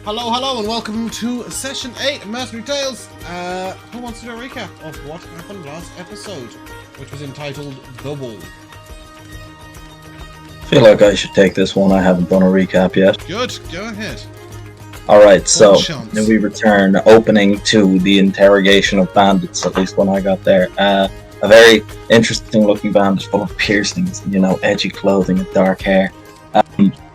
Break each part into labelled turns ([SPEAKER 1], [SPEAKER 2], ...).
[SPEAKER 1] Hello, hello, and welcome to Session 8 of Mercenary Tales. Who wants to do a recap of what happened last episode, which was entitled The Wall?
[SPEAKER 2] I feel like I should take this one. I haven't done a recap yet.
[SPEAKER 1] Good, go ahead.
[SPEAKER 2] Alright, so then we return, opening to the interrogation of bandits, at least when I got there. A very interesting looking bandit full of piercings, edgy clothing and dark hair.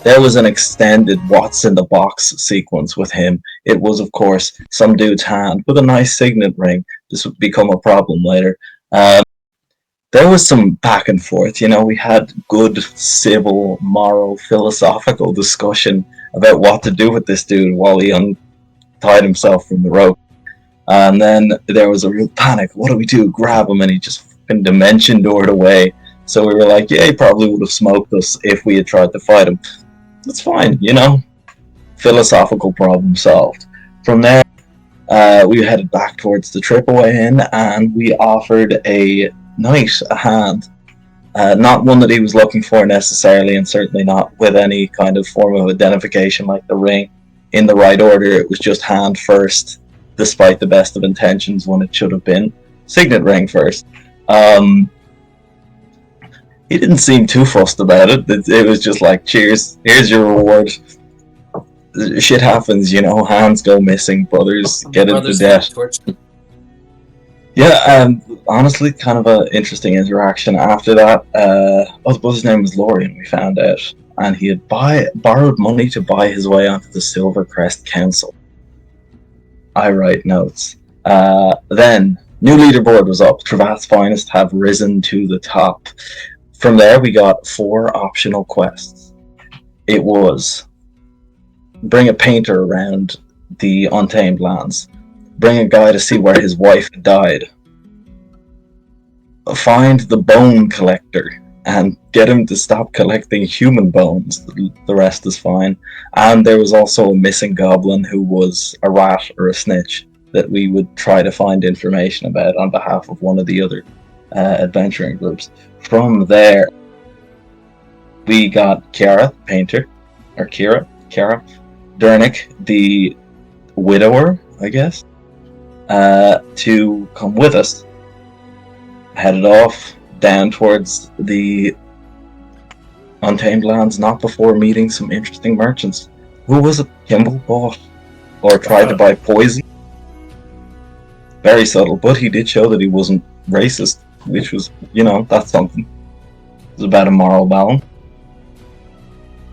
[SPEAKER 2] There was an extended what's in the box sequence with him. It was, of course, some dude's hand with a nice signet ring. This would become a problem later. There was some back and forth. We had good civil, moral, philosophical discussion about what to do with this dude while he untied himself from the rope. And then there was a real panic. What do we do? Grab him, and he just fucking dimension doored away. So we were like, yeah, he probably would have smoked us if we had tried to fight him. That's fine, Philosophical problem solved. From there, we headed back towards the Triple-Way Inn, and we offered a knight a hand. Not one that he was looking for necessarily, and certainly not with any kind of form of identification like the ring in the right order. It was just hand first, despite the best of intentions when it should have been signet ring first. He didn't seem too fussed about it. It was just like, cheers, here's your reward. Shit happens, hands go missing, brothers get into debt. Yeah, honestly, kind of an interesting interaction after that. His name was Lorian, we found out. And he had borrowed money to buy his way onto the Silvercrest Council. I write notes. Then, new leaderboard was up. Travat's finest have risen to the top. From there, we got 4 optional quests. It was bring a painter around the Untamed Lands, bring a guy to see where his wife died, find the bone collector and get him to stop collecting human bones. The rest is fine. And there was also a missing goblin who was a rat or a snitch that we would try to find information about on behalf of one of the other adventuring groups. From there, we got Kira, Dernick, the widower, I guess, to come with us. Headed off down towards the Untamed Lands, not before meeting some interesting merchants. Who was it Kimball bought or tried to buy poison? Very subtle, but he did show that he wasn't racist, which was, that's something. It was about a moral balance.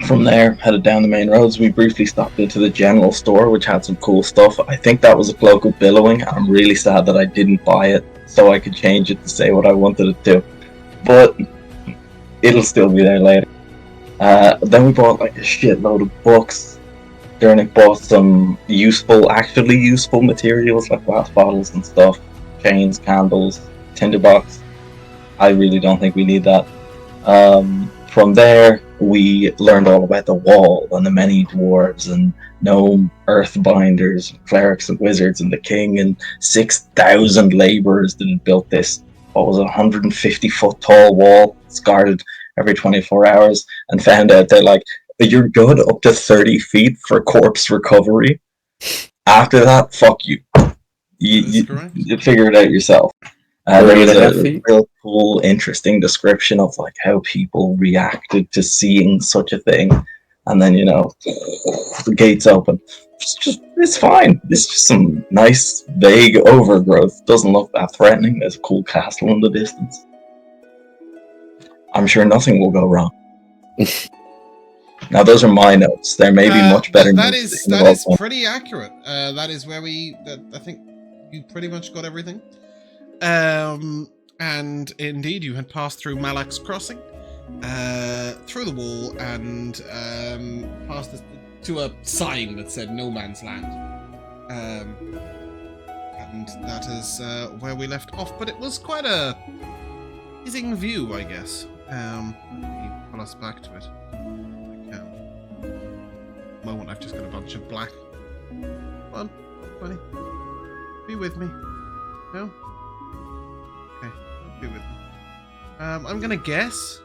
[SPEAKER 2] From there, headed down the main roads, we briefly stopped into the general store, which had some cool stuff. I think that was a cloak of billowing. I'm really sad that I didn't buy it, so I could change it to say what I wanted it to. But it'll still be there later. Then we bought like a shitload of books. Dernick bought some actually useful materials like glass bottles and stuff. Chains, candles, tinderbox. I really don't think we need that. From there, we learned all about the wall and the many dwarves and gnome earthbinders, clerics and wizards and the king and 6,000 laborers that had built this, 150 foot tall wall. It's guarded every 24 hours, and found out that you're good up to 30 feet for corpse recovery. After that, fuck you. You figure it out yourself. There was a real cool, interesting description of how people reacted to seeing such a thing, and then the gates open. It's fine. It's just some nice, vague overgrowth. Doesn't look that threatening. There's a cool castle in the distance. I'm sure nothing will go wrong. Now, those are my notes. There may be much better notes.
[SPEAKER 1] That is pretty accurate. That is where I think you pretty much got everything. And indeed, you had passed through Malak's Crossing, through the wall, and passed to a sign that said No Man's Land. And that is where we left off, but it was quite a amazing view, I guess. Let me pull us back to it. Moment, I've just got a bunch of black. Come on, buddy. Be with me. No? Okay, be with me. I'm gonna guess.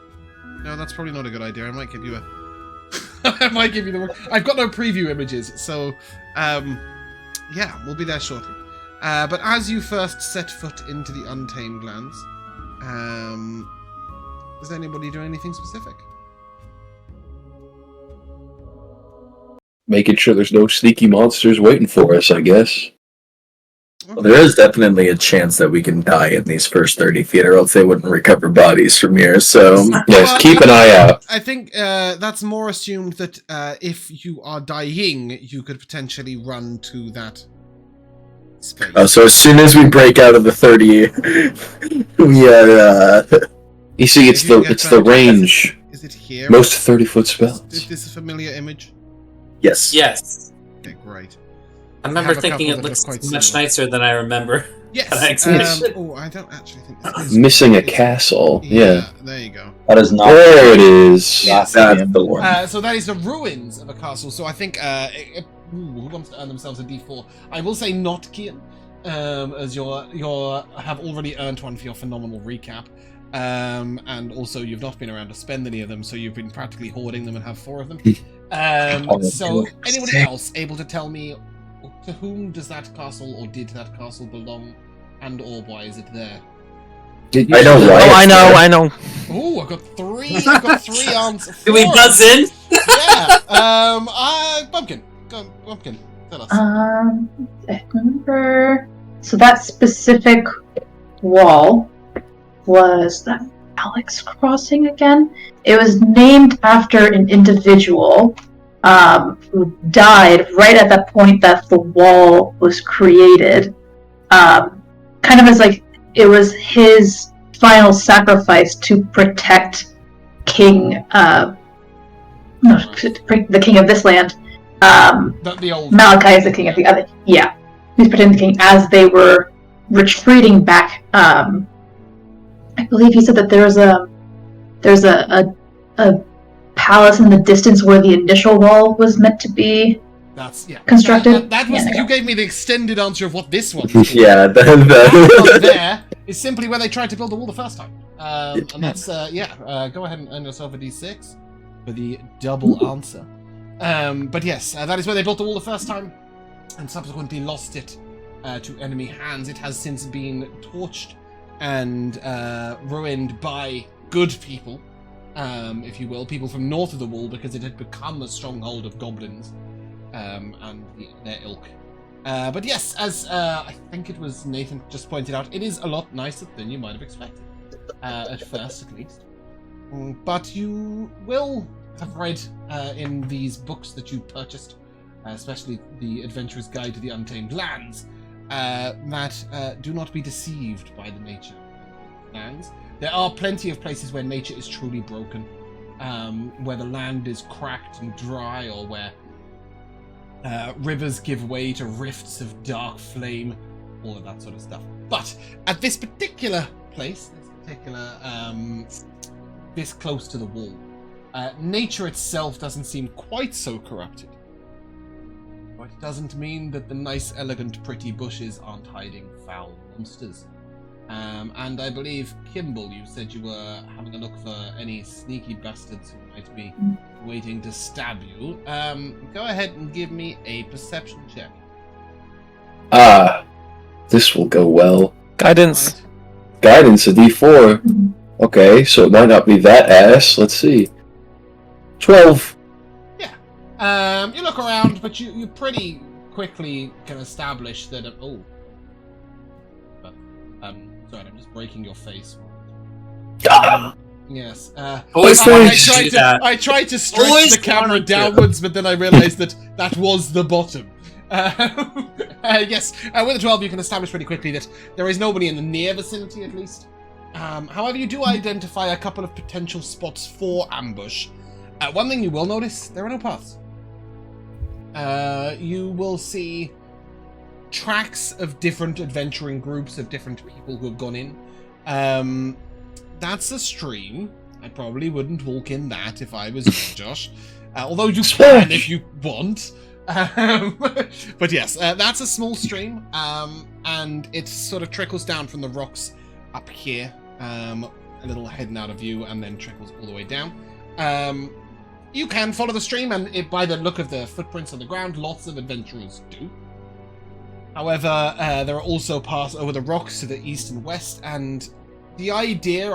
[SPEAKER 1] No, that's probably not a good idea. I might give you a I might give you the. I've got no preview images, so yeah, we'll be there shortly. But as you first set foot into the Untamed Lands, does anybody do anything specific?
[SPEAKER 3] Making sure there's no sneaky monsters waiting for us, I guess.
[SPEAKER 1] Okay.
[SPEAKER 4] Well, there is definitely a chance that we can die in these first 30 feet, or else they wouldn't recover bodies from here. So,
[SPEAKER 3] Yes, keep an eye out.
[SPEAKER 1] I think that's more assumed that if you are dying, you could potentially run to that space.
[SPEAKER 4] so as soon as we break out of the 30,
[SPEAKER 3] You see, it's
[SPEAKER 1] If you get
[SPEAKER 3] the
[SPEAKER 1] back-
[SPEAKER 3] range.
[SPEAKER 1] Is it here?
[SPEAKER 3] Most 30-foot
[SPEAKER 1] Is
[SPEAKER 3] spells.
[SPEAKER 1] this a familiar image?
[SPEAKER 4] yes.
[SPEAKER 5] Yes.
[SPEAKER 1] Okay, great.
[SPEAKER 5] I remember
[SPEAKER 1] have a
[SPEAKER 5] thinking
[SPEAKER 1] couple
[SPEAKER 5] it
[SPEAKER 1] that
[SPEAKER 5] looks
[SPEAKER 1] look quite
[SPEAKER 5] much
[SPEAKER 1] similar.
[SPEAKER 5] nicer than I remember.
[SPEAKER 1] Yes.
[SPEAKER 5] Thanks.
[SPEAKER 1] Oh, I don't actually think this is
[SPEAKER 3] Missing a
[SPEAKER 1] it's-
[SPEAKER 3] castle. Yeah.
[SPEAKER 1] There you go.
[SPEAKER 2] That is not.
[SPEAKER 3] There it is.
[SPEAKER 1] Yes.
[SPEAKER 4] That's the one.
[SPEAKER 1] So that is the ruins of a castle. So I think who wants to earn themselves a D4? I will say not Kian, as you're have already earned one for your phenomenal recap, and also you've not been around to spend any of them, so you've been practically hoarding them and have 4 of them. So anybody else able to tell me to whom does that castle or did that castle belong, and or why is it there?
[SPEAKER 4] I know, right?
[SPEAKER 6] Oh, I know.
[SPEAKER 1] Oh, I've got 3. I've got 3 answers.
[SPEAKER 5] Do we buzz in?
[SPEAKER 1] Yeah. Bumpkin. Go, Bumpkin. Tell us.
[SPEAKER 7] I remember. So that specific wall was that Alex Crossing again. It was named after an individual who died right at that point that the wall was created. Kind of as like it was his final sacrifice to protect King, the king of this land.
[SPEAKER 1] The old
[SPEAKER 7] Malachi is the king of the other. Yeah, he's protecting the king as they were retreating back. I believe he said that there's a palace in the distance where the initial wall was meant to be.
[SPEAKER 1] That's
[SPEAKER 7] constructed.
[SPEAKER 1] That was
[SPEAKER 7] Yeah.
[SPEAKER 1] you gave me the extended answer of what this was.
[SPEAKER 4] Yeah.
[SPEAKER 1] That there is simply where they tried to build the wall the first time. And that's go ahead and earn yourself a D6 for the double answer. But yes, that is where they built the wall the first time, and subsequently lost it to enemy hands. It has since been torched and ruined by good people, if you will, people from north of the wall, because it had become a stronghold of goblins and their ilk. But yes, as I think it was Nathan just pointed out, it is a lot nicer than you might have expected, at first at least. But you will have read in these books that you purchased, especially the Adventurer's Guide to the Untamed Lands, that do not be deceived by the nature of lands. There are plenty of places where nature is truly broken, where the land is cracked and dry, or where rivers give way to rifts of dark flame, all of that sort of stuff. But at this particular place, this close to the wall, nature itself doesn't seem quite so corrupted. But it doesn't mean that the nice, elegant, pretty bushes aren't hiding foul monsters. And I believe, Kimball, you said you were having a look for any sneaky bastards who might be waiting to stab you. Go ahead and give me a perception check.
[SPEAKER 3] This will go well.
[SPEAKER 6] Guidance.
[SPEAKER 1] Right?
[SPEAKER 3] Guidance, a D4. Okay, so it might not be that ass. Let's see. 12.
[SPEAKER 1] You look around, but you pretty quickly can establish that. Sorry, I'm just breaking your face. Yes.
[SPEAKER 5] Always
[SPEAKER 3] wanted
[SPEAKER 5] to do that.
[SPEAKER 1] I tried to stretch
[SPEAKER 5] Always
[SPEAKER 1] the camera
[SPEAKER 5] wanted to.
[SPEAKER 1] downwards, but then I realized that was the bottom. Yes, with a 12, you can establish pretty quickly that there is nobody in the near vicinity, at least. However, you do identify a couple of potential spots for ambush. One thing you will notice, there are no paths. You will see tracks of different adventuring groups of different people who have gone in. That's a stream. I probably wouldn't walk in that if I was you, Josh. Although you can if you want. But yes, that's a small stream, and it sort of trickles down from the rocks up here, a little heading out of view, and then trickles all the way down. You can follow the stream, and by the look of the footprints on the ground, lots of adventurers do. However, there are also paths over the rocks to the east and west, and the idea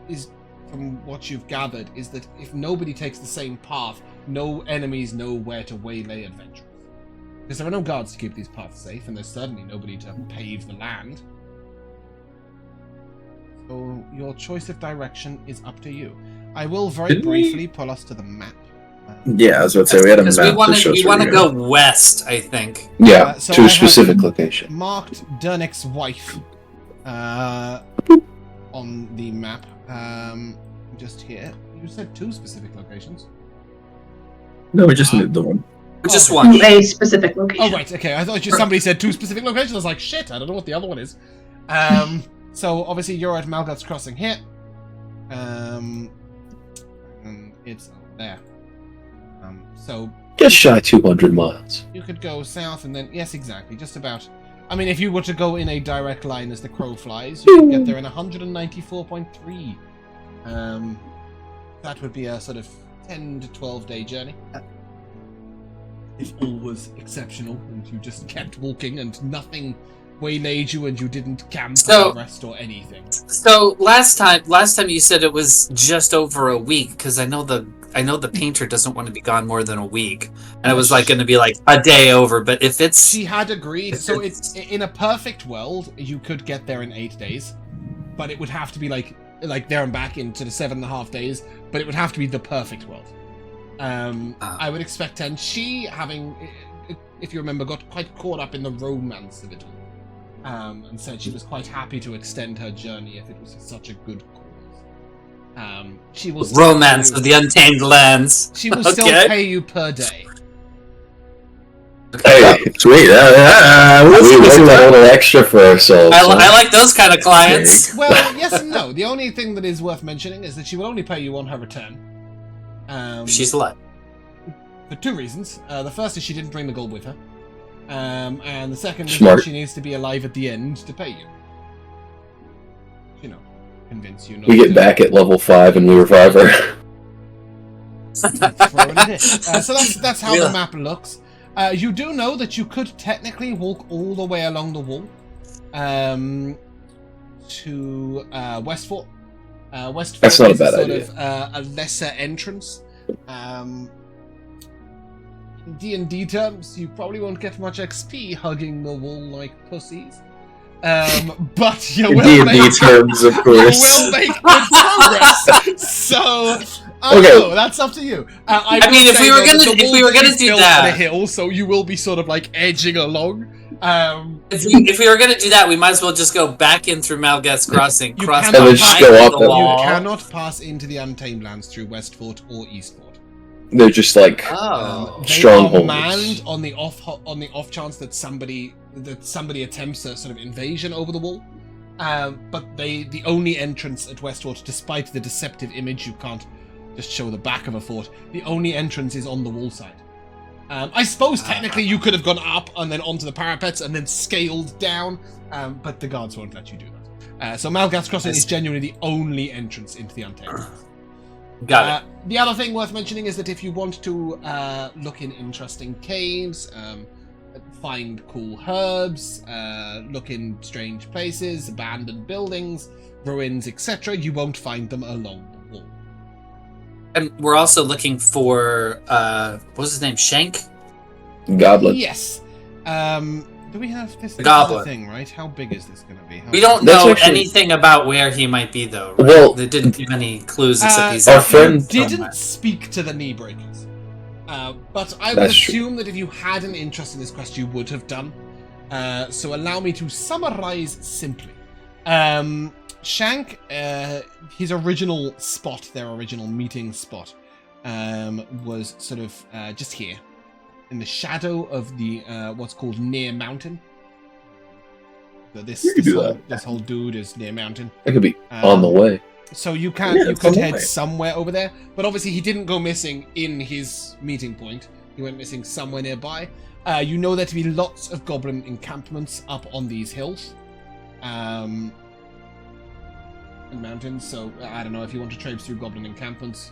[SPEAKER 1] is, from what you've gathered, is that if nobody takes the same path, no enemies know where to waylay adventurers. Because there are no guards to keep these paths safe, and there's certainly nobody to pave the land. So your choice of direction is up to you. I will very briefly pull us to the map.
[SPEAKER 4] Yeah, I was about to say we had a map.
[SPEAKER 5] We want
[SPEAKER 4] that shows
[SPEAKER 5] to
[SPEAKER 4] where
[SPEAKER 5] go west, I think.
[SPEAKER 3] Yeah,
[SPEAKER 1] so
[SPEAKER 3] to
[SPEAKER 1] I
[SPEAKER 3] a
[SPEAKER 1] have
[SPEAKER 3] specific location.
[SPEAKER 1] Marked Dernick's wife on the map. Just here. You said 2 specific locations.
[SPEAKER 4] No, we just need the one.
[SPEAKER 5] Just
[SPEAKER 1] Okay.
[SPEAKER 5] one.
[SPEAKER 7] To a specific location.
[SPEAKER 1] Oh, right, okay. I thought somebody said 2 specific locations. I was like, shit, I don't know what the other one is. So, obviously, you're at Malgut's Crossing here. And it's there. So,
[SPEAKER 3] Just shy 200 miles.
[SPEAKER 1] you could go south and then... Yes, exactly. Just about... I mean, if you were to go in a direct line as the crow flies, you could get there in 194.3. That would be a sort of 10 to 12 day journey. If all was exceptional and you just kept walking and nothing waylaid you and you didn't camp
[SPEAKER 5] So-
[SPEAKER 1] or rest or anything.
[SPEAKER 5] So last time you said it was just over a week, because I know the painter doesn't want to be gone more than a week, and it was like going to be like a day over. But if it's
[SPEAKER 1] She had agreed. So it's in a perfect world, you could get there in 8 days, but it would have to be like there and back into the 7.5 days. But it would have to be the perfect world. I would expect 10. She, having, if you remember, got quite caught up in the romance of it all, and said she was quite happy to extend her journey if it was for such a good cause. She will still
[SPEAKER 5] romance
[SPEAKER 1] pay
[SPEAKER 5] of
[SPEAKER 1] you-
[SPEAKER 5] the Untamed Lands.
[SPEAKER 1] She will still
[SPEAKER 5] Okay.
[SPEAKER 1] pay you per day.
[SPEAKER 3] Hey,
[SPEAKER 4] Sweet.
[SPEAKER 3] we worked a little extra for ourselves.
[SPEAKER 5] I
[SPEAKER 3] huh?
[SPEAKER 5] like those kind of clients.
[SPEAKER 1] Well, yes and no. The only thing that is worth mentioning is that she will only pay you on her return.
[SPEAKER 5] She's alive.
[SPEAKER 1] For 2 reasons. The first is she didn't bring the gold with her. And the second is
[SPEAKER 3] Smart.
[SPEAKER 1] that she needs to be alive at the end to pay you. You know, convince you not
[SPEAKER 3] We
[SPEAKER 1] to
[SPEAKER 3] get back at level 5 and we revive her.
[SPEAKER 1] throw it in. So that's how the
[SPEAKER 5] Yeah.
[SPEAKER 1] map looks. You do know that you could technically walk all the way along the wall to Westfort. Westfort
[SPEAKER 3] That's not a
[SPEAKER 1] is
[SPEAKER 3] bad
[SPEAKER 1] sort
[SPEAKER 3] idea.
[SPEAKER 1] of a lesser entrance. In D&D terms, you probably won't get much XP hugging the wall like pussies. But you
[SPEAKER 4] In
[SPEAKER 1] will
[SPEAKER 4] D&D
[SPEAKER 1] make,
[SPEAKER 4] terms, of
[SPEAKER 1] you
[SPEAKER 4] course.
[SPEAKER 1] will make good progress. So, I don't
[SPEAKER 3] Okay.
[SPEAKER 1] know, that's up to you. I
[SPEAKER 5] mean,
[SPEAKER 1] will
[SPEAKER 5] if
[SPEAKER 1] say,
[SPEAKER 5] we were
[SPEAKER 1] though, that
[SPEAKER 5] gonna-
[SPEAKER 1] the
[SPEAKER 5] if we
[SPEAKER 1] wall
[SPEAKER 5] were gonna
[SPEAKER 1] is
[SPEAKER 5] do
[SPEAKER 1] built
[SPEAKER 5] that-
[SPEAKER 1] on a hill, so you will be sort of like edging along.
[SPEAKER 5] If we were going to do that, we might as well just go back in through Malgat's Crossing,
[SPEAKER 1] You
[SPEAKER 5] cross
[SPEAKER 1] cannot
[SPEAKER 3] And then just
[SPEAKER 5] behind
[SPEAKER 3] go up
[SPEAKER 5] the
[SPEAKER 3] it.
[SPEAKER 5] wall.
[SPEAKER 1] You cannot pass into the Untamed Lands through Westfort or Eastfort.
[SPEAKER 3] They're just like
[SPEAKER 5] Oh.
[SPEAKER 1] They
[SPEAKER 3] strongholds.
[SPEAKER 1] are manned on the off chance that somebody attempts a sort of invasion over the wall. But the only entrance at Westfort, despite the deceptive image, you can't just show the back of a fort. The only entrance is on the wall side. I suppose technically you could have gone up and then onto the parapets and then scaled down, but the guards won't let you do that. So Malgat's Crossing is genuinely the only entrance into the Untamed Lands.
[SPEAKER 5] Got it.
[SPEAKER 1] The other thing worth mentioning is that if you want to look in interesting caves, find cool herbs, look in strange places, abandoned buildings, ruins, etc., you won't find them along the wall.
[SPEAKER 5] And we're also looking for, what was his name? Shank?
[SPEAKER 3] goblin.
[SPEAKER 1] Yes. Do we have this?
[SPEAKER 5] The
[SPEAKER 1] This is the
[SPEAKER 5] goblin.
[SPEAKER 1] thing, right? How big is this going to be? How
[SPEAKER 5] We don't
[SPEAKER 3] That's
[SPEAKER 5] know
[SPEAKER 3] actually-
[SPEAKER 5] anything about where he might be, though. Right?
[SPEAKER 3] Well-
[SPEAKER 5] They didn't give any clues except he's
[SPEAKER 3] Our
[SPEAKER 5] out there
[SPEAKER 3] friend-
[SPEAKER 1] didn't
[SPEAKER 5] somewhere.
[SPEAKER 1] speak to the knee breakers. But I would
[SPEAKER 3] That's true.
[SPEAKER 1] assume that if you had an interest in this quest, you would have done. So allow me to summarize simply. Shank, his original spot, their original meeting spot, was sort of just here, in the shadow of the what's called Near Mountain. So this
[SPEAKER 3] You could do
[SPEAKER 1] this whole dude is Near Mountain.
[SPEAKER 3] That could be on the way.
[SPEAKER 1] So you
[SPEAKER 4] Yeah,
[SPEAKER 1] you
[SPEAKER 4] it's
[SPEAKER 1] could
[SPEAKER 4] on the
[SPEAKER 1] head
[SPEAKER 4] way.
[SPEAKER 1] somewhere over there, but obviously he didn't go missing in his meeting point. He went missing somewhere nearby. You know there to be lots of goblin encampments up on these hills, and mountains. So I don't know if you want to traipse through goblin encampments.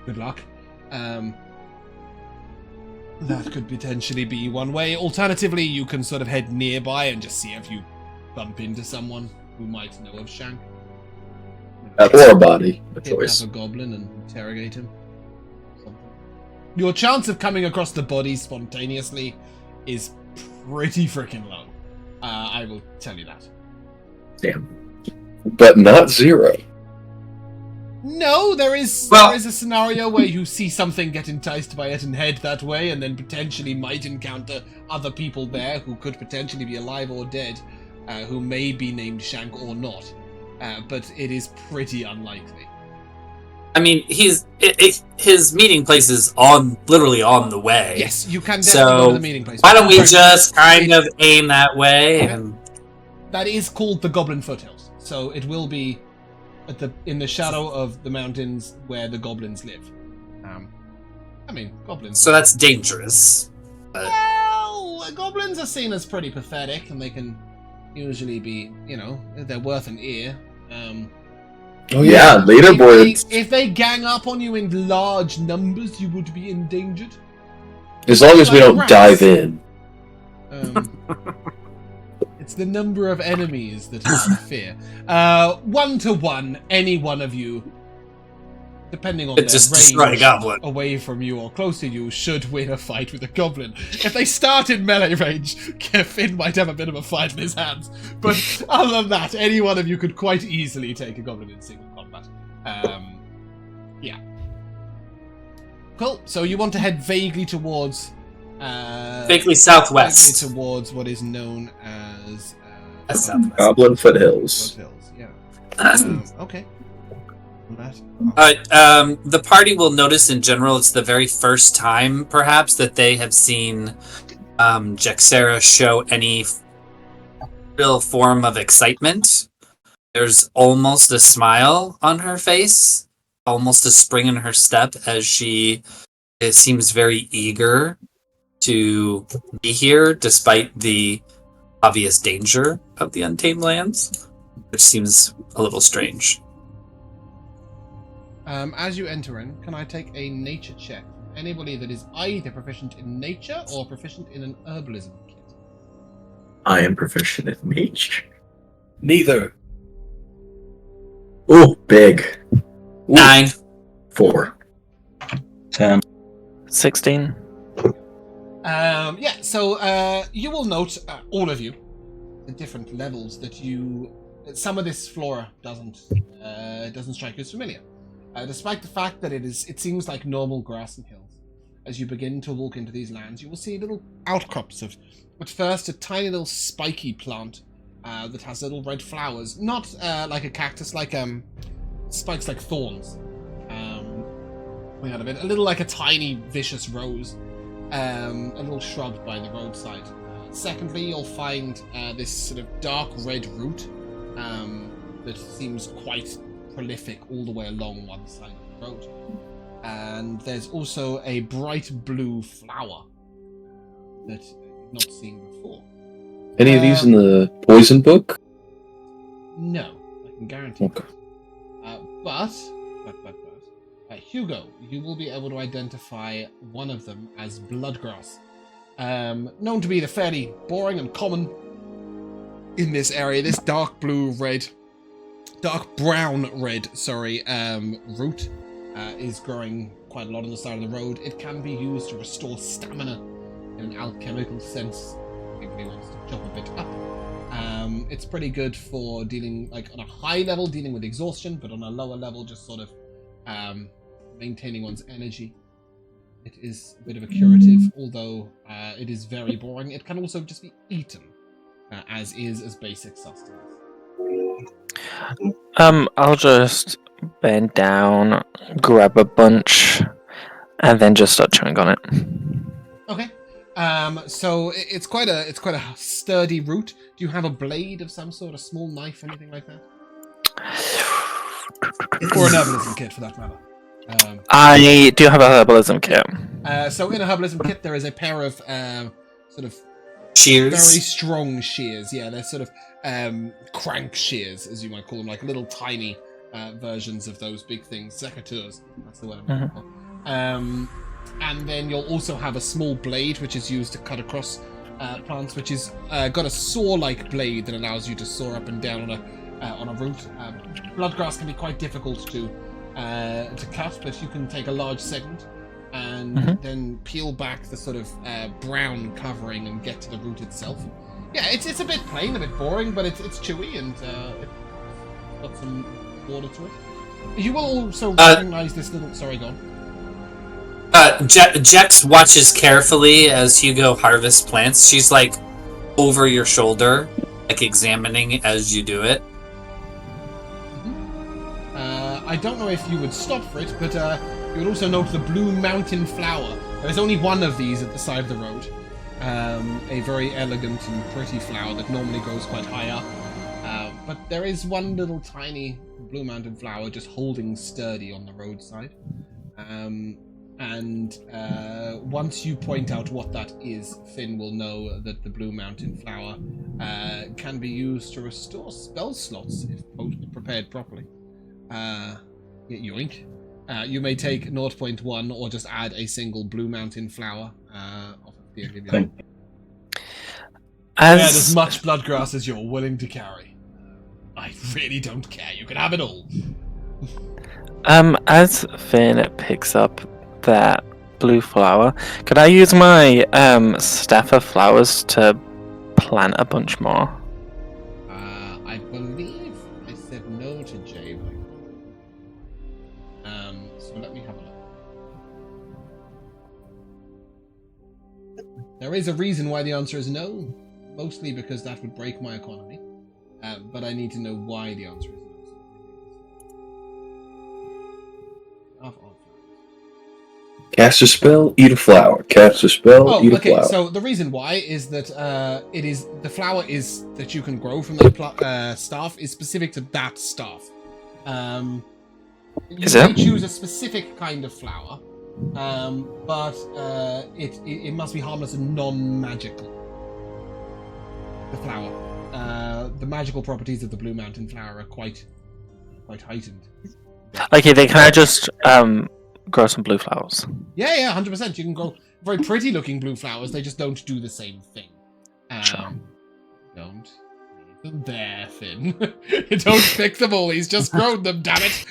[SPEAKER 1] Good luck. That could potentially be one way. Alternatively, you can sort of head nearby and just see if you bump into someone who might know of Shank.
[SPEAKER 3] Or a body, a
[SPEAKER 1] Kidnap
[SPEAKER 3] choice.
[SPEAKER 1] a goblin and interrogate him. Something. Your chance of coming across the body spontaneously is pretty freaking low. I will tell you that.
[SPEAKER 4] Damn.
[SPEAKER 3] But not 0.
[SPEAKER 1] No, there is a scenario where you see something, get enticed by it, and head that way, and then potentially might encounter other people there who could potentially be alive or dead, who may be named Shank or not. But it is pretty unlikely.
[SPEAKER 5] I mean, his meeting place is literally on the way.
[SPEAKER 1] Yes, you can definitely go to
[SPEAKER 5] So
[SPEAKER 1] the meeting place.
[SPEAKER 5] why don't we just kind of aim that way? And
[SPEAKER 1] That is called the Goblin Foothills, so it will be in the shadow of the mountains where the goblins live. I mean, goblins.
[SPEAKER 5] so that's dangerous.
[SPEAKER 1] Well, goblins are seen as pretty pathetic, and they can usually be, they're worth an ear.
[SPEAKER 3] Oh
[SPEAKER 4] Yeah, leaderboards.
[SPEAKER 1] If they gang up on you in large numbers, you would be endangered.
[SPEAKER 3] As long as we
[SPEAKER 1] Like
[SPEAKER 3] don't
[SPEAKER 1] rats.
[SPEAKER 3] dive in.
[SPEAKER 1] It's the number of enemies that is the fear. 1-to-1, any one of you, depending on their
[SPEAKER 5] Just destroy a
[SPEAKER 1] range,
[SPEAKER 5] goblin.
[SPEAKER 1] away from you or close to you, should win a fight with a goblin. If they start in melee range, Finn might have a bit of a fight in his hands. But other than that, any one of you could quite easily take a goblin in single combat. Yeah. Cool. So you want to head vaguely towards...
[SPEAKER 5] Vaguely southwest.
[SPEAKER 1] Vaguely towards what is known as...
[SPEAKER 5] Southwest.
[SPEAKER 4] Goblin Foothills.
[SPEAKER 1] Foothills, yeah. Okay. That.
[SPEAKER 5] The party will notice in general it's the very first time, perhaps, that they have seen Jaxera show any real form of excitement. There's almost a smile on her face, almost a spring in her step as she seems very eager to be here despite the obvious danger of the Untamed Lands, which seems a little strange.
[SPEAKER 1] As you enter in, can I take a nature check? Anybody that is either proficient in nature or proficient in an herbalism kit.
[SPEAKER 4] I am proficient in mage.
[SPEAKER 3] Neither.
[SPEAKER 4] Oh, big.
[SPEAKER 5] 9.
[SPEAKER 4] 4.
[SPEAKER 2] 10.
[SPEAKER 6] 16.
[SPEAKER 1] So you will note, all of you, the different levels that some of this flora doesn't strike you as familiar. Despite the fact that it seems like normal grass and hills. As you begin to walk into these lands, you will see little outcrops of, at first, a tiny little spiky plant that has little red flowers. Not like a cactus, like spikes like thorns. Coming out of it. A little like a tiny, vicious rose. A little shrub by the roadside. Secondly, you'll find this sort of dark red root that seems quite prolific all the way along one side of the road. And there's also a bright blue flower that you've not seen before.
[SPEAKER 3] Any of these in the poison book?
[SPEAKER 1] No, I can guarantee.
[SPEAKER 3] Okay.
[SPEAKER 1] But Hugo, you will be able to identify one of them as bloodgrass. Known to be the fairly boring and common in this area. This dark brown red, root is growing quite a lot on the side of the road. It can be used to restore stamina in an alchemical sense. If anybody wants to chop a bit up. It's pretty good for dealing, like on a high level, dealing with exhaustion, but on a lower level, just sort of maintaining one's energy. It is a bit of a curative, although it is very boring. It can also just be eaten, as basic sustenance.
[SPEAKER 6] I'll just bend down, grab a bunch, and then just start chewing on it.
[SPEAKER 1] Okay. So it's quite a sturdy root. Do you have a blade of some sort, a small knife, anything like that? Or an herbalism kit, for that matter.
[SPEAKER 6] I do have a herbalism kit.
[SPEAKER 1] So in a herbalism kit, there is a pair of sort of
[SPEAKER 5] Shears.
[SPEAKER 1] very strong shears. Yeah, they're sort of crank shears, as you might call them, like little tiny versions of those big things. Secateurs, that's the word I'm looking for. And then you'll also have a small blade which is used to cut across plants, which is got a saw-like blade that allows you to saw up and down on a root. Bloodgrass can be quite difficult to cut, but you can take a large segment and then peel back the sort of brown covering and get to the root itself. Yeah, it's a bit plain, a bit boring, but it's chewy and it's got some water to it. You will also recognize this little... Sorry, go on.
[SPEAKER 5] Jex watches carefully as Hugo harvests plants. She's like over your shoulder, like examining as you do it.
[SPEAKER 1] I don't know if you would stop for it, but you would also note the blue mountain flower. There's only one of these at the side of the road. A very elegant and pretty flower that normally grows quite high up. But there is one little tiny blue mountain flower just holding sturdy on the roadside. And once you point out what that is, Finn will know that the blue mountain flower can be used to restore spell slots if prepared properly. Yoink. You may take 0.1 or just add a single blue mountain flower off of the Olivia. Add as much bloodgrass as you're willing to carry. I really don't care. You can have it all.
[SPEAKER 6] As Finn picks up that blue flower, could I use my staff of flowers to plant a bunch more?
[SPEAKER 1] I believe I said no to Jay. So let me have a look. There is a reason why the answer is no, mostly because that would break my economy. But I need to know why the answer is no.
[SPEAKER 3] Cast a spell, eat a flower. Cast a spell, eat a flower.
[SPEAKER 1] So the reason why is that the flower is that you can grow from the staff is specific to that staff. You may choose a specific kind of flower, but it must be harmless and non-magical. The flower, the magical properties of the blue mountain flower are quite heightened.
[SPEAKER 6] Okay, then can I just grow some blue flowers?
[SPEAKER 1] Yeah, 100%. You can grow very pretty looking blue flowers. They just don't do the same thing.
[SPEAKER 6] Sure.
[SPEAKER 1] Don't leave them there, Finn. Don't pick them all. He's just grown them, damn it.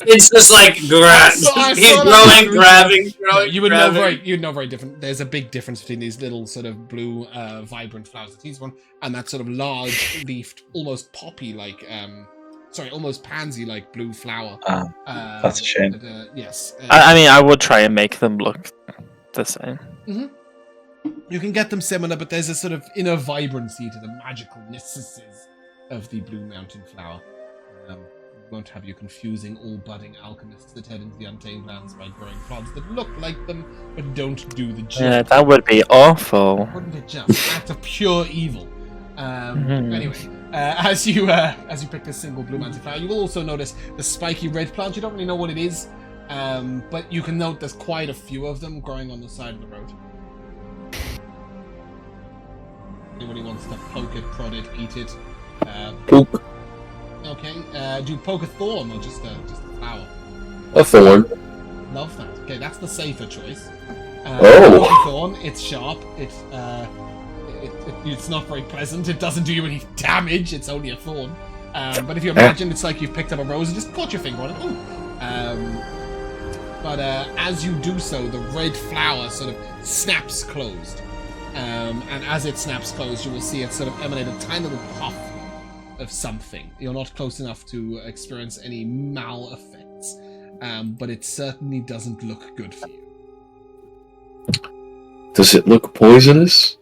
[SPEAKER 5] It's just like keep growing, grabbing.
[SPEAKER 1] You'd know very different. There's a big difference between these little sort of blue, vibrant flowers that he's one, and that sort of large leafed, almost poppy-like. Almost pansy-like blue flower.
[SPEAKER 2] That's a shame.
[SPEAKER 1] Yes.
[SPEAKER 6] I mean, I would try and make them look the same.
[SPEAKER 1] Mm-hmm. You can get them similar, but there's a sort of inner vibrancy to the magicalnesses of the blue mountain flower. Won't have you confusing all budding alchemists that head into the Untamed Lands by growing plants that look like them, but don't do the job.
[SPEAKER 6] Yeah, that would be awful.
[SPEAKER 1] Wouldn't it just? Act of pure evil. Anyway, as you pick this single blue mountain flower, you will also notice the spiky red plant. You don't really know what it is, but you can note there's quite a few of them growing on the side of the road. Anybody wants to poke it, prod it, eat it?
[SPEAKER 3] Poke.
[SPEAKER 1] Okay. Do you poke a thorn or just a flower?
[SPEAKER 3] A thorn.
[SPEAKER 1] Love that. Okay, that's the safer choice.
[SPEAKER 3] Oh.
[SPEAKER 1] A thorn. It's sharp. It's not very pleasant. It doesn't do you any damage. It's only a thorn. But if you imagine, it's like you've picked up a rose and just caught your finger on it. Ooh. But as you do so, the red flower sort of snaps closed. And as it snaps closed, you will see it sort of emanate a tiny little puff of something. You're not close enough to experience any mal effects, but it certainly doesn't look good for you.
[SPEAKER 3] Does it look poisonous?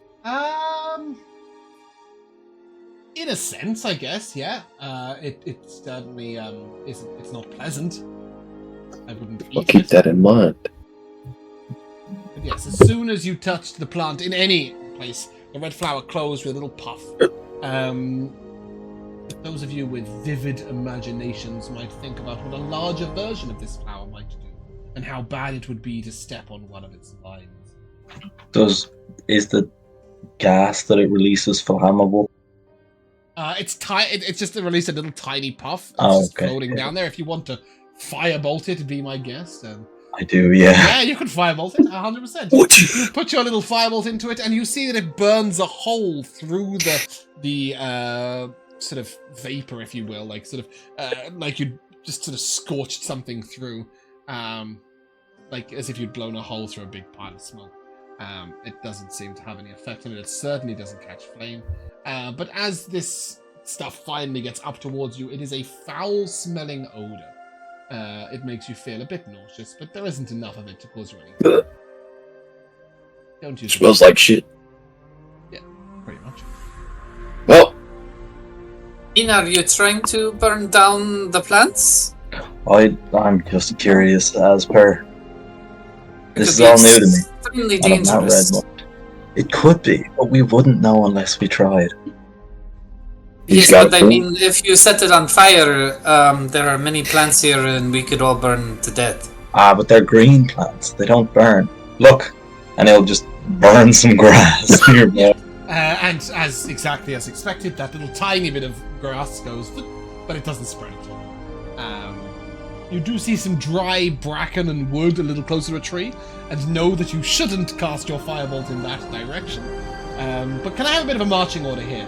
[SPEAKER 1] In a sense, I guess, yeah. It certainly isn't. It's not pleasant. I wouldn't eat it.
[SPEAKER 3] I'll keep that in mind.
[SPEAKER 1] But yes, as soon as you touched the plant in any place, the red flower closed with a little puff. Those of you with vivid imaginations might think about what a larger version of this flower might do, and how bad it would be to step on one of its vines.
[SPEAKER 2] Is the gas that it releases flammable?
[SPEAKER 1] It's just released a little tiny puff. It's
[SPEAKER 2] Oh,
[SPEAKER 1] just
[SPEAKER 2] okay.
[SPEAKER 1] floating down there. If you want to firebolt it, be my guest.
[SPEAKER 2] I do, yeah.
[SPEAKER 1] Yeah, you can firebolt it, 100%. You put your little firebolt into it, and you see that it burns a hole through the sort of vapor, if you will, like sort of like you just sort of scorched something through, like as if you'd blown a hole through a big pile of smoke. It doesn't seem to have any effect on it. It certainly doesn't catch flame. But as this stuff finally gets up towards you, it is a foul-smelling odor. It makes you feel a bit nauseous, but there isn't enough of it to cause you any. Don't use
[SPEAKER 3] Smells like shit.
[SPEAKER 1] Yeah, pretty much.
[SPEAKER 3] Well,
[SPEAKER 5] Ian, are you trying to burn down the plants?
[SPEAKER 2] I'm just curious as per. This is
[SPEAKER 5] It could
[SPEAKER 2] all
[SPEAKER 5] be
[SPEAKER 2] new to me.
[SPEAKER 5] Extremely
[SPEAKER 2] And I've not read
[SPEAKER 5] dangerous.
[SPEAKER 2] much. It could be, but we wouldn't know unless we tried.
[SPEAKER 3] he's
[SPEAKER 5] Yes,
[SPEAKER 3] got
[SPEAKER 5] but I
[SPEAKER 3] food.
[SPEAKER 5] mean, if you set it on fire, there are many plants here, and we could all burn to death.
[SPEAKER 2] But they're green plants. They don't burn. Look, and it'll just burn some grass nearby.
[SPEAKER 1] And as exactly as expected, that little tiny bit of grass goes, but it doesn't spread at all. You do see some dry bracken and wood a little closer to a tree, and know that you shouldn't cast your firebolt in that direction. But can I have a bit of a marching order here?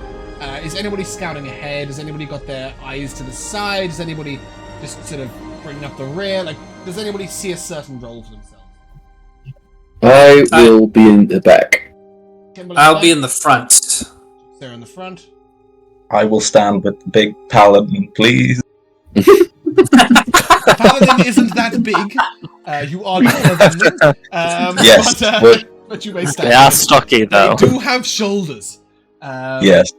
[SPEAKER 1] Is anybody scouting ahead? Has anybody got their eyes to the side? Does anybody just sort of bring up the rear? Like, does anybody see a certain role for themselves?
[SPEAKER 3] I will be in the back.
[SPEAKER 5] I'll be in the front.
[SPEAKER 1] They're in the front.
[SPEAKER 2] I will stand with the big paladin, please.
[SPEAKER 1] The paladin isn't that big. You are taller than them.
[SPEAKER 2] Yes,
[SPEAKER 1] but you may stand.
[SPEAKER 6] They are stocky, though.
[SPEAKER 1] They do have shoulders.
[SPEAKER 2] Yes.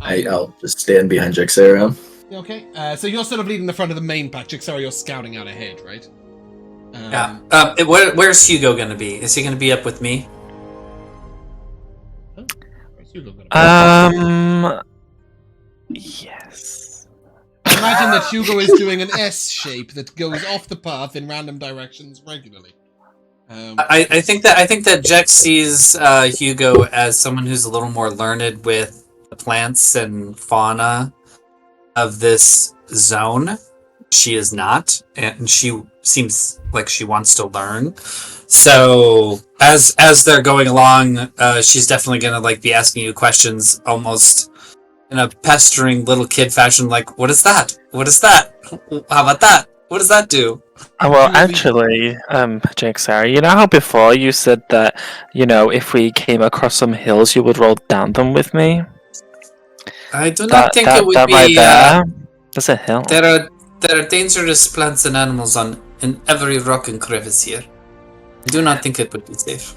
[SPEAKER 4] I'll just stand behind Jexera.
[SPEAKER 1] Okay. So you're sort of leading the front of the main pack. Jixera, you're scouting out ahead, right?
[SPEAKER 5] Yeah. Where's Hugo going to be? Is he going to be up with me?
[SPEAKER 1] Where's Hugo gonna be?
[SPEAKER 6] Yes.
[SPEAKER 1] Imagine that Hugo is doing an S shape that goes off the path in random directions regularly.
[SPEAKER 5] I think that Jex sees Hugo as someone who's a little more learned with the plants and fauna of this zone. She is not, and she seems like she wants to learn. So as they're going along, she's definitely gonna like be asking you questions, almost in a pestering little kid fashion. Like, what is that? What is that? How about that? What does that do?
[SPEAKER 6] Well, actually, Jake, sorry, you know how before you said that, you know, if we came across some hills, you would roll down them with me?
[SPEAKER 5] I do not think it would
[SPEAKER 6] that
[SPEAKER 5] be.
[SPEAKER 6] right there, there's a hill.
[SPEAKER 5] There are dangerous plants and animals in every rock and crevice here. I do not think it would be safe.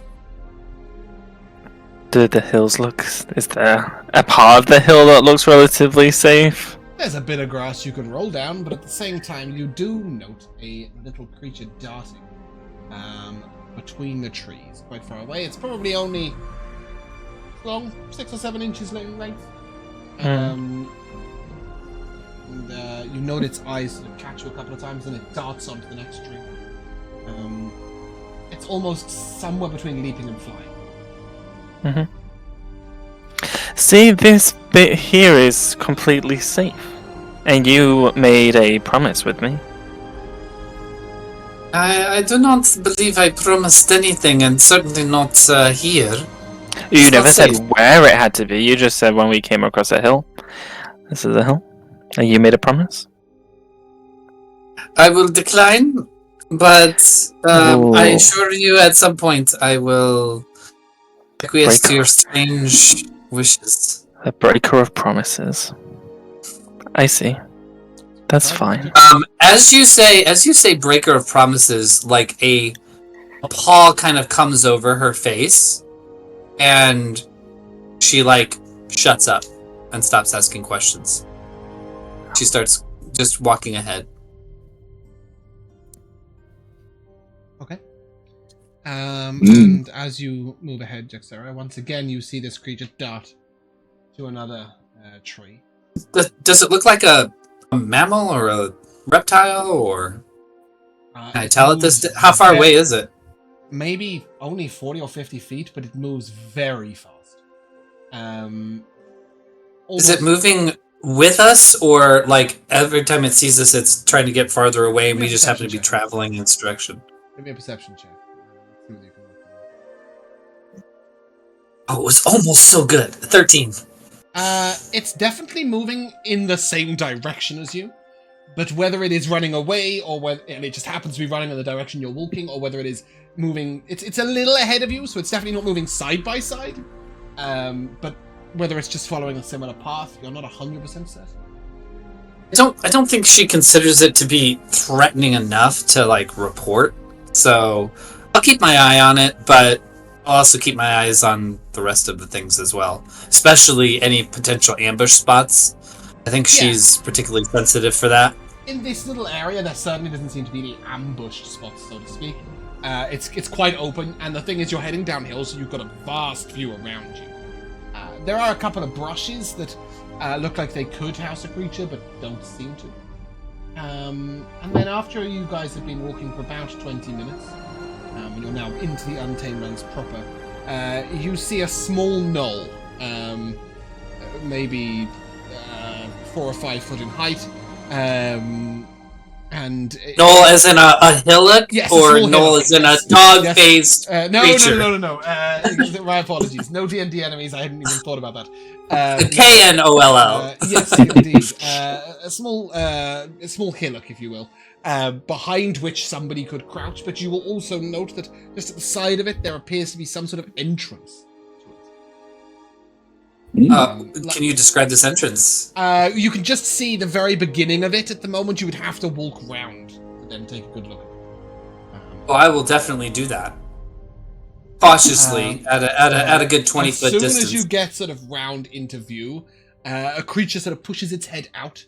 [SPEAKER 6] Do the hills look... Is there a part of the hill that looks relatively safe?
[SPEAKER 1] There's a bit of grass you can roll down, but at the same time, you do note a little creature darting between the trees, quite far away. It's probably only long, 6 or 7 inches in length. And you note its eyes sort of catch you a couple of times, and it darts onto the next tree. It's almost somewhere between leaping and flying.
[SPEAKER 6] See, this bit here is completely safe. And you made a promise with me.
[SPEAKER 5] I do not believe I promised anything, and certainly not here.
[SPEAKER 6] You
[SPEAKER 5] It's
[SPEAKER 6] never
[SPEAKER 5] not
[SPEAKER 6] said
[SPEAKER 5] safe.
[SPEAKER 6] where it had to be, you just said when we came across a hill. This is a hill. And you made a promise.
[SPEAKER 5] I will decline, but
[SPEAKER 6] Ooh.
[SPEAKER 5] I assure you at some point I will acquiesce to your strange wishes.
[SPEAKER 6] A breaker of promises. I see. That's fine.
[SPEAKER 5] As you say breaker of promises, like a pall kind of comes over her face, and she like shuts up and stops asking questions. She starts just walking ahead.
[SPEAKER 1] Okay. And as you move ahead, Jexera, once again you see this creature dart to another tree.
[SPEAKER 5] Does it look like a mammal or a reptile, or can I tell at this? How far away is it?
[SPEAKER 1] Maybe only 40 or 50 feet, but it moves very fast.
[SPEAKER 5] Is it moving with us, or like every time it sees us, it's trying to get farther away, and we just happen to be traveling in its direction?
[SPEAKER 1] Give me a perception check. See what you can work out.
[SPEAKER 5] Oh, it was almost so good. 13.
[SPEAKER 1] It's definitely moving in the same direction as you, but whether it is running away or whether and it just happens to be running in the direction you're walking, or whether it is moving, it's a little ahead of you, so it's definitely not moving side by side. But whether it's just following a similar path, you're not 100% certain.
[SPEAKER 5] I don't think she considers it to be threatening enough to like report. So I'll keep my eye on it, but I'll also keep my eyes on the rest of the things as well, especially any potential ambush spots. I think she's particularly sensitive for that.
[SPEAKER 1] In this little area, there certainly doesn't seem to be any ambushed spots, so to speak. It's quite open, and the thing is, you're heading downhill, so you've got a vast view around you. There are a couple of brushes that look like they could house a creature, but don't seem to. And then after you guys have been walking for about 20 minutes, and you're now into the Untamed Lands proper, you see a small knoll, maybe 4 or 5 foot in height, and
[SPEAKER 5] Knoll as in a hillock,
[SPEAKER 1] yes,
[SPEAKER 5] or
[SPEAKER 1] knoll
[SPEAKER 5] Knoll as in a
[SPEAKER 1] yes,
[SPEAKER 5] dog-faced creature?
[SPEAKER 1] No. My apologies. No D&D enemies. I hadn't even thought about that.
[SPEAKER 5] K-N-O-L-L.
[SPEAKER 1] Yes, indeed. A small hillock, if you will, behind which somebody could crouch. But you will also note that just at the side of it, there appears to be some sort of entrance.
[SPEAKER 5] Can you describe this entrance?
[SPEAKER 1] You can just see the very beginning of it at the moment. You would have to walk round to then take a good look at it.
[SPEAKER 5] Oh, I will definitely do that. Cautiously, at a good 20-foot distance.
[SPEAKER 1] As soon as you get sort of round into view, a creature sort of pushes its head out.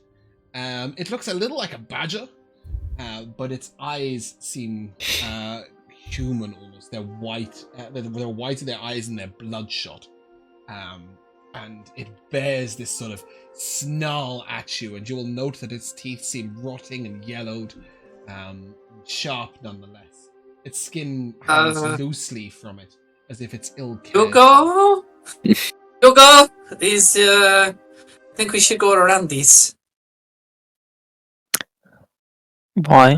[SPEAKER 1] It looks a little like a badger, but its eyes seem human almost. They're white. They're white of their eyes and they're bloodshot. And it bears this sort of snarl at you, and you will note that its teeth seem rotting and yellowed, sharp nonetheless. Its skin hangs loosely from it, as if it's ill cared.
[SPEAKER 5] Hugo? Hugo? These, I think we should go around these.
[SPEAKER 6] Why?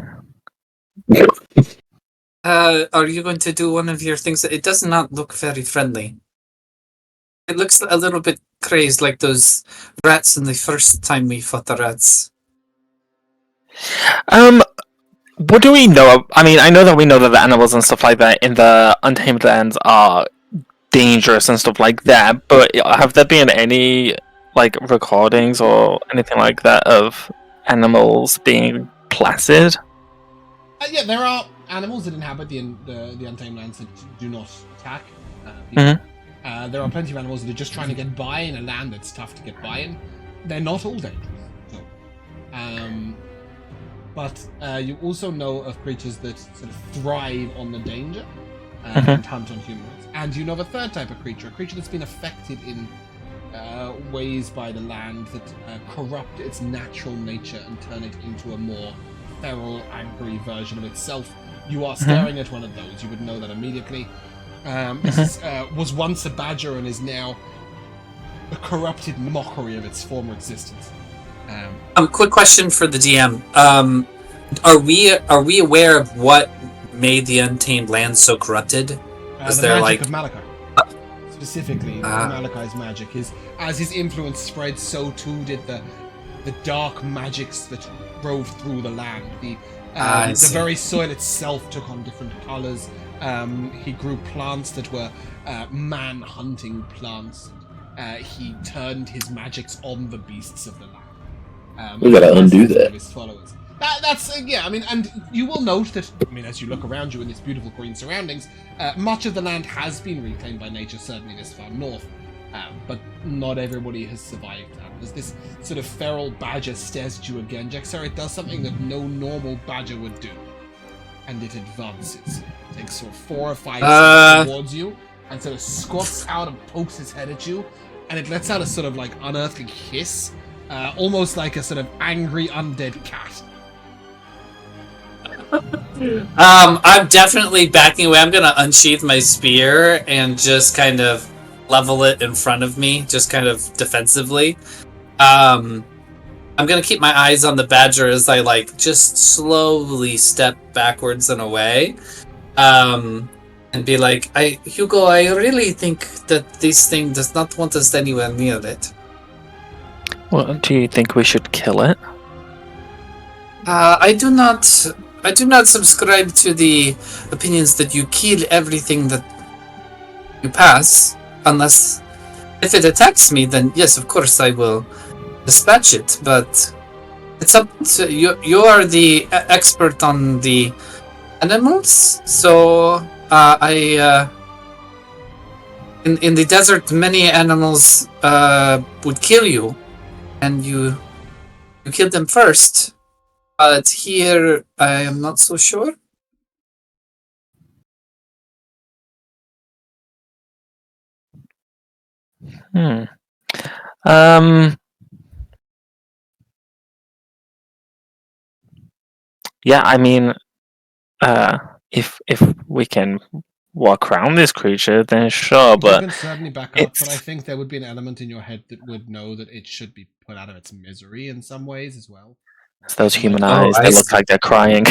[SPEAKER 5] Are you going to do one of your things? It does not look very friendly. It looks a little bit crazed, like those rats in the first time we fought the rats.
[SPEAKER 6] What do we know? I mean, I know that we know that the animals and stuff like that in the Untamed Lands are dangerous and stuff like that, but have there been any, like, recordings or anything like that of animals being placid?
[SPEAKER 1] Yeah, there are animals that inhabit the Untamed Lands that do not attack people.
[SPEAKER 6] Mm-hmm.
[SPEAKER 1] There are plenty of animals that are just trying to get by in a land that's tough to get by in. They're not all dangerous. So. But you also know of creatures that sort of thrive on the danger and hunt on humans. And you know of a third type of creature, a creature that's been affected in ways by the land that corrupt its natural nature and turn it into a more feral, angry version of itself. You are staring at one of those. You would know that immediately. This was once a badger and is now a corrupted mockery of its former existence.
[SPEAKER 5] Quick question for the DM. Are we aware of what made the Untamed Lands so corrupted?
[SPEAKER 1] Was the there magic of Malachi? Specifically, Malachi's magic is as his influence spread, so too did the dark magics that drove through the land. The very soil itself took on different colors. He grew plants that were man-hunting plants. He turned his magics on the beasts of the land.
[SPEAKER 3] We gotta undo that.
[SPEAKER 1] His followers. That's yeah. I mean, and you will note that. I mean, as you look around you in these beautiful green surroundings, much of the land has been reclaimed by nature. Certainly this far north, but not everybody has survived that. As this sort of feral badger stares at you again, Jaxera, it does something that no normal badger would do, and it advances. It takes sort of 4 or 5 steps towards you, and sort of squats out and pokes its head at you, and it lets out a sort of like unearthly hiss. Almost like a sort of angry undead cat.
[SPEAKER 5] I'm definitely backing away. I'm gonna unsheath my spear and just kind of level it in front of me, just kind of defensively. I'm gonna keep my eyes on the badger as I like just slowly step backwards and away. and be like, Hugo, I really think that this thing does not want us anywhere near it.
[SPEAKER 6] Well, do you think we should kill it?
[SPEAKER 5] I do not subscribe to the opinions that you kill everything that you pass, unless if it attacks me, then yes, of course I will dispatch it. But it's up to you. You are the expert on the animals, so in the desert, many animals would kill you, and you kill them first. But here, I am not so sure.
[SPEAKER 6] Yeah, I mean, if we can walk around this creature, then sure.
[SPEAKER 1] You
[SPEAKER 6] But
[SPEAKER 1] can certainly back up, but I
[SPEAKER 6] it's
[SPEAKER 1] think there would be an element in your head that would know that it should be put out of its misery in some ways as well.
[SPEAKER 6] it's those human
[SPEAKER 1] Oh,
[SPEAKER 6] eyes.
[SPEAKER 5] I
[SPEAKER 6] They look
[SPEAKER 5] see.
[SPEAKER 6] like they're crying.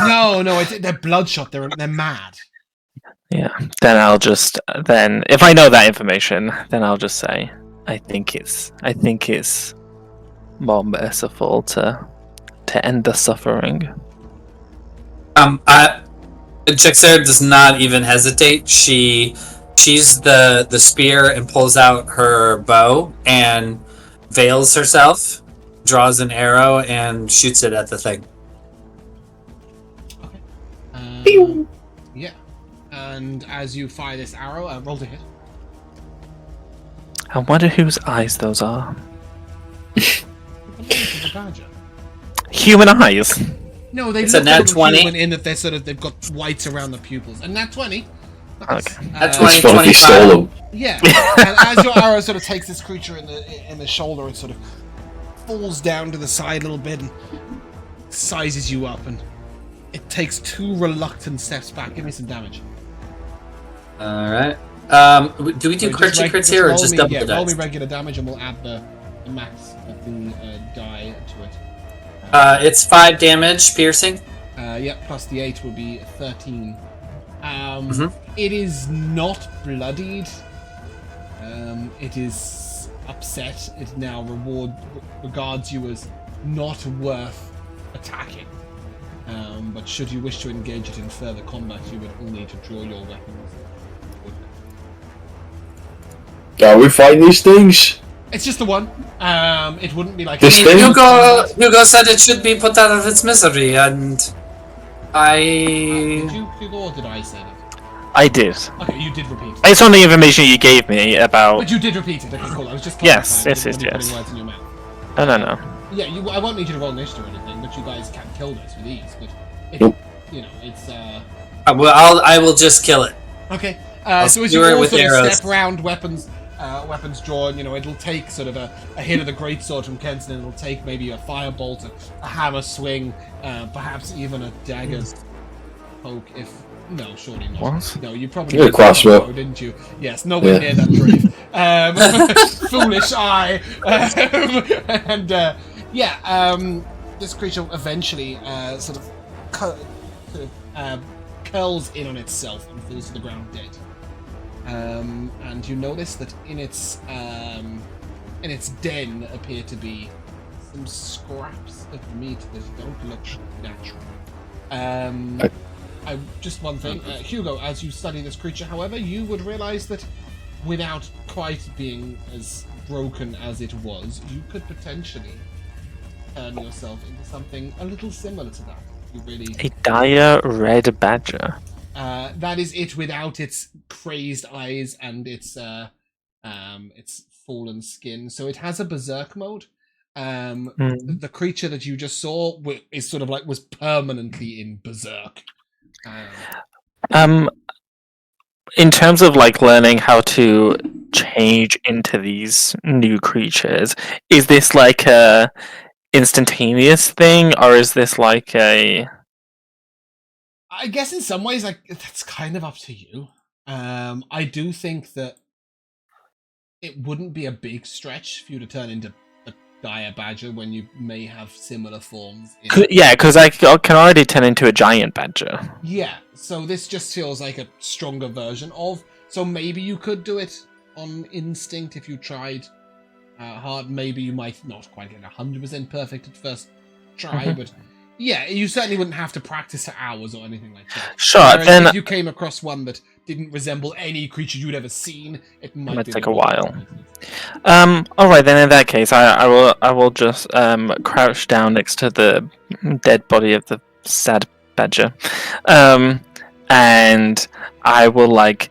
[SPEAKER 1] No, they're bloodshot. They're mad.
[SPEAKER 6] Yeah. Then I'll just if I know that information, then I'll just say I think it's more merciful to end the suffering.
[SPEAKER 5] Jexer does not even hesitate. She's the spear and pulls out her bow and veils herself, draws an arrow and shoots it at the thing.
[SPEAKER 1] Okay. Yeah. And as you fire this arrow, roll to hit.
[SPEAKER 6] I wonder whose eyes those are.
[SPEAKER 1] The badger.
[SPEAKER 6] Human eyes.
[SPEAKER 1] No, they
[SPEAKER 5] It's
[SPEAKER 1] look
[SPEAKER 5] a nat
[SPEAKER 1] a little
[SPEAKER 5] 20.
[SPEAKER 1] human in that they've got whites around the pupils. And nat 20. Nice.
[SPEAKER 6] Okay.
[SPEAKER 5] Nat 20.
[SPEAKER 3] It's funny he
[SPEAKER 5] 25.
[SPEAKER 3] stole them.
[SPEAKER 1] Yeah. And as your arrow sort of takes this creature in the shoulder, it sort of falls down to the side a little bit and sizes you up, and it takes 2 reluctant steps back. Give me some damage.
[SPEAKER 5] All right. Do we do crit crits here or just double the
[SPEAKER 1] roll me
[SPEAKER 5] dice?
[SPEAKER 1] regular damage, and we'll add the max of the die to it.
[SPEAKER 5] It's 5 damage, piercing.
[SPEAKER 1] Plus the 8 would be 13.
[SPEAKER 5] Mhm.
[SPEAKER 1] It is not bloodied. It is upset. It now regards you as not worth attacking. But should you wish to engage it in further combat, you would all need to draw your weapons.
[SPEAKER 3] Are we fighting these things?
[SPEAKER 1] It's just the one. It wouldn't be like
[SPEAKER 3] This thing?
[SPEAKER 5] Hugo said it should be put out of its misery, and
[SPEAKER 1] Did
[SPEAKER 5] I.
[SPEAKER 1] you, Hugo, or did I say that?
[SPEAKER 6] I did.
[SPEAKER 1] Okay, you did repeat.
[SPEAKER 6] It's on the information you gave me about.
[SPEAKER 1] But you did repeat it. Okay, cool. I was just
[SPEAKER 6] Yes,
[SPEAKER 1] clarifying.
[SPEAKER 6] yes,
[SPEAKER 1] I didn't want you
[SPEAKER 6] yes.
[SPEAKER 1] putting words in your mouth.
[SPEAKER 6] No.
[SPEAKER 1] Yeah, I won't need you to roll initiative or anything, but you guys can kill this with ease. But it,
[SPEAKER 3] Nope.
[SPEAKER 1] it's
[SPEAKER 5] Well, I will just kill it.
[SPEAKER 1] okay.
[SPEAKER 5] I'll
[SPEAKER 1] So as you
[SPEAKER 5] skewer it
[SPEAKER 1] all
[SPEAKER 5] with
[SPEAKER 1] sort of
[SPEAKER 5] arrows.
[SPEAKER 1] step round, weapons drawn, it'll take sort of a hit of the greatsword from Kenton, and it'll take maybe a firebolt, a hammer swing, perhaps even a dagger poke. If no, surely not.
[SPEAKER 6] What?
[SPEAKER 1] No, you probably
[SPEAKER 3] Yeah,
[SPEAKER 1] did
[SPEAKER 3] crossbow.
[SPEAKER 1] that, didn't you? Yes, nowhere
[SPEAKER 3] Yeah.
[SPEAKER 1] near that brave. Foolish eye. This creature eventually sort of curls in on itself and falls to the ground dead. And you notice that in its den appear to be some scraps of meat that don't look natural. Just one thing, Hugo, as you study this creature, however, you would realize that without quite being as broken as it was, you could potentially turn yourself into something a little similar to that. You really.
[SPEAKER 6] A dire red badger.
[SPEAKER 1] That is it without its crazed eyes and its fallen skin. So it has a berserk mode. The creature that you just saw is sort of like was permanently in berserk.
[SPEAKER 6] In terms of like learning how to change into these new creatures, is this like a instantaneous thing, or is this like a?
[SPEAKER 1] I guess in some ways, like that's kind of up to you. I do think that it wouldn't be a big stretch for you to turn into a dire badger when you may have similar forms.
[SPEAKER 6] Yeah, because I can already turn into a giant badger.
[SPEAKER 1] Yeah, so this just feels like a stronger version of. So maybe you could do it on instinct if you tried hard. Maybe you might not quite get 100% perfect at first try, but yeah, you certainly wouldn't have to practice for hours or anything like that.
[SPEAKER 6] Sure,
[SPEAKER 1] Whereas
[SPEAKER 6] then
[SPEAKER 1] if you came across one that didn't resemble any creature you'd ever seen, it might
[SPEAKER 6] take
[SPEAKER 1] be
[SPEAKER 6] a while. All right, then in that case, I will just crouch down next to the dead body of the sad badger, and I will like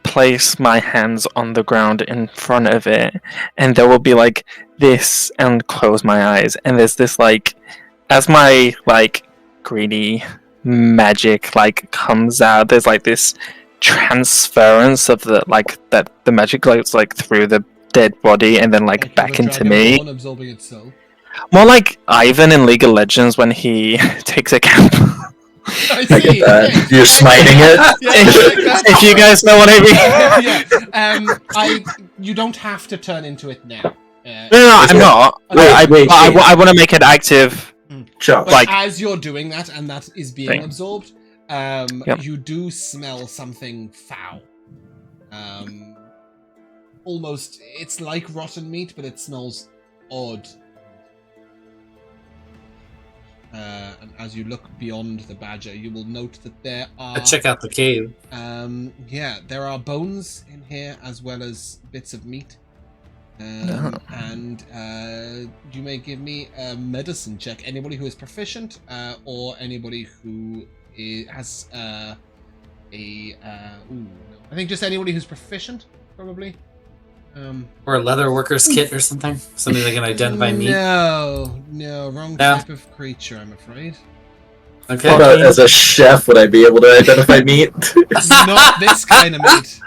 [SPEAKER 6] place my hands on the ground in front of it, and there will be like this, and close my eyes, and there's this like, as my like greedy magic like comes out, there's like this transference of the like that the magic goes like through the dead body and then like back into me.
[SPEAKER 1] Absorbing its soul.
[SPEAKER 6] More like Ivan in League of Legends when he takes a camp.
[SPEAKER 1] I
[SPEAKER 4] I get that. You're smiting it.
[SPEAKER 6] If you guys know what I mean.
[SPEAKER 1] Yeah. You don't have to turn into it now.
[SPEAKER 6] No, I'm not.
[SPEAKER 4] Wait,
[SPEAKER 6] I want to make it active.
[SPEAKER 4] Chuck.
[SPEAKER 1] But
[SPEAKER 6] Like-
[SPEAKER 1] as you're doing that, and that is being
[SPEAKER 6] Thing.
[SPEAKER 1] absorbed,
[SPEAKER 6] Yep.
[SPEAKER 1] you do smell something foul. Almost, it's like rotten meat, but it smells odd. And as you look beyond the badger, you will note that there are...
[SPEAKER 5] Check out the cave.
[SPEAKER 1] yeah, there are bones in here, as well as bits of meat. And you may give me a medicine check. Anybody who is proficient, or anybody who has I think just anybody who's proficient, probably.
[SPEAKER 5] Or a leather worker's kit or something. Something that can identify meat.
[SPEAKER 1] No, wrong type of creature, I'm afraid.
[SPEAKER 5] Okay.
[SPEAKER 4] How about as a chef, would I be able to identify meat?
[SPEAKER 1] Not this kind of meat.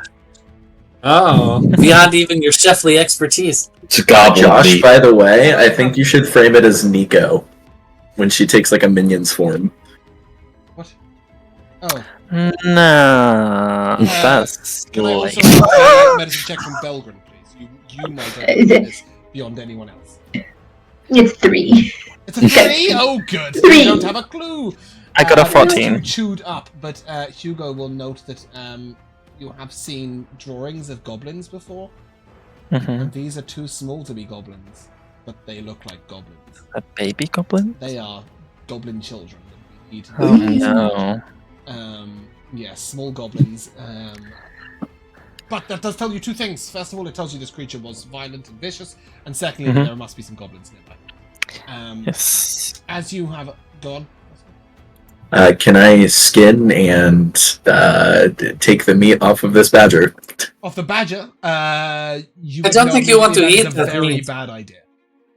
[SPEAKER 5] Oh, beyond even your chefly expertise.
[SPEAKER 3] It's a goblin
[SPEAKER 4] Josh,
[SPEAKER 3] meat.
[SPEAKER 4] by the way, I think you should frame it as Nico when she takes like a minion's form.
[SPEAKER 1] What? Oh.
[SPEAKER 6] No, that's
[SPEAKER 1] Can I also
[SPEAKER 6] silly.
[SPEAKER 1] have a medicine check from Belgren, please? You might have this beyond anyone else.
[SPEAKER 7] It's 3.
[SPEAKER 1] It's a 3? Oh, good. You
[SPEAKER 7] 3.
[SPEAKER 1] don't have a clue.
[SPEAKER 6] I got a
[SPEAKER 1] It's
[SPEAKER 6] 14.
[SPEAKER 1] too chewed up, but Hugo will note that you have seen drawings of goblins before.
[SPEAKER 6] Mhm.
[SPEAKER 1] And these are too small to be goblins, but they look like goblins.
[SPEAKER 6] A baby goblin?
[SPEAKER 1] They are goblin children that we need to
[SPEAKER 6] Oh no.
[SPEAKER 1] Yeah, small goblins. But that does tell you two things. First of all, it tells you this creature was violent and vicious, and secondly,
[SPEAKER 6] Mhm.
[SPEAKER 1] there must be some goblins nearby.
[SPEAKER 6] Yes.
[SPEAKER 1] As you have gone.
[SPEAKER 4] Can I skin and take the meat off of this badger?
[SPEAKER 1] Of the badger, you
[SPEAKER 5] I don't think you want to eat
[SPEAKER 1] that is a
[SPEAKER 5] that
[SPEAKER 1] very
[SPEAKER 5] meat.
[SPEAKER 1] bad idea.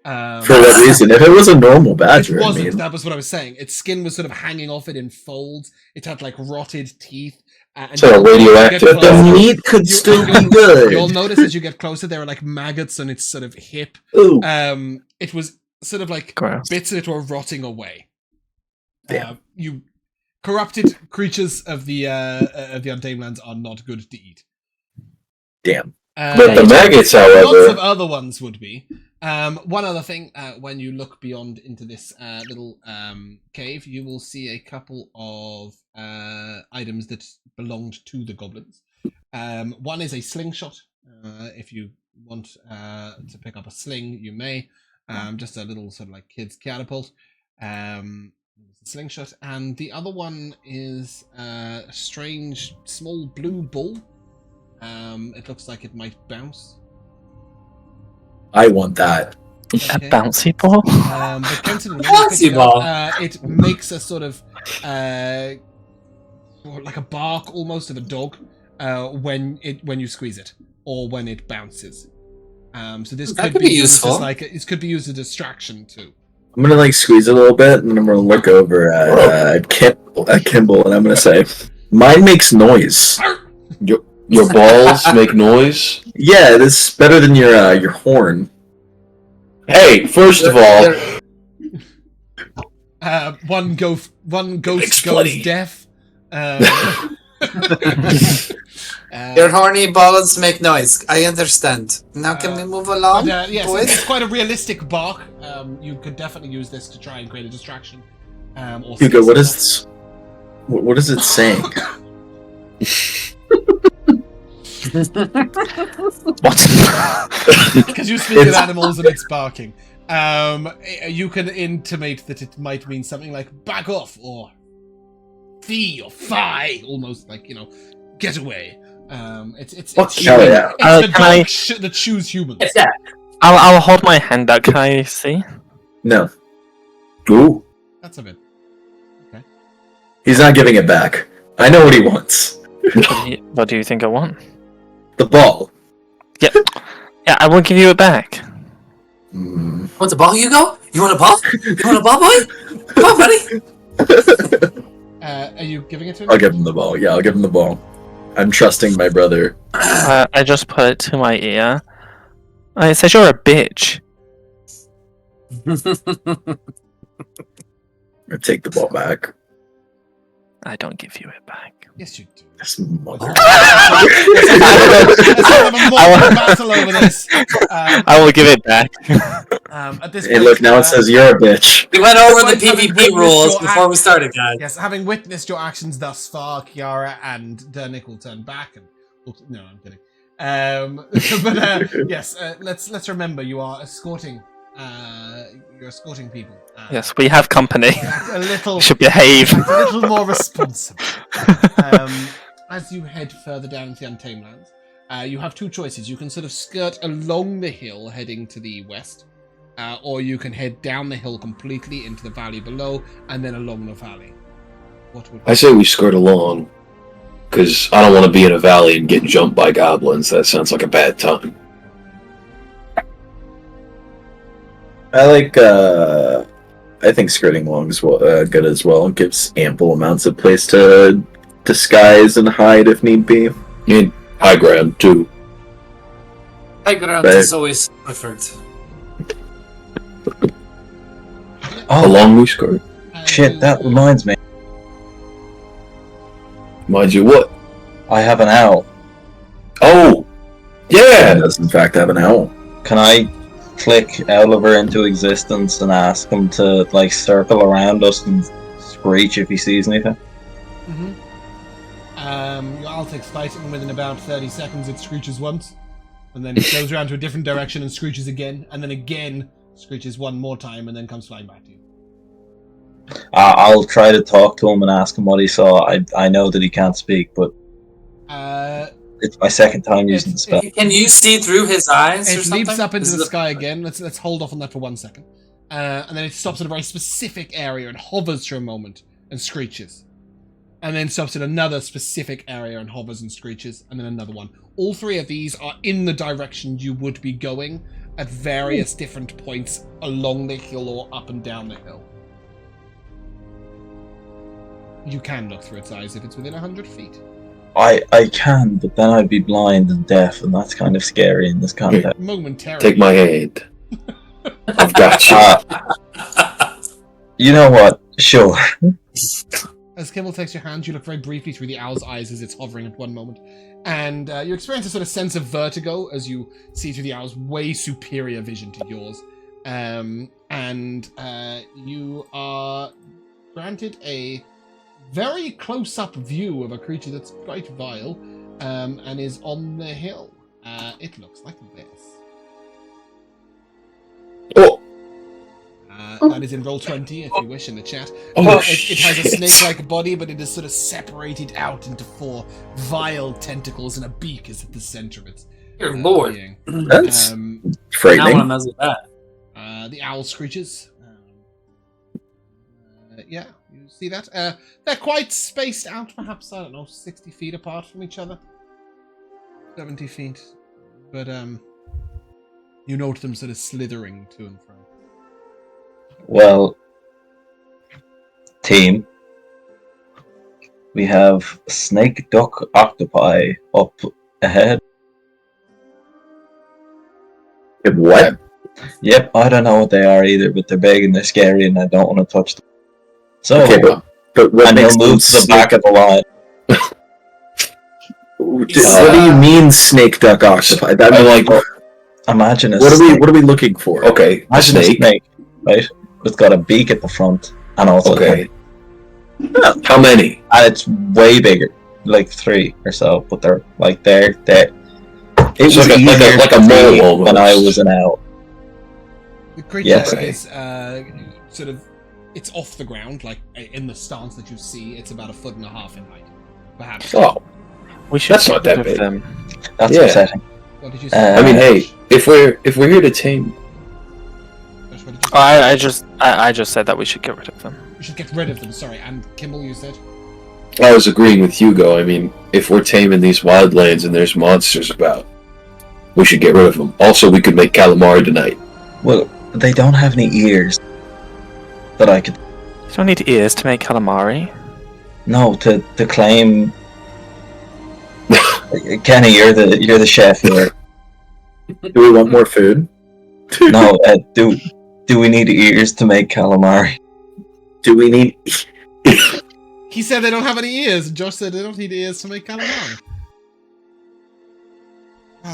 [SPEAKER 4] For what reason? If it was a normal badger,
[SPEAKER 1] It wasn't.
[SPEAKER 4] I mean,
[SPEAKER 1] That was what I was saying. Its skin was sort of hanging off it in folds. It had like rotted teeth. And
[SPEAKER 3] So
[SPEAKER 1] you'll-
[SPEAKER 3] radioactive
[SPEAKER 1] you'll get
[SPEAKER 3] then?
[SPEAKER 1] closer-
[SPEAKER 4] the meat could
[SPEAKER 1] you-
[SPEAKER 4] still
[SPEAKER 1] you'll-
[SPEAKER 4] be good.
[SPEAKER 1] You'll notice as you get closer, there are like maggots on its sort of hip.
[SPEAKER 4] Ooh,
[SPEAKER 1] It was sort of like
[SPEAKER 6] Gross.
[SPEAKER 1] bits of it were rotting away.
[SPEAKER 4] Damn.
[SPEAKER 1] You corrupted creatures of the Untamed Lands are not good to eat.
[SPEAKER 4] damn.
[SPEAKER 3] But the
[SPEAKER 1] Lots
[SPEAKER 3] maggots,
[SPEAKER 1] of
[SPEAKER 3] however,
[SPEAKER 1] other ones would be. One other thing, when you look beyond into this little cave, you will see a couple of items that belonged to the goblins. One is a slingshot. If you want to pick up a sling, you may. Just a little sort of like kid's catapult. A slingshot. And the other one is a strange small blue ball. It looks like it might bounce.
[SPEAKER 4] I want that.
[SPEAKER 6] A
[SPEAKER 1] Okay.
[SPEAKER 6] bouncy ball?
[SPEAKER 1] But Kenton, when you
[SPEAKER 5] Bouncy
[SPEAKER 1] pick it up,
[SPEAKER 5] ball.
[SPEAKER 1] it makes a sort of like a bark almost of a dog when you squeeze it or when it bounces. So this
[SPEAKER 5] That
[SPEAKER 1] could
[SPEAKER 5] could
[SPEAKER 1] be
[SPEAKER 5] be
[SPEAKER 1] used
[SPEAKER 5] useful.
[SPEAKER 1] as like it could be used as a distraction too.
[SPEAKER 4] I'm gonna like squeeze it a little bit, and then I'm gonna look over at Kimball, and I'm gonna say, "Mine makes noise."
[SPEAKER 3] your balls make noise.
[SPEAKER 4] Yeah, this is better than your horn.
[SPEAKER 3] Hey, first of all,
[SPEAKER 1] One ghost
[SPEAKER 4] Makes
[SPEAKER 1] goes
[SPEAKER 4] plenty.
[SPEAKER 1] deaf.
[SPEAKER 5] Your horny balls make noise. I understand. Now can we move along,
[SPEAKER 1] Yes,
[SPEAKER 5] boys?
[SPEAKER 1] it's quite a realistic bark. You could definitely use this to try and create a distraction. Or
[SPEAKER 4] Hugo,
[SPEAKER 1] say
[SPEAKER 4] what
[SPEAKER 1] something.
[SPEAKER 4] is what is it saying?
[SPEAKER 6] What?
[SPEAKER 1] Because you speak of animals and it's barking. You can intimate that it might mean something like back off or fee or fi, almost like, get away. It's
[SPEAKER 4] Hell yeah.
[SPEAKER 1] the
[SPEAKER 6] can I-
[SPEAKER 1] dog that choose humans.
[SPEAKER 5] Yeah.
[SPEAKER 6] I'll hold my hand out. Can I see?
[SPEAKER 4] No,
[SPEAKER 3] Ooh.
[SPEAKER 1] That's a bit.
[SPEAKER 4] he's not giving it back. I know what he wants.
[SPEAKER 6] What do you think I want?
[SPEAKER 4] The ball.
[SPEAKER 6] Yeah, I will give you it back.
[SPEAKER 4] Mm.
[SPEAKER 5] Want a ball, Hugo? You want a ball? You want a ball, boy? Come on, buddy.
[SPEAKER 1] Are you giving it to him?
[SPEAKER 4] I'll give him the ball. Yeah, I'll give him the ball. I'm trusting my brother.
[SPEAKER 6] I just put it to my ear. It says you're a bitch.
[SPEAKER 4] I take the ball back.
[SPEAKER 6] I don't give you it back.
[SPEAKER 1] Yes, you do.
[SPEAKER 4] This mother.
[SPEAKER 1] Let's have a more battle over this.
[SPEAKER 6] I will give it back.
[SPEAKER 1] At this
[SPEAKER 4] Hey,
[SPEAKER 1] point,
[SPEAKER 4] look, now it says you're a bitch.
[SPEAKER 5] We went over the
[SPEAKER 1] Once having
[SPEAKER 5] PvP
[SPEAKER 1] witnessed
[SPEAKER 5] rules
[SPEAKER 1] your
[SPEAKER 5] before we started, guys.
[SPEAKER 1] Yes, having witnessed your actions thus far, Kiara and Dernick will turn back and. No, I'm kidding. Yes, let's remember you are escorting. You're escorting people.
[SPEAKER 6] Yes, we have company.
[SPEAKER 1] Act a little.
[SPEAKER 6] You should behave.
[SPEAKER 1] Act a little more responsible. As you head further down into the Untamed Lands, you have two choices. You can sort of skirt along the hill heading to the west, or you can head down the hill completely into the valley below and then along the valley. What would
[SPEAKER 3] I say we skirt along, because I don't want to be in a valley and get jumped by goblins. That sounds like a bad time.
[SPEAKER 4] I think skirting along is good as well. It gives ample amounts of place to disguise and hide if need be.
[SPEAKER 3] And high ground, too.
[SPEAKER 5] High ground
[SPEAKER 4] Right.
[SPEAKER 5] is always preferred.
[SPEAKER 2] Oh,
[SPEAKER 3] Along we skirt.
[SPEAKER 2] shit, that reminds me.
[SPEAKER 3] Mind you what?
[SPEAKER 2] I have an owl.
[SPEAKER 3] Oh!
[SPEAKER 4] It
[SPEAKER 3] Yeah!
[SPEAKER 4] does in fact have an owl.
[SPEAKER 2] Can I click Oliver into existence and ask him to, circle around us and screech if he sees anything?
[SPEAKER 1] Your owl takes flight, and within about 30 seconds it screeches once, and then it goes around to a different direction and screeches again, and then again screeches one more time, and then comes flying back to you.
[SPEAKER 2] I'll try to talk to him and ask him what he saw. I know that he can't speak, but it's my second time using the spell.
[SPEAKER 5] Can you see through his eyes or
[SPEAKER 1] It
[SPEAKER 5] something?
[SPEAKER 1] leaps up into
[SPEAKER 5] This
[SPEAKER 1] the
[SPEAKER 5] is
[SPEAKER 1] sky again. Let's hold off on that for 1 second, and then it stops at a very specific area and hovers for a moment and screeches, and then stops at another specific area and hovers and screeches, and then another one. All three of these are in the direction you would be going at various different points along the hill or up and down the hill. You can look through its eyes if it's within 100 feet.
[SPEAKER 2] I can, but then I'd be blind and deaf, and that's kind of scary in this context.
[SPEAKER 1] Momentarily.
[SPEAKER 3] Take my hand. I've got you.
[SPEAKER 2] You know what? Sure.
[SPEAKER 1] As Kimball takes your hand, you look very briefly through the owl's eyes as it's hovering at one moment, and you experience a sort of sense of vertigo as you see through the owl's way superior vision to yours, and you are granted a very close-up view of a creature that's quite vile, and is on the hill. It looks like this.
[SPEAKER 3] Oh!
[SPEAKER 1] That is in roll 20 if you wish in the chat.
[SPEAKER 3] Oh,
[SPEAKER 1] it has a
[SPEAKER 3] shit.
[SPEAKER 1] snake-like body, but it is sort of separated out into 4 vile tentacles, and a beak is at the center of its
[SPEAKER 5] Dear Lord.
[SPEAKER 1] being.
[SPEAKER 4] That's
[SPEAKER 5] I don't want to
[SPEAKER 4] frightening.
[SPEAKER 5] mess with that.
[SPEAKER 1] The owl screeches. Yeah, you see that? They're quite spaced out, perhaps, I don't know, 60 feet apart from each other. 70 feet. But, you note them sort of slithering to and fro.
[SPEAKER 2] Well, team, we have snake, duck, octopi up ahead.
[SPEAKER 4] What?
[SPEAKER 2] Yep, I don't know what they are either, but they're big and they're scary, and I don't want to touch them. So,
[SPEAKER 4] Okay, but what
[SPEAKER 2] and
[SPEAKER 4] makes
[SPEAKER 2] he'll
[SPEAKER 4] them
[SPEAKER 2] move to the back of the line.
[SPEAKER 4] What do you mean snake, duck, octopi? I mean, like,
[SPEAKER 2] imagine a
[SPEAKER 4] what
[SPEAKER 2] snake.
[SPEAKER 4] are we looking for?
[SPEAKER 3] Okay,
[SPEAKER 2] Imagine
[SPEAKER 3] snake.
[SPEAKER 2] a snake, right? It's got a beak at the front, and also
[SPEAKER 3] Okay. How many?
[SPEAKER 2] and it's way bigger, like 3 or so. But they're there. It
[SPEAKER 3] So
[SPEAKER 2] was
[SPEAKER 3] like
[SPEAKER 2] easier
[SPEAKER 3] a
[SPEAKER 2] to see
[SPEAKER 3] mole
[SPEAKER 2] when I
[SPEAKER 3] almost.
[SPEAKER 2] was an owl.
[SPEAKER 1] The creature
[SPEAKER 2] Yes.
[SPEAKER 1] is sort of, it's off the ground, like in the stance that you see. It's about 1.5 feet in height, perhaps.
[SPEAKER 3] Oh,
[SPEAKER 6] We should
[SPEAKER 3] That's
[SPEAKER 6] get
[SPEAKER 3] not that
[SPEAKER 6] rid of
[SPEAKER 3] big.
[SPEAKER 6] them.
[SPEAKER 2] That's
[SPEAKER 3] Yeah.
[SPEAKER 2] upsetting.
[SPEAKER 1] What did you say?
[SPEAKER 3] I mean, hey, if we're here to tame,
[SPEAKER 1] Josh, what did you say?
[SPEAKER 6] I just said that we should get rid of them.
[SPEAKER 1] You should get rid of them. Sorry, and Kimball, you said.
[SPEAKER 3] I was agreeing with Hugo. I mean, if we're taming these wildlands and there's monsters about, we should get rid of them. Also, we could make calamari tonight.
[SPEAKER 2] Well, they don't have any ears that I could.
[SPEAKER 6] You don't need ears to make calamari.
[SPEAKER 2] No, to claim. Kenny, you're the chef here.
[SPEAKER 4] Do we want more food?
[SPEAKER 2] No, do we need ears to make calamari?
[SPEAKER 4] Do we need?
[SPEAKER 1] He said they don't have any ears, and Josh said they don't need ears to make calamari.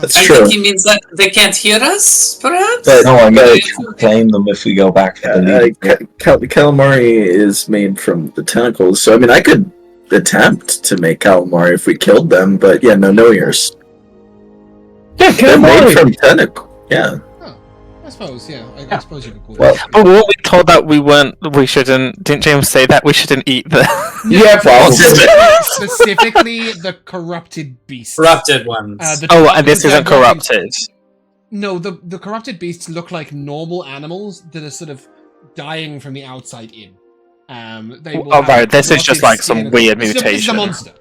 [SPEAKER 4] That's
[SPEAKER 5] I
[SPEAKER 4] true.
[SPEAKER 5] think he means that they can't hear us, perhaps?
[SPEAKER 4] But-
[SPEAKER 2] No, I mean
[SPEAKER 4] but-
[SPEAKER 2] we can claim them if we go back for the lead.
[SPEAKER 4] Calamari is made from the tentacles, so I mean, I could attempt to make calamari if we killed them, but yeah, no ears.
[SPEAKER 3] Yeah,
[SPEAKER 4] They're made from tentacle. Yeah.
[SPEAKER 1] I suppose, yeah. I suppose you could call
[SPEAKER 2] Well,
[SPEAKER 1] it.
[SPEAKER 6] But weren't we told that we shouldn't? Didn't James say that we shouldn't eat the?
[SPEAKER 3] Yeah, probably.
[SPEAKER 1] Specifically, the corrupted beasts.
[SPEAKER 5] Corrupted ones.
[SPEAKER 6] And this isn't corrupted.
[SPEAKER 1] No, the corrupted beasts look like normal animals that are sort of dying from the outside in. They will have
[SPEAKER 6] Right. This is
[SPEAKER 1] corrupted
[SPEAKER 6] just like some
[SPEAKER 1] skin.
[SPEAKER 6] weird
[SPEAKER 1] This is a
[SPEAKER 6] mutation.
[SPEAKER 1] monster.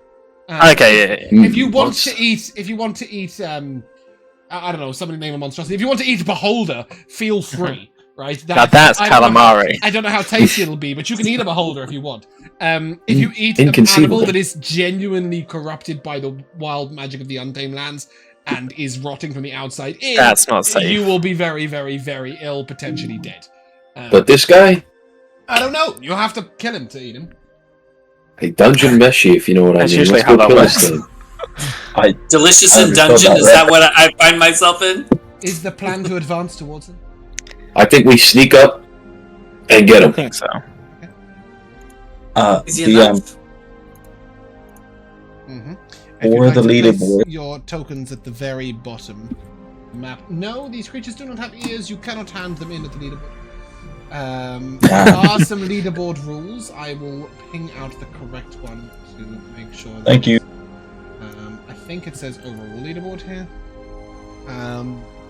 [SPEAKER 6] Okay. Yeah.
[SPEAKER 1] If you want to eat, I don't know, somebody name a monstrosity. If you want to eat Beholder, feel free, right?
[SPEAKER 6] Now that's
[SPEAKER 1] I don't know how-
[SPEAKER 6] calamari.
[SPEAKER 1] I don't know how tasty it'll be, but you can eat a Beholder if you want. If you eat an
[SPEAKER 3] Inconceivable.
[SPEAKER 1] animal that is genuinely corrupted by the wild magic of the Untamed Lands and is rotting from the outside in,
[SPEAKER 6] That's not safe.
[SPEAKER 1] you will be very, very, very ill, potentially dead.
[SPEAKER 3] But this guy,
[SPEAKER 1] I don't know. You'll have to kill him to eat him.
[SPEAKER 3] a dungeon meshy, if you know what
[SPEAKER 6] That's
[SPEAKER 3] I mean.
[SPEAKER 6] usually
[SPEAKER 3] Let's go
[SPEAKER 6] how that
[SPEAKER 3] kill
[SPEAKER 6] works.
[SPEAKER 3] this thing.
[SPEAKER 5] Delicious
[SPEAKER 2] I
[SPEAKER 5] in
[SPEAKER 2] understood
[SPEAKER 5] dungeon,
[SPEAKER 2] that,
[SPEAKER 5] is
[SPEAKER 2] right?
[SPEAKER 5] that what I find myself in?
[SPEAKER 1] Is the plan to advance towards him?
[SPEAKER 3] I think we sneak up and get
[SPEAKER 6] I
[SPEAKER 3] him.
[SPEAKER 6] think so.
[SPEAKER 5] Easy
[SPEAKER 2] the
[SPEAKER 5] enough.
[SPEAKER 1] Mm-hmm.
[SPEAKER 2] Or the leaderboard.
[SPEAKER 1] Your tokens at the very bottom of the map. No, these creatures do not have ears. You cannot hand them in at the leaderboard. There are some leaderboard rules. I will ping out the correct one to make sure.
[SPEAKER 2] Thank you.
[SPEAKER 1] I think it says overall leaderboard here.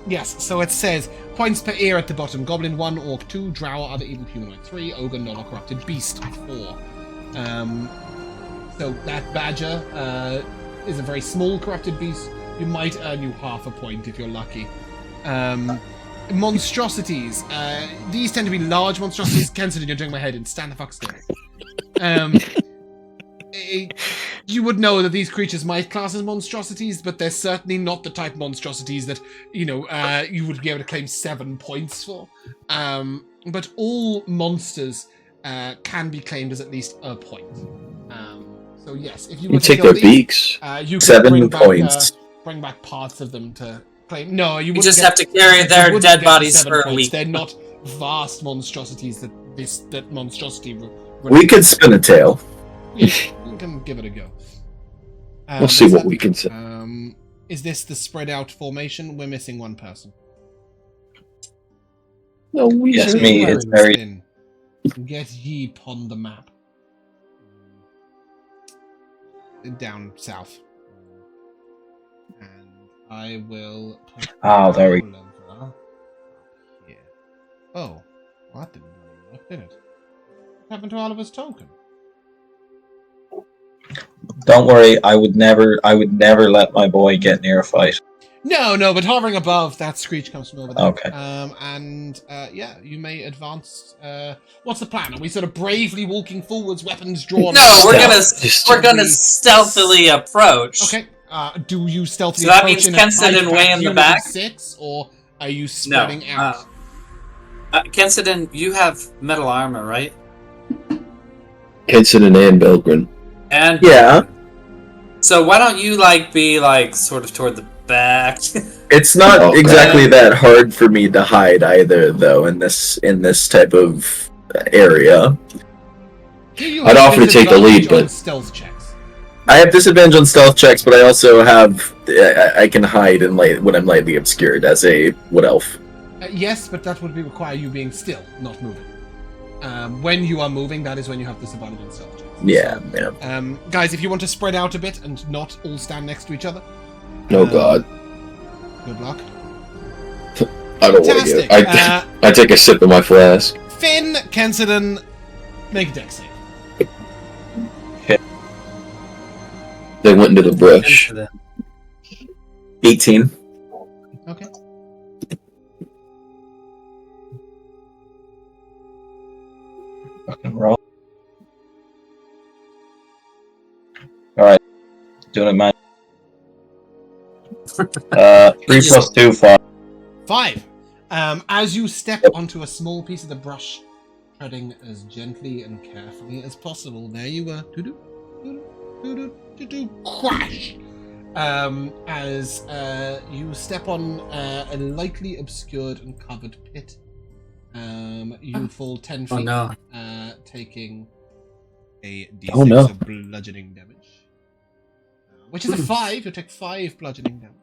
[SPEAKER 1] Yes, so it says points per ear at the bottom. Goblin 1, Orc 2, Drow, Other Evil Humanoid 3, Ogre, Gnoll, Corrupted Beast 4. So that Badger is a very small corrupted beast. You might earn you half a point if you're lucky. Monstrosities. These tend to be large monstrosities. Kenson, you're doing my head in. Stand the fuck still. You would know that these creatures might class as monstrosities, but they're certainly not the type of monstrosities that, you would be able to claim 7 points for. But all monsters can be claimed as at least a point. So yes, if you were
[SPEAKER 3] You
[SPEAKER 1] to
[SPEAKER 3] take
[SPEAKER 1] kill
[SPEAKER 3] their
[SPEAKER 1] these,
[SPEAKER 3] beaks.
[SPEAKER 1] you could
[SPEAKER 4] 7
[SPEAKER 1] bring back,
[SPEAKER 4] points.
[SPEAKER 1] bring back parts of them to claim. No, you
[SPEAKER 5] You
[SPEAKER 1] wouldn't
[SPEAKER 5] just
[SPEAKER 1] get-
[SPEAKER 5] have to carry
[SPEAKER 1] you
[SPEAKER 5] their
[SPEAKER 1] wouldn't
[SPEAKER 5] dead
[SPEAKER 1] get the
[SPEAKER 5] bodies
[SPEAKER 1] 7
[SPEAKER 5] for a
[SPEAKER 1] points.
[SPEAKER 5] week.
[SPEAKER 1] They're not vast monstrosities that monstrosity.
[SPEAKER 4] We could spin a tail.
[SPEAKER 1] Yeah, you can give it a go.
[SPEAKER 3] We'll see
[SPEAKER 1] is
[SPEAKER 3] what
[SPEAKER 1] that-
[SPEAKER 3] we can say.
[SPEAKER 1] Is this the spread out formation? We're missing one person.
[SPEAKER 3] No, we
[SPEAKER 2] Yes,
[SPEAKER 3] should-
[SPEAKER 2] me. It's very.
[SPEAKER 1] Spin. Get ye upon the map. Down south. And I will put
[SPEAKER 2] Oh, there we
[SPEAKER 1] Oliver up here. Oh, well, that didn't really work, did it? What happened to Oliver's token?
[SPEAKER 2] Don't worry, I would never let my boy get near a fight.
[SPEAKER 1] No, but hovering above, that screech comes from over there.
[SPEAKER 2] Okay.
[SPEAKER 1] Yeah, you may advance. What's the plan? Are we sort of bravely walking forwards, weapons drawn?
[SPEAKER 5] No, we're gonna
[SPEAKER 3] Just-
[SPEAKER 5] we're gonna stealthily approach.
[SPEAKER 1] Okay. Do you stealthily
[SPEAKER 5] So that
[SPEAKER 1] approach
[SPEAKER 5] means
[SPEAKER 1] in
[SPEAKER 5] Kenson
[SPEAKER 1] a
[SPEAKER 5] and Way in the
[SPEAKER 1] unit of
[SPEAKER 5] back?
[SPEAKER 1] 6, or are you
[SPEAKER 5] No.
[SPEAKER 1] spreading out?
[SPEAKER 5] Kensidin, you have metal armor, right?
[SPEAKER 3] Kenson and Ann Belgren.
[SPEAKER 5] And
[SPEAKER 4] Yeah.
[SPEAKER 5] So why don't you be sort of toward the back?
[SPEAKER 4] It's not
[SPEAKER 3] Okay.
[SPEAKER 4] exactly that hard for me to hide either, though. In this type of area,
[SPEAKER 3] I'd offer to take the lead,
[SPEAKER 1] disadvantage on
[SPEAKER 3] but-
[SPEAKER 1] stealth checks.
[SPEAKER 4] I have disadvantage on stealth checks, but I also have I can hide in when I'm lightly obscured as a wood elf.
[SPEAKER 1] Yes, but that would require you being still, not moving. When you are moving, that is when you have disadvantage on stealth checks.
[SPEAKER 4] Yeah,
[SPEAKER 1] So,
[SPEAKER 4] yeah.
[SPEAKER 1] guys, if you want to spread out a bit and not all stand next to each other,
[SPEAKER 3] No God.
[SPEAKER 1] good luck.
[SPEAKER 3] I don't want to
[SPEAKER 1] Fantastic.
[SPEAKER 3] get. I take a sip of my flask.
[SPEAKER 1] Finn, Kensidon, make a dex save.
[SPEAKER 3] They went into the brush.
[SPEAKER 4] 18.
[SPEAKER 1] Okay.
[SPEAKER 2] Fucking roll. Alright. Doing it, man. 3 plus 2, 5.
[SPEAKER 1] 5. As you step onto a small piece of the brush, treading as gently and carefully as possible, there you were. Crash! As you step on a lightly obscured and covered pit, you fall 10 feet,
[SPEAKER 5] Oh no.
[SPEAKER 1] taking a d6
[SPEAKER 3] Oh, no.
[SPEAKER 1] of bludgeoning damage. Which is a 5, you take 5 bludgeoning damage.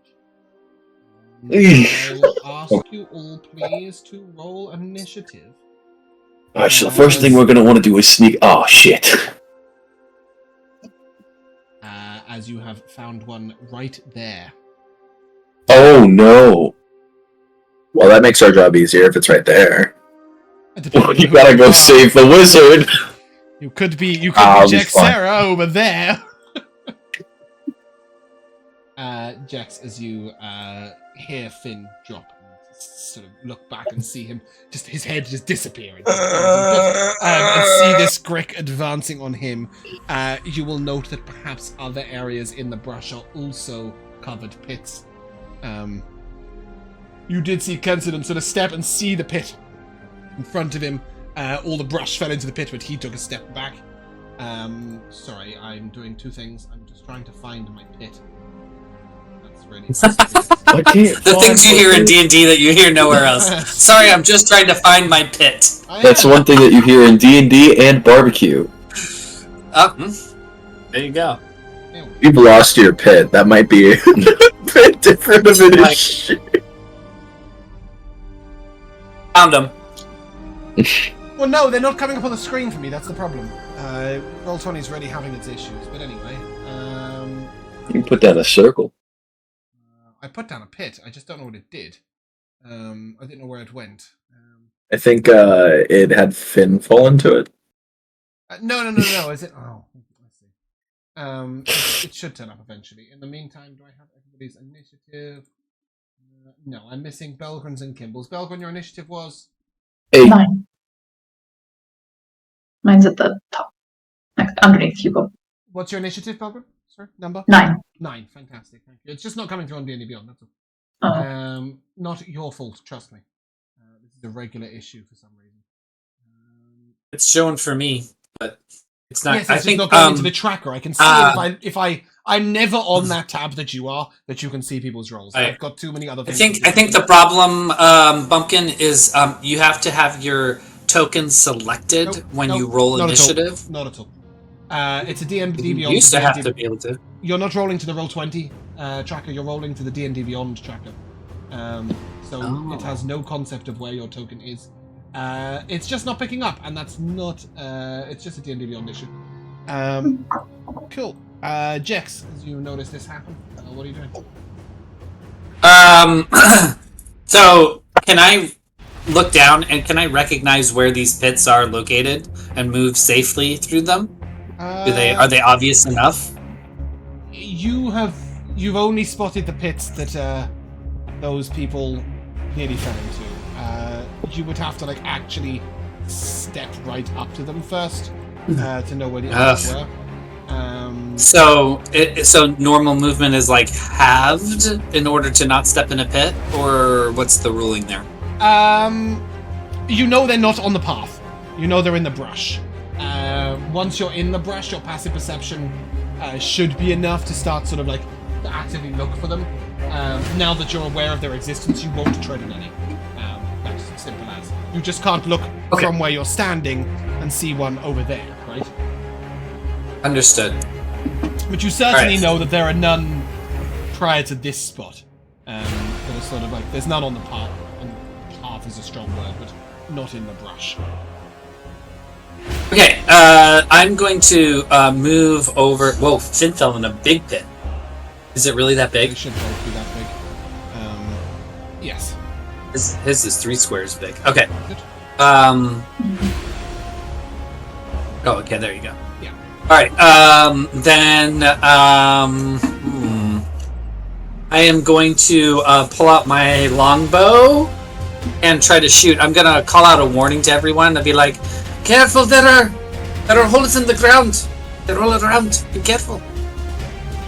[SPEAKER 1] I'll ask you all, please, to roll initiative.
[SPEAKER 3] Alright, so the first thing we're gonna want to do is sneak. Oh shit!
[SPEAKER 1] As you have found one right there.
[SPEAKER 3] Oh no!
[SPEAKER 4] Well, that makes our job easier if it's right there.
[SPEAKER 1] Depending on
[SPEAKER 3] You
[SPEAKER 1] who
[SPEAKER 3] gotta
[SPEAKER 1] you
[SPEAKER 3] go
[SPEAKER 1] are.
[SPEAKER 3] save the wizard.
[SPEAKER 1] You could be
[SPEAKER 2] I'll be
[SPEAKER 1] Jax
[SPEAKER 2] fine.
[SPEAKER 1] Sarah over there. Jax, as you hear Finn drop, and sort of look back and see him, just his head just disappearing, and see this Grick advancing on him, you will note that perhaps other areas in the brush are also covered pits. You did see Kensidon sort of step and see the pit in front of him. All the brush fell into the pit, but he took a step back. Sorry, I'm doing two things. I'm just trying to find my pit. That's really
[SPEAKER 3] I can't
[SPEAKER 5] The
[SPEAKER 3] find
[SPEAKER 5] things you
[SPEAKER 3] my
[SPEAKER 5] hear in
[SPEAKER 3] pit.
[SPEAKER 5] D&D that you hear nowhere else. Sorry, I'm just trying to find my pit.
[SPEAKER 3] That's one thing that you hear in D&D and barbecue.
[SPEAKER 5] There you go.
[SPEAKER 4] You've lost your pit. That might be a bit different of an
[SPEAKER 5] Like-
[SPEAKER 4] issue.
[SPEAKER 5] Found him.
[SPEAKER 1] Well, no, they're not coming up on the screen for me. That's the problem. Roll20 is already having its issues. But anyway,
[SPEAKER 3] You can put down a circle.
[SPEAKER 1] I put down a pit. I just don't know what it did. I didn't know where it went.
[SPEAKER 4] I think it had Finn fall into it.
[SPEAKER 1] No. Is it? Oh, I see. It should turn up eventually. In the meantime, do I have everybody's initiative? No, I'm missing Belgren's and Kimball's. Belgren, your initiative was?
[SPEAKER 3] 8.
[SPEAKER 7] 9. Mine's at the top. Underneath Hugo.
[SPEAKER 1] What's your initiative, Belgren? Sorry, number?
[SPEAKER 7] 9.
[SPEAKER 1] 9. Fantastic. Thank you. It's just not coming through on D&D Beyond. That's all.
[SPEAKER 7] Oh.
[SPEAKER 1] Not your fault. Trust me. This is a regular issue for some reason.
[SPEAKER 5] It's showing for me, but it's not.
[SPEAKER 1] Yes,
[SPEAKER 5] I
[SPEAKER 1] it's
[SPEAKER 5] think
[SPEAKER 1] just not going into the tracker. I can see it if I'm never on that tab that you can see people's rolls. I've got too many other things.
[SPEAKER 5] I think the problem, Bumpkin, is you have to have your token selected when you roll
[SPEAKER 1] not
[SPEAKER 5] initiative.
[SPEAKER 1] Not at all. It's a D&D
[SPEAKER 5] You
[SPEAKER 1] Beyond.
[SPEAKER 5] used to have to be able to.
[SPEAKER 1] You're not rolling to the Roll20 tracker. You're rolling to the D&D Beyond tracker. So it has no concept of where your token is. It's just not picking up, and that's not. It's just a D&D Beyond issue. Cool. Jex, as you notice this happen, what are you doing?
[SPEAKER 5] So can I look down and can I recognize where these pits are located and move safely through them? Are they obvious enough?
[SPEAKER 1] You've only spotted the pits that those people nearly fell into. You would have to actually step right up to them first to know where the others were.
[SPEAKER 5] So normal movement is halved in order to not step in a pit, or what's the ruling there?
[SPEAKER 1] You know they're not on the path. You know they're in the brush. Once you're in the brush, your passive perception should be enough to start sort of like to actively look for them. Now that you're aware of their existence, you won't tread on any. That's as simple as. You just can't look from where you're standing and see one over there, right?
[SPEAKER 5] Understood.
[SPEAKER 1] But you certainly know that there are none prior to this spot. That are sort of like, there's none on the path. And path is a strong word, but not in the brush.
[SPEAKER 5] Okay, I'm going to move over. Whoa, Finn fell in a big pit. Is it really that big?
[SPEAKER 1] It should both be that big. Yes.
[SPEAKER 5] His is 3 squares big. Okay.
[SPEAKER 1] Good.
[SPEAKER 5] Oh, okay, there you go.
[SPEAKER 1] Yeah.
[SPEAKER 5] Alright, then, I am going to pull out my longbow and try to shoot. I'm gonna call out a warning to everyone and be like, careful, there are holes in the ground. They roll it around. Be careful.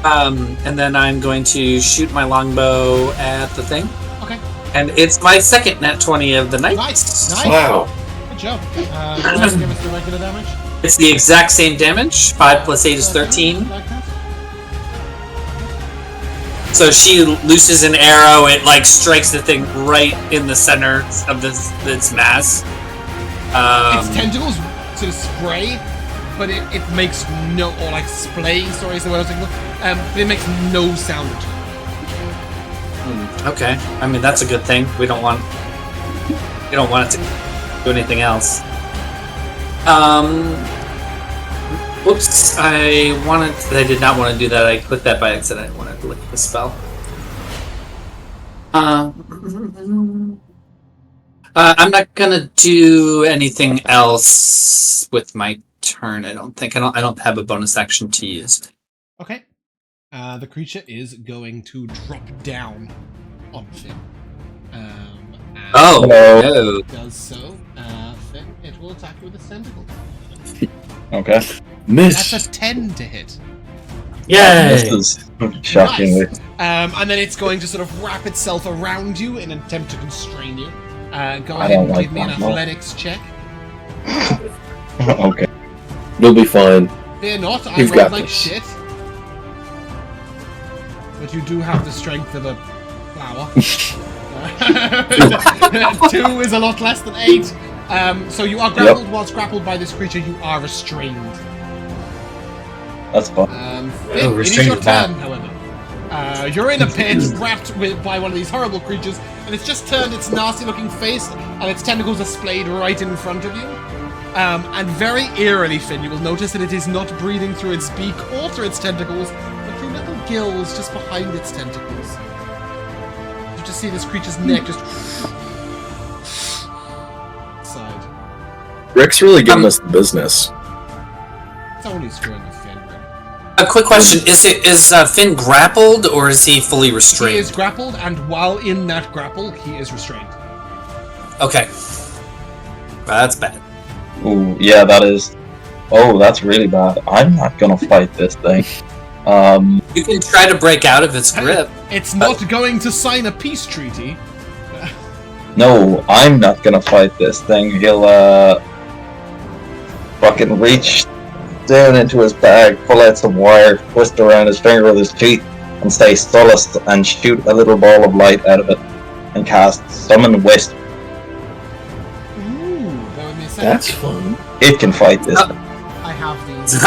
[SPEAKER 5] And then I'm going to shoot my longbow at the thing.
[SPEAKER 1] Okay.
[SPEAKER 5] And it's my second nat 20 of the night.
[SPEAKER 1] Nice.
[SPEAKER 3] Wow.
[SPEAKER 1] Good job. Go ahead and give us the regular damage.
[SPEAKER 5] It's the exact same damage. 5 plus 8 is 13.
[SPEAKER 1] Like that.
[SPEAKER 5] So she looses an arrow. It like strikes the thing right in the center of its mass.
[SPEAKER 1] Its tentacles sort of spray, but it makes no, or like splay, sorry is the word I was thinking of. But it makes no sound at all.
[SPEAKER 5] Okay. I mean, that's a good thing. We don't want it to do anything else. Whoops. I did not want to do that. I clicked that by accident. I wanted to look at the spell. I'm not gonna do anything else with my turn. I don't think. I don't have a bonus action to use.
[SPEAKER 1] Okay. The creature is going to drop down on Finn. And
[SPEAKER 5] Oh no!
[SPEAKER 1] does so. Finn, it will attack you with its tentacle.
[SPEAKER 2] Okay.
[SPEAKER 3] Miss.
[SPEAKER 1] That's a 10 to hit.
[SPEAKER 5] Yay!
[SPEAKER 2] This is shockingly.
[SPEAKER 1] Nice. And then it's going to sort of wrap itself around you in an attempt to constrain you. Go ahead and give me an athletics check.
[SPEAKER 2] Okay.
[SPEAKER 3] You'll be fine.
[SPEAKER 1] Fear not, I
[SPEAKER 3] You've
[SPEAKER 1] rolled
[SPEAKER 3] got
[SPEAKER 1] like
[SPEAKER 3] this.
[SPEAKER 1] shit. But you do have the strength of a flower. 2 is a lot less than 8. So you are grappled.
[SPEAKER 2] Yep.
[SPEAKER 1] Whilst grappled by this creature, you are restrained.
[SPEAKER 2] That's fine.
[SPEAKER 1] Finn, it is
[SPEAKER 5] restrained
[SPEAKER 1] your
[SPEAKER 5] with that.
[SPEAKER 1] turn, however. You're in a pit, wrapped by one of these horrible creatures, and it's just turned its nasty-looking face, and its tentacles are splayed right in front of you. And very eerily, Finn, you will notice that it is not breathing through its beak or through its tentacles, but through little gills just behind its tentacles. You just see this creature's neck just side.
[SPEAKER 4] Rick's really giving us the business.
[SPEAKER 1] It's only screwing with Finn. Really.
[SPEAKER 5] A quick question: Is Finn grappled or is he fully
[SPEAKER 1] He
[SPEAKER 5] restrained?
[SPEAKER 1] is grappled, and while in that grapple, he is restrained.
[SPEAKER 5] Okay. That's bad.
[SPEAKER 2] Ooh, yeah, that is. Oh, that's really bad. I'm not gonna fight this thing.
[SPEAKER 5] You can try to break out of its grip.
[SPEAKER 1] It's not going to sign a peace treaty.
[SPEAKER 2] No, I'm not gonna fight this thing. He'll, fucking reach down into his bag, pull out some wire, twist around his finger with his teeth, and say Solace, and shoot a little ball of light out of it, and cast Summon Wisp.
[SPEAKER 1] Ooh, that would be a second.
[SPEAKER 3] That's fun.
[SPEAKER 2] It can fight this thing.
[SPEAKER 1] I have these.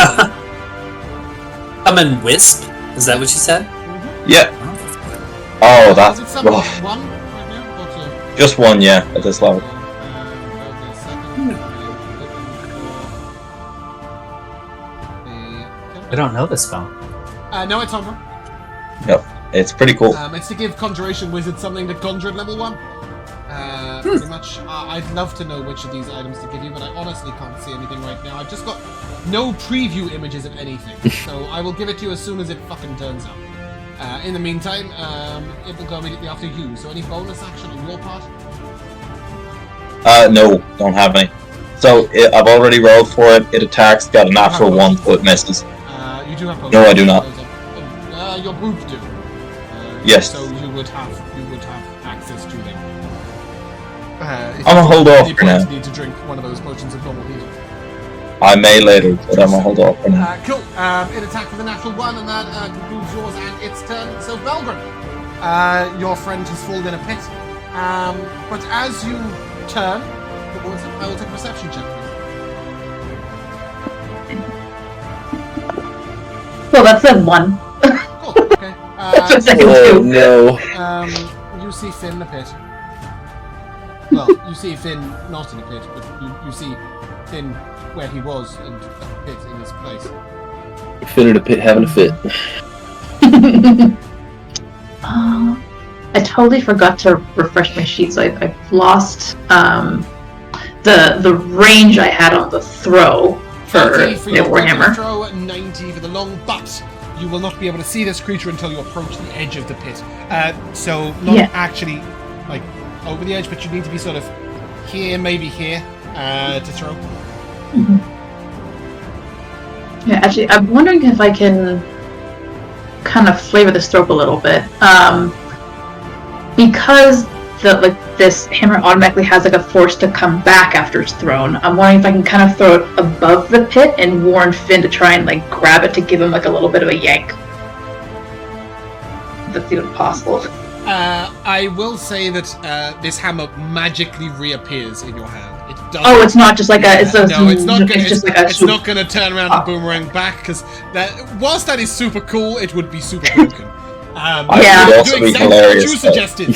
[SPEAKER 5] Summon Wisp? Is that what you said?
[SPEAKER 2] Yeah. Oh, that's
[SPEAKER 1] Is it summon
[SPEAKER 2] rough.
[SPEAKER 1] 1 right now? Or 2?
[SPEAKER 2] Just one, yeah, at this level.
[SPEAKER 1] Okay,
[SPEAKER 5] I don't know this spell.
[SPEAKER 1] no, it's on.
[SPEAKER 2] It's pretty cool.
[SPEAKER 1] It's to give Conjuration Wizard something to conjure at level 1. Pretty much. I'd love to know which of these items to give you, but I honestly can't see anything right now. I've just got no preview images of anything, so I will give it to you as soon as it fucking turns up. In the meantime, it will go immediately after you, so any bonus action on your part?
[SPEAKER 2] No, don't have any. So, I've already rolled for it. It attacks, got a natural 1, so it misses.
[SPEAKER 1] You do have bonus
[SPEAKER 2] No, I do not.
[SPEAKER 1] Your group do.
[SPEAKER 2] Yes.
[SPEAKER 1] So you would have access to them. If
[SPEAKER 2] I'm gonna
[SPEAKER 1] you
[SPEAKER 2] hold off
[SPEAKER 1] any
[SPEAKER 2] for now.
[SPEAKER 1] points, need to drink one of those potions of normal healing.
[SPEAKER 2] I may later, but I'm gonna hold off for now.
[SPEAKER 1] Cool. It attacked with a natural 1, and that concludes yours and its turn. So, Belgrin, your friend has fallen in a pit. But as you turn towards him, I will take a perception check.
[SPEAKER 7] Well, that's a 1.
[SPEAKER 1] Cool. Okay.
[SPEAKER 7] That's a second
[SPEAKER 3] Oh
[SPEAKER 7] 2.
[SPEAKER 3] no.
[SPEAKER 1] You see Finn in the pit. Well, you see Finn not in the pit, but you see Finn where he was and the pit in his place.
[SPEAKER 3] Finn in a pit having a fit.
[SPEAKER 7] I totally forgot to refresh my sheet, so I've lost the range I had on the throw for the
[SPEAKER 1] your
[SPEAKER 7] Warhammer.
[SPEAKER 1] throw, 90 for the long, but you will not be able to see this creature until you approach the edge of the pit. So not actually like over the edge, but you need to be sort of here, maybe here, to throw.
[SPEAKER 7] Mm-hmm. Yeah, actually, I'm wondering if I can kind of flavor this throw up a little bit. Because this hammer automatically has like a force to come back after it's thrown, I'm wondering if I can kind of throw it above the pit and warn Finn to try and like grab it to give him like a little bit of a yank. If that's even possible.
[SPEAKER 1] I will say that this hammer magically reappears in your hand. It doesn't.
[SPEAKER 7] Oh, it's not just like a. It's a.
[SPEAKER 1] No, it's not gonna.
[SPEAKER 7] It's
[SPEAKER 1] not gonna turn around and boomerang back because whilst that is super cool, it would be super broken.
[SPEAKER 7] Yeah.
[SPEAKER 2] Would also
[SPEAKER 1] do
[SPEAKER 2] be
[SPEAKER 1] exactly what
[SPEAKER 2] hilarious,
[SPEAKER 1] you suggested.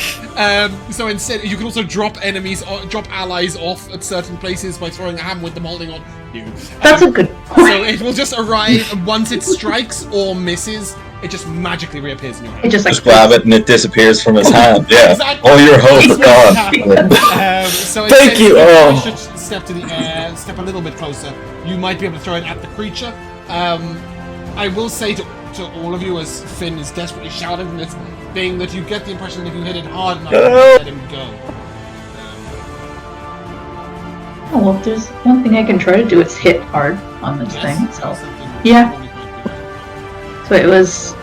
[SPEAKER 1] So instead, you can also drop drop allies off at certain places by throwing a hammer with them holding on you.
[SPEAKER 7] That's a good point.
[SPEAKER 1] So it will just arrive, and once it strikes or misses, it just magically reappears in your hand.
[SPEAKER 7] It just
[SPEAKER 2] grab it and it disappears from his hand. Yeah.
[SPEAKER 1] Exactly.
[SPEAKER 2] All your hope are gone.
[SPEAKER 1] So
[SPEAKER 3] Thank you.
[SPEAKER 1] You should step to the air, step a little bit closer. You might be able to throw it at the creature. I will say to all of you, as Finn is desperately shouting from this thing, that you get the impression that if you hit it hard enough, you let him go.
[SPEAKER 7] Oh, well, there's one thing I can try to do. It's hit hard on this thing. So yeah. So it was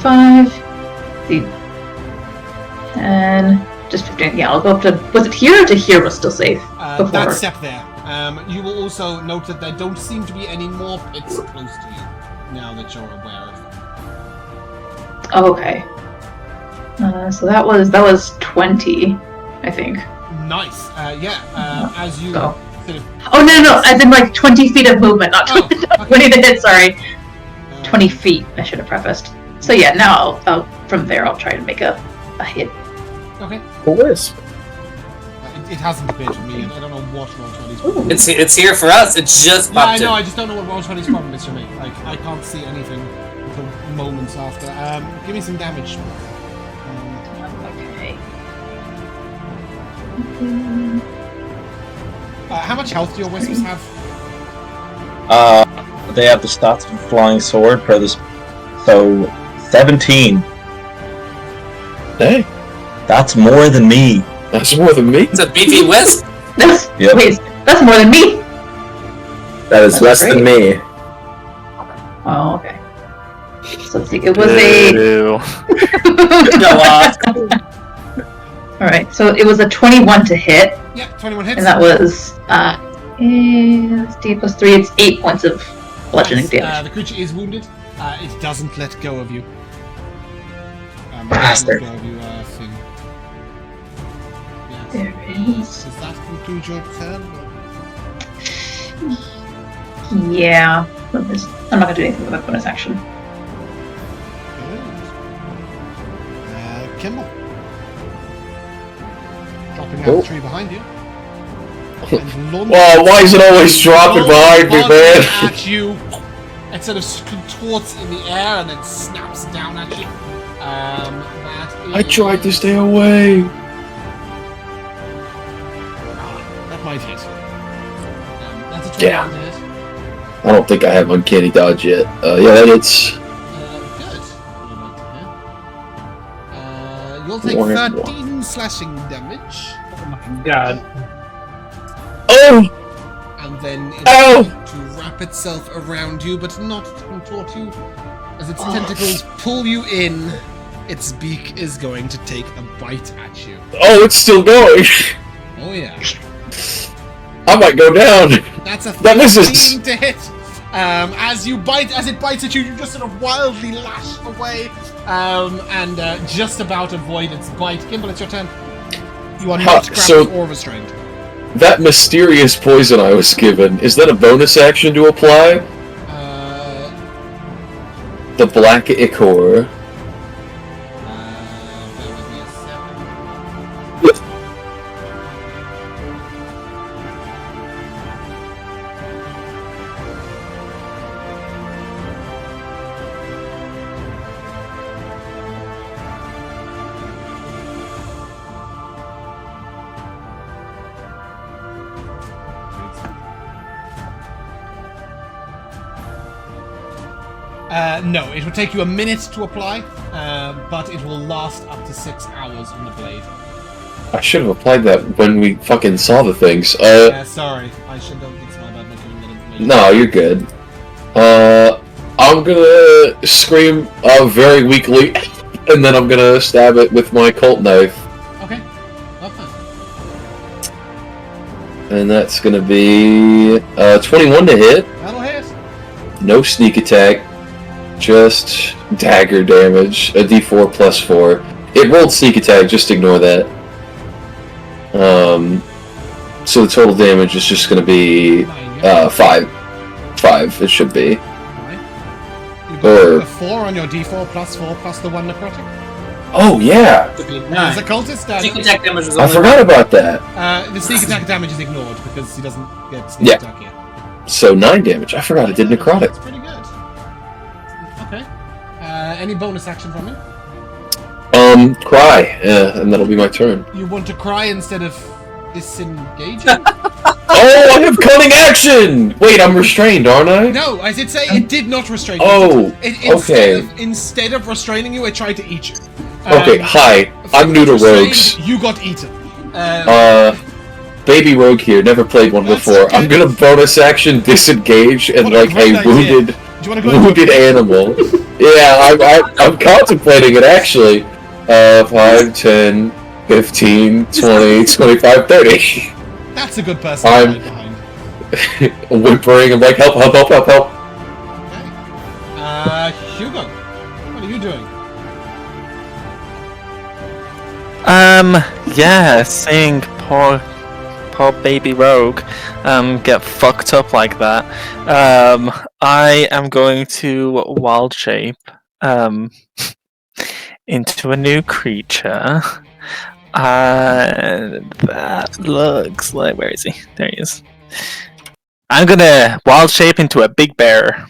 [SPEAKER 7] 5, 10, just 15. Yeah, I'll go up to. Was it here or to here was still safe? Before?
[SPEAKER 1] That step there. You will also note that there don't seem to be any more pits close to you now that you're aware of them.
[SPEAKER 7] Oh, okay. So that was 20, I think.
[SPEAKER 1] Nice. As you
[SPEAKER 7] Go.
[SPEAKER 1] sort of.
[SPEAKER 7] Oh no! As in like 20 feet of movement, not 20, not 20 to hit. Sorry, 20 feet. I should have prefaced. So yeah, now I'll from there I'll try to make a hit.
[SPEAKER 1] Okay.
[SPEAKER 4] Wisp.
[SPEAKER 1] It hasn't appeared to me, and I don't know what Roll20's problem.
[SPEAKER 5] It's here for us. It's just
[SPEAKER 1] Yeah, I
[SPEAKER 5] popped
[SPEAKER 1] know. I
[SPEAKER 5] in.
[SPEAKER 1] just don't know what Roll20's problem is for me. Like I can't see anything until moments after. Give me some damage.
[SPEAKER 7] Okay.
[SPEAKER 1] How much health do your wisps have?
[SPEAKER 2] They have the stats of a flying sword per this. So 17.
[SPEAKER 3] Hey,
[SPEAKER 2] That's more than me.
[SPEAKER 3] that's more than me.
[SPEAKER 5] It's a beefy wisp.
[SPEAKER 7] That's
[SPEAKER 2] Yep.
[SPEAKER 7] wait, that's more than me.
[SPEAKER 4] That is less than me.
[SPEAKER 7] Oh, okay. So let's see. It was a.
[SPEAKER 6] Ew.
[SPEAKER 5] No,
[SPEAKER 7] All right. So it was a 21 to hit,
[SPEAKER 1] Yeah, 21 hits.
[SPEAKER 7] and that was it's D plus 3. It's 8 points of bludgeoning damage.
[SPEAKER 1] The creature is wounded. It doesn't let go of you.
[SPEAKER 4] Bastard.
[SPEAKER 1] It doesn't let go of you, Finn. Yes.
[SPEAKER 7] There it is.
[SPEAKER 1] Does that conclude your turn?
[SPEAKER 7] Yeah. I'm not gonna do anything with that bonus action.
[SPEAKER 1] Good. Kimball. Dropping out
[SPEAKER 3] Oh.
[SPEAKER 1] the tree behind you. And launching
[SPEAKER 3] Wow, why is it always dropping behind me, man?
[SPEAKER 1] At you. It sort of contorts in the air and then snaps down at you.
[SPEAKER 3] I tried to stay away.
[SPEAKER 1] That might hit. That's a 21
[SPEAKER 3] Yeah.
[SPEAKER 1] to hit.
[SPEAKER 3] I don't think I have uncanny dodge yet. Yeah, that hits.
[SPEAKER 1] Good. You'll take
[SPEAKER 3] Warhammer.
[SPEAKER 1] 13 slashing damage.
[SPEAKER 5] oh my god.
[SPEAKER 3] Oh!
[SPEAKER 1] And then it's
[SPEAKER 3] Ow!
[SPEAKER 1] going to wrap itself around you, but not contort you. As its tentacles pull you in, its beak is going to take a bite at you.
[SPEAKER 3] Oh, it's still going.
[SPEAKER 1] Oh yeah.
[SPEAKER 3] I might go down.
[SPEAKER 1] That's a
[SPEAKER 3] That misses.
[SPEAKER 1] 13 to hit. As it bites at you, you just sort of wildly lash away, and just about avoid its bite. Kimball, it's your turn. You are not grappled or restrained.
[SPEAKER 3] That mysterious poison I was given, is that a bonus action to apply? The black ichor.
[SPEAKER 1] Bear with me a second. No, it will take you a minute to apply, but it will last up to 6 hours on the blade.
[SPEAKER 3] I should have applied that when we fucking saw the things.
[SPEAKER 1] Sorry, I should have. It's my bad not giving that information.
[SPEAKER 3] No, you're good. I'm gonna scream very weakly, and then I'm gonna stab it with my Colt knife.
[SPEAKER 1] Okay, okay.
[SPEAKER 3] And that's gonna be 21 to hit.
[SPEAKER 1] That'll hit.
[SPEAKER 3] No sneak attack. Just dagger damage. A d4 plus 4. It rolled sneak attack, just ignore that. So the total damage is just gonna be 5. 5, it should be.
[SPEAKER 1] Right. You got a 4 on your d4 plus 4 plus the 1 necrotic.
[SPEAKER 3] Oh yeah!
[SPEAKER 1] There's a cultist damage.
[SPEAKER 5] Sneak attack damage was
[SPEAKER 3] I
[SPEAKER 5] only
[SPEAKER 3] forgot about that.
[SPEAKER 1] The sneak attack damage is ignored because he doesn't get sneak attack yet.
[SPEAKER 3] So 9 damage. I forgot I did necrotic.
[SPEAKER 1] That's pretty good. Okay. Any bonus action from him?
[SPEAKER 3] Cry. And that'll be my turn.
[SPEAKER 1] You want to cry instead of disengaging?
[SPEAKER 3] Oh, I have cunning action! Wait, I'm restrained, aren't I?
[SPEAKER 1] No, I did say it did not restrain you.
[SPEAKER 3] Oh, okay.
[SPEAKER 1] Instead of restraining you, it tried to eat you.
[SPEAKER 3] Okay, hi. I'm new to rogues.
[SPEAKER 1] You got eaten.
[SPEAKER 3] Baby rogue here, never played one
[SPEAKER 1] That's
[SPEAKER 3] before.
[SPEAKER 1] okay.
[SPEAKER 3] I'm gonna bonus action disengage and
[SPEAKER 1] What
[SPEAKER 3] like
[SPEAKER 1] great
[SPEAKER 3] a
[SPEAKER 1] idea.
[SPEAKER 3] wounded
[SPEAKER 1] Do you want to go
[SPEAKER 3] wounded animal. Yeah, I'm contemplating it actually. 5, 10, 15, 20, 25, 30.
[SPEAKER 1] That's a good person
[SPEAKER 3] I'm-
[SPEAKER 1] to hide behind.
[SPEAKER 3] Whimpering, I'm like, help, help, help, help, help.
[SPEAKER 1] Okay. Hugo, what are you doing?
[SPEAKER 6] Yeah, seeing poor baby rogue, get fucked up like that. I am going to wild shape, into a new creature. That looks like, where is he? There he is. I'm gonna wild shape into a big bear.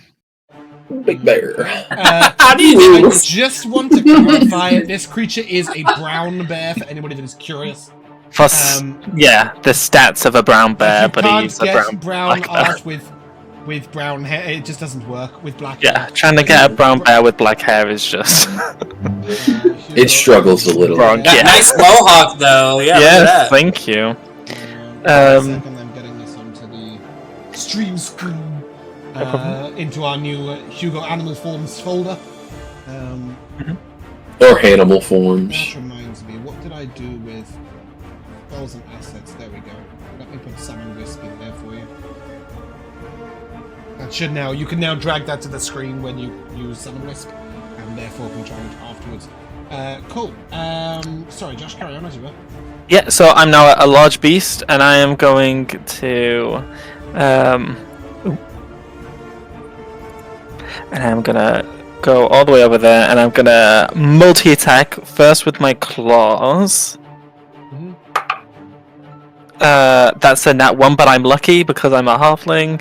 [SPEAKER 3] Big bear.
[SPEAKER 5] How do you do
[SPEAKER 1] I
[SPEAKER 5] this?
[SPEAKER 1] just want to clarify, this creature is a brown bear for anybody that is curious.
[SPEAKER 6] Plus, yeah, the stats of a brown bear,
[SPEAKER 1] you
[SPEAKER 6] but
[SPEAKER 1] can't
[SPEAKER 6] he's a
[SPEAKER 1] get
[SPEAKER 6] brown black bear.
[SPEAKER 1] art with brown hair. It just doesn't work with black
[SPEAKER 6] Yeah,
[SPEAKER 1] hair.
[SPEAKER 6] trying to get a brown bear with black hair is just
[SPEAKER 3] It struggles a little.
[SPEAKER 6] wrong.
[SPEAKER 5] That
[SPEAKER 6] Yeah.
[SPEAKER 5] nice mohawk, though. Yeah, look at
[SPEAKER 6] Yes,
[SPEAKER 5] that.
[SPEAKER 6] thank you.
[SPEAKER 1] Second, I'm getting this onto the stream screen. Into our new Hugo Animal Forms folder.
[SPEAKER 3] Or animal forms.
[SPEAKER 1] That reminds me, what did I do with spells and assets? There we go. Let me put Summon Wisp in there for you. That should now, you can now drag that to the screen when you use Summon Wisp, and therefore control it afterwards. Cool. Sorry, Josh, carry on as you were.
[SPEAKER 6] Yeah, so I'm now a large beast, and I am going to, and I'm gonna go all the way over there, and I'm gonna multi-attack first with my claws. That's a nat 1, but I'm lucky because I'm a halfling.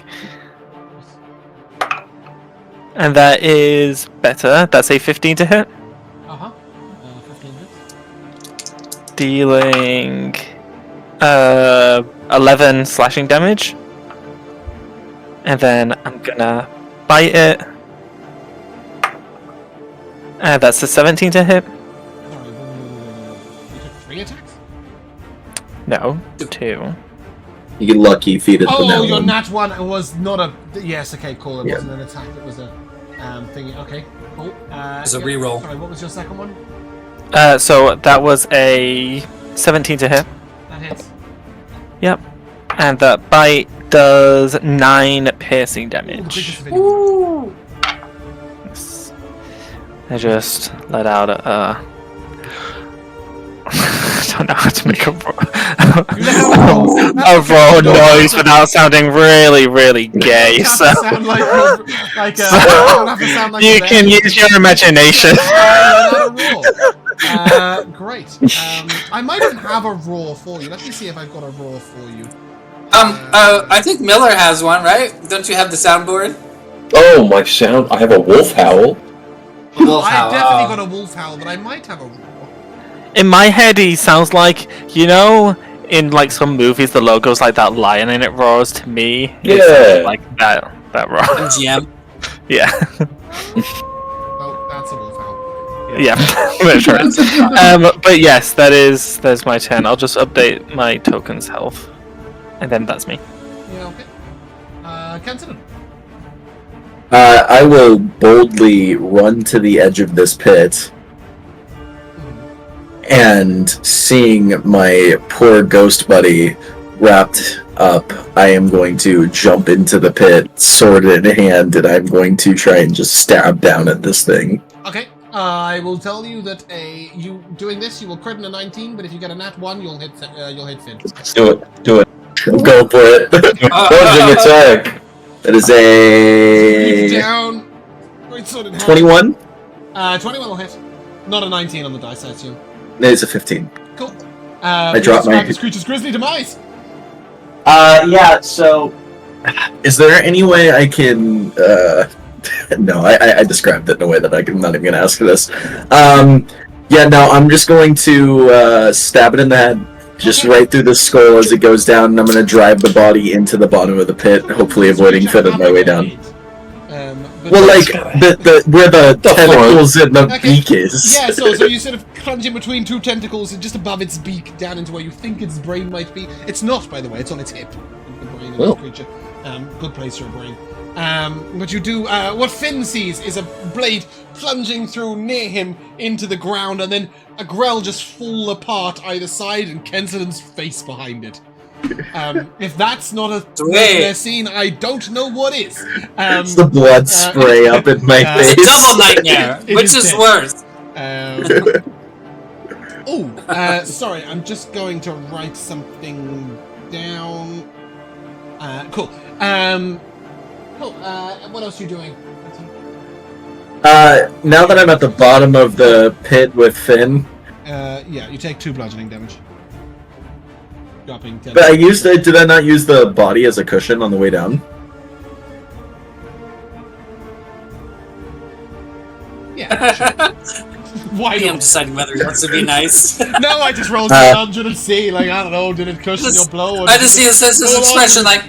[SPEAKER 6] And that is better. That's a 15 to hit.
[SPEAKER 1] 15 hits.
[SPEAKER 6] Dealing 11 slashing damage. And then I'm gonna bite it. That's a 17 to hit.
[SPEAKER 1] Sorry, you took 3 attacks?
[SPEAKER 6] No, 2.
[SPEAKER 4] You get lucky if you hit the
[SPEAKER 1] Oh,
[SPEAKER 4] nat
[SPEAKER 1] your
[SPEAKER 4] one.
[SPEAKER 1] nat 1 was not a... Yes, okay, cool. It
[SPEAKER 4] Yeah.
[SPEAKER 1] wasn't an attack, it was a thingy. Okay, cool.
[SPEAKER 5] It's a reroll.
[SPEAKER 1] Sorry, what was your second one?
[SPEAKER 6] So that was a 17 to hit.
[SPEAKER 1] That hits.
[SPEAKER 6] Yep. And that bite does 9 piercing
[SPEAKER 1] Ooh, the
[SPEAKER 6] damage.
[SPEAKER 1] biggest of anyone.
[SPEAKER 6] Yes. I just let out a. I don't know how to make a roll noise without sounding really, really gay.
[SPEAKER 1] You have
[SPEAKER 6] So
[SPEAKER 1] to sound like you don't have to sound like
[SPEAKER 6] you
[SPEAKER 1] a
[SPEAKER 6] can
[SPEAKER 1] bear.
[SPEAKER 6] use your imagination.
[SPEAKER 1] Great. I might even have a roar for you. Let me see if I've got a roar for you.
[SPEAKER 5] I think Miller has one, right? Don't you have the soundboard?
[SPEAKER 3] Oh, my sound! I have a wolf howl.
[SPEAKER 5] Wolf
[SPEAKER 1] I've
[SPEAKER 5] howl.
[SPEAKER 1] definitely got a wolf howl, but I might have a roar.
[SPEAKER 6] In my head, he sounds like, you know, in like some movies, the logo's like that lion and it roars. To me, it sounds
[SPEAKER 3] Yeah.
[SPEAKER 6] like that roar.
[SPEAKER 5] MGM.
[SPEAKER 6] Yeah,
[SPEAKER 1] Oh, that's a wolf howl.
[SPEAKER 6] yeah, that's right. But yes, that's my turn. I'll just update my token's health, and then that's me.
[SPEAKER 1] Yeah, okay. Kenton.
[SPEAKER 4] I will boldly run to the edge of this pit, and seeing my poor ghost buddy wrapped up, I am going to jump into the pit, sword in hand, and I'm going to try and just stab down at this thing.
[SPEAKER 1] Okay. I will tell you that you doing this, you will crit in a 19, but if you get a nat 1, you'll hit Finn.
[SPEAKER 2] Do it. Do it.
[SPEAKER 4] Go for it.
[SPEAKER 3] Plunging attack.
[SPEAKER 4] That is
[SPEAKER 1] Reach
[SPEAKER 4] a
[SPEAKER 1] down. Great sword in hand.
[SPEAKER 4] 21.
[SPEAKER 1] 21 will hit. Not a 19 on the dice, I assume.
[SPEAKER 4] It's a 15.
[SPEAKER 1] Cool.
[SPEAKER 4] I dropped my.
[SPEAKER 1] This creature's grisly demise.
[SPEAKER 4] Yeah. So, is there any way I can? No, I described it in a way that I'm not even going to ask for this. Yeah. No, I'm just going to stab it in the head, just right through the skull as it goes down, and I'm going to drive the body into the bottom of the pit, hopefully avoiding Finn on my way down. Well, like the where the tentacles and the beak is.
[SPEAKER 1] Yeah, so you sort of plunge in between two tentacles and just above its beak, down into where you think its brain might be. It's not, by the way. It's on its hip. The brain of this creature. Good place for a brain. But you do. What Finn sees is a blade plunging through near him into the ground, and then a grell just fall apart either side, and Kensiden's face behind it. If that's not a nightmare scene, I don't know what is.
[SPEAKER 4] It's the blood spray up in my face.
[SPEAKER 5] Double nightmare. Which is
[SPEAKER 1] dead.
[SPEAKER 5] worse?
[SPEAKER 1] Sorry, I'm just going to write something down. Cool. Cool. What else are you doing?
[SPEAKER 4] Now that I'm at the bottom of the pit with Finn.
[SPEAKER 1] Yeah, you take 2 bludgeoning damage. Dropping 10.
[SPEAKER 4] But did I not use the body as a cushion on the way down?
[SPEAKER 1] Yeah, sure. Why
[SPEAKER 5] I'm
[SPEAKER 1] not?
[SPEAKER 5] deciding whether he wants to be nice.
[SPEAKER 1] No, I just rolled the 100 and see, like, I don't know, did it cushion your blow? Or
[SPEAKER 5] I just see his expression like,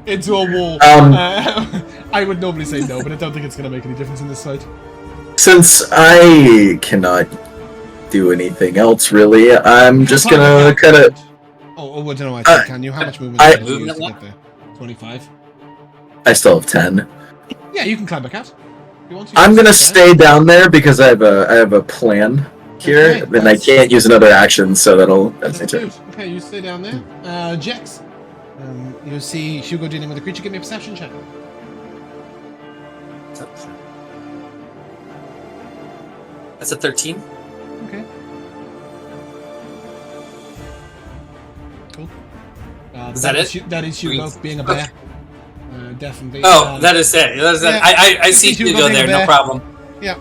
[SPEAKER 1] into a wall. I would normally say no, but I don't think it's going to make any difference in this fight.
[SPEAKER 4] Since I cannot do anything else, really, I'm just gonna kind of...
[SPEAKER 1] Oh, I don't know, I think, can you? How much movement do you use to get there? 25?
[SPEAKER 4] I still have 10.
[SPEAKER 1] Yeah, you can climb back out. If you want to.
[SPEAKER 4] I'm gonna stay down there because I have a plan here,
[SPEAKER 1] Okay,
[SPEAKER 4] and I can't use another action, so that's my turn.
[SPEAKER 1] good. Okay, you stay down there. Jex, you see Hugo dealing with the creature. Give me a perception check.
[SPEAKER 5] that's a 13.
[SPEAKER 1] Okay. Cool.
[SPEAKER 5] Is that it?
[SPEAKER 1] That is Hugo being a bear. Definitely.
[SPEAKER 5] Oh, that is it.
[SPEAKER 1] Yeah,
[SPEAKER 5] I see Hugo there, no problem.
[SPEAKER 1] Yeah.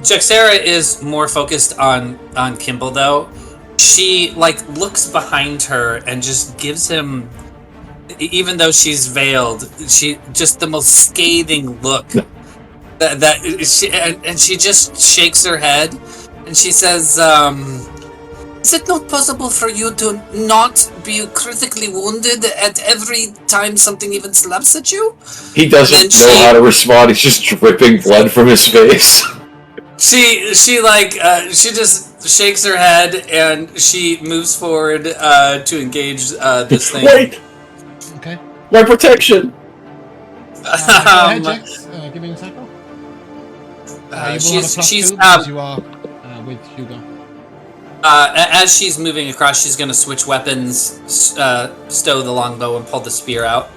[SPEAKER 5] Jaxera is more focused on Kimball though. She looks behind her and just gives him, even though she's veiled, she just the most scathing look. She just shakes her head and she says, "Is it not possible for you to not be critically wounded at every time something even slaps at you?"
[SPEAKER 3] He doesn't know how to respond. He's just dripping blood from his face.
[SPEAKER 5] She just shakes her head and she moves forward to engage this thing.
[SPEAKER 3] Wait!
[SPEAKER 1] Okay.
[SPEAKER 3] My protection!
[SPEAKER 1] Go ahead, Jex. Give me a attack roll. You will have a plus 2 because you are with Hugo.
[SPEAKER 5] As she's moving across, she's going to switch weapons, stow the longbow, and pull the spear out,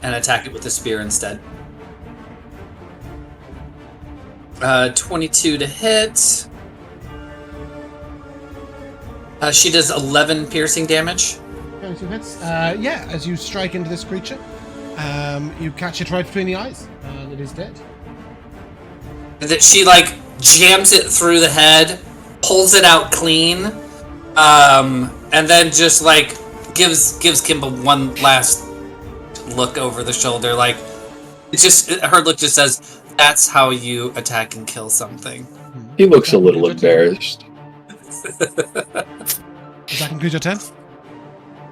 [SPEAKER 5] and attack it with the spear instead. 22 to hit. She does 11 piercing damage.
[SPEAKER 1] 22 hits. Yeah, as you strike into this creature, you catch it right between the eyes, and it is dead.
[SPEAKER 5] That she jams it through the head, pulls it out clean, and then just gives Kimball one last look over the shoulder. Her look just says, "That's how you attack and kill something."
[SPEAKER 3] He looks a little embarrassed.
[SPEAKER 1] Does that conclude your turn?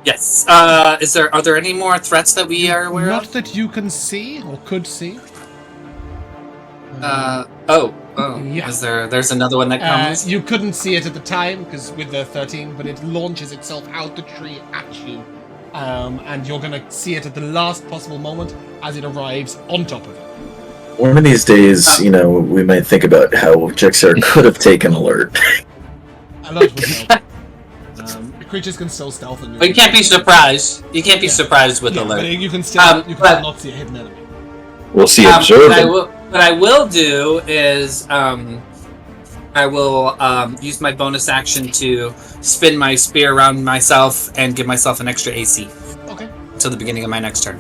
[SPEAKER 5] Yes. Are there any more threats that we are aware
[SPEAKER 1] Not
[SPEAKER 5] of?
[SPEAKER 1] that you can see or could see.
[SPEAKER 5] Yeah. There's another one that comes?
[SPEAKER 1] You couldn't see it at the time because with the 13, but it launches itself out the tree at you, and you're gonna see it at the last possible moment as it arrives on top of you.
[SPEAKER 4] One of these days, we might think about how Jexer could have taken alert.
[SPEAKER 1] A lot of stealth. The creatures can still stealth, and
[SPEAKER 5] But you can't be surprised. You can't be surprised with alert.
[SPEAKER 1] But you can still not see a hidden enemy.
[SPEAKER 3] We'll see observing.
[SPEAKER 5] What I will do is I will use my bonus action to spin my spear around myself and give myself an extra AC.
[SPEAKER 1] Okay.
[SPEAKER 5] Until the beginning of my next turn.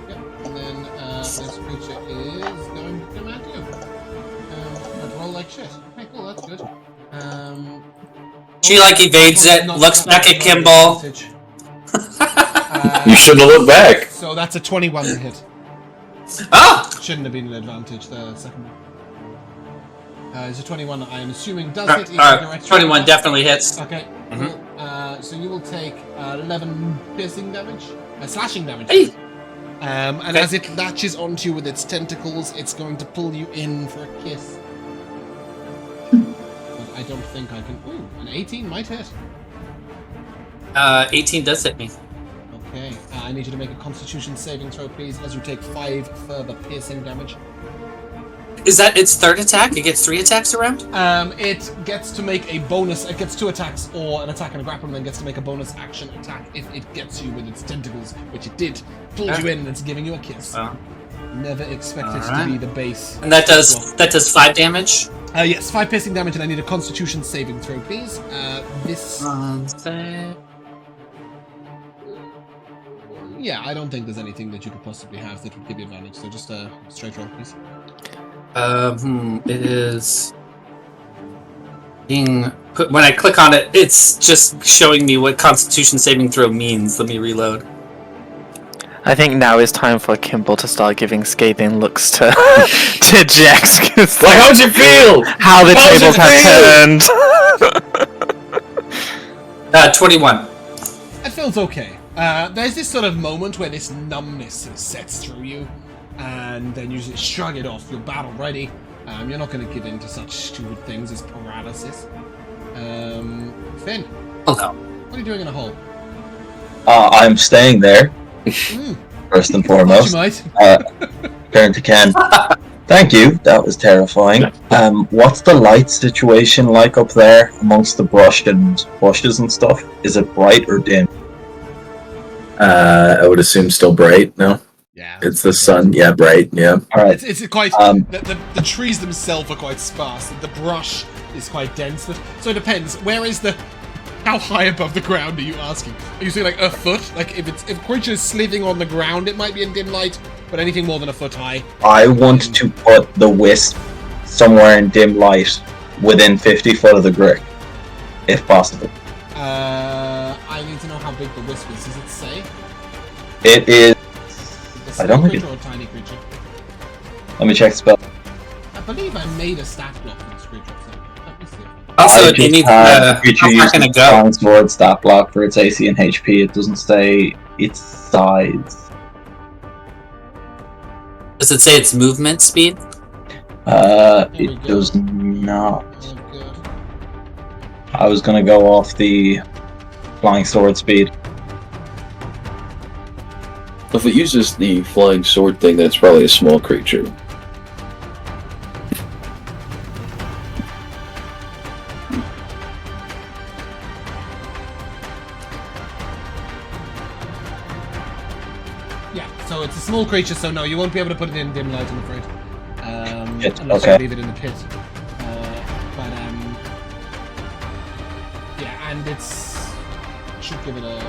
[SPEAKER 1] Yep. And then this creature is going to come at you. But roll like shit. Okay, cool. That's good.
[SPEAKER 5] She evades it, looks back at Kimball.
[SPEAKER 3] You shouldn't have looked back.
[SPEAKER 1] So that's a 21 to hit.
[SPEAKER 5] Ah!
[SPEAKER 1] Shouldn't have been an advantage, the second one. It's a 21, I am assuming, does hit.
[SPEAKER 5] 21 definitely hits.
[SPEAKER 1] Okay.
[SPEAKER 5] Mm-hmm.
[SPEAKER 1] So you will take 11 piercing damage. Slashing damage.
[SPEAKER 5] Hey!
[SPEAKER 1] And as it latches onto you with its tentacles, it's going to pull you in for a kiss. But I don't think I can... Ooh, an 18 might hit.
[SPEAKER 5] 18 does hit me.
[SPEAKER 1] Okay, I need you to make a Constitution saving throw, please, as you take 5 further piercing damage.
[SPEAKER 5] Is that its third attack? It gets 3 attacks around?
[SPEAKER 1] It gets to make a bonus. It gets 2 attacks, or an attack and a grapple, and then gets to make a bonus action attack if it gets you with its tentacles, which it did. Pulled you in, and it's giving you a kiss. Never expected to be the base.
[SPEAKER 5] And that does 5 damage.
[SPEAKER 1] Yes, 5 piercing damage, and I need a Constitution saving throw, please. Yeah, I don't think there's anything that you could possibly have that would give you advantage. So just a straight roll, please.
[SPEAKER 5] It is being put when I click on it. It's just showing me what Constitution saving throw means. Let me reload.
[SPEAKER 6] I think now is time for Kimball to start giving scathing looks to to Jax.
[SPEAKER 3] How'd you feel?
[SPEAKER 6] How the tables have turned.
[SPEAKER 5] 21.
[SPEAKER 1] It feels okay. There's this sort of moment where this numbness sort of sets through you, and then you just shrug it off. You're battle ready. You're not going to give in to such stupid things as paralysis. Finn.
[SPEAKER 5] Oh no.
[SPEAKER 1] What are you doing in a hole?
[SPEAKER 2] I'm staying there. First and foremost.
[SPEAKER 1] You might.
[SPEAKER 2] Turn to Ken. Thank you. That was terrifying. What's the light situation like up there amongst the brush and bushes and stuff? Is it bright or dim?
[SPEAKER 4] I would assume still bright. No.
[SPEAKER 1] Yeah.
[SPEAKER 4] It's the sun. Yeah, bright. Yeah.
[SPEAKER 2] All right.
[SPEAKER 1] It's quite. The trees themselves are quite sparse. The brush is quite dense. So it depends. How high above the ground are you asking? Are you saying a foot? If a creature is slithering on the ground, it might be in dim light, but anything more than a foot high.
[SPEAKER 2] I want to put the wisp somewhere in dim light within 50 foot of the brick, if possible.
[SPEAKER 1] I need to know how big the wisp is. Does it say?
[SPEAKER 2] It is.
[SPEAKER 1] Is it
[SPEAKER 2] I don't think
[SPEAKER 1] creature or a tiny creature?
[SPEAKER 2] Let me check the spell.
[SPEAKER 1] I believe I made a stat block for this creature. So let me see.
[SPEAKER 5] Also,
[SPEAKER 2] I
[SPEAKER 5] it
[SPEAKER 2] just
[SPEAKER 5] needs
[SPEAKER 2] had a creature
[SPEAKER 5] how far
[SPEAKER 2] using
[SPEAKER 5] can it go?
[SPEAKER 2] strong sword stat block for its AC and HP. It doesn't say its size.
[SPEAKER 5] Does it say its movement speed?
[SPEAKER 2] It does not.
[SPEAKER 1] Oh, good.
[SPEAKER 2] I was gonna go off the flying sword speed.
[SPEAKER 3] If it uses the flying sword thing, then it's probably a small creature.
[SPEAKER 1] Yeah, so it's a small creature, so no, you won't be able to put it in dim light, I'm afraid. Unless
[SPEAKER 2] okay.
[SPEAKER 1] you leave it in the pit. Yeah, and it's... should give it a...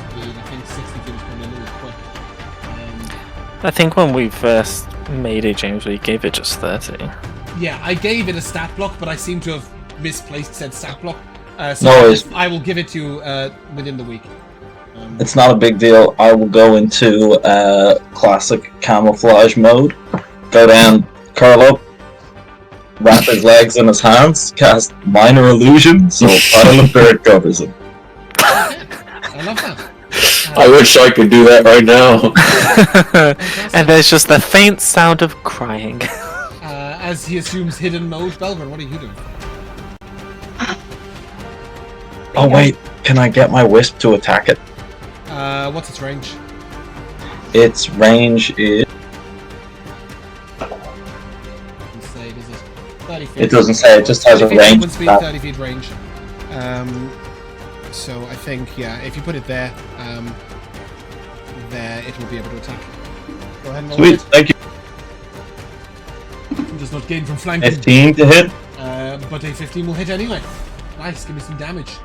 [SPEAKER 1] speed. I think 60 feet is probably a little quick.
[SPEAKER 6] I think when we first made it, James, we gave it just 30.
[SPEAKER 1] Yeah, I gave it a stat block, but I seem to have misplaced said stat block. So
[SPEAKER 2] No worries.
[SPEAKER 1] I will give it to you within the week.
[SPEAKER 2] It's not a big deal. I will go into classic camouflage mode. Go down, curl up, wrap his legs in his hands, cast minor illusion, so a pile of dirt covers him.
[SPEAKER 1] I love that.
[SPEAKER 3] I wish I could do that right now.
[SPEAKER 6] And there's just the faint sound of crying.
[SPEAKER 1] As he assumes hidden mode, Belgren, what are you doing?
[SPEAKER 2] Oh wait, can I get my wisp to attack it?
[SPEAKER 1] What's its range?
[SPEAKER 2] Its range is...
[SPEAKER 1] Doesn't say, does it? 30 feet.
[SPEAKER 2] It doesn't say, it just has a
[SPEAKER 1] 30 feet
[SPEAKER 2] range.
[SPEAKER 1] movement speed, 30 feet range. So I think, yeah, if you put it there, it will be able to attack. Go ahead and roll
[SPEAKER 2] Sweet,
[SPEAKER 1] it.
[SPEAKER 2] thank you.
[SPEAKER 1] Does not gain from flanking.
[SPEAKER 2] 15 to hit.
[SPEAKER 1] But a 15 will hit anyway. Nice, give me some damage.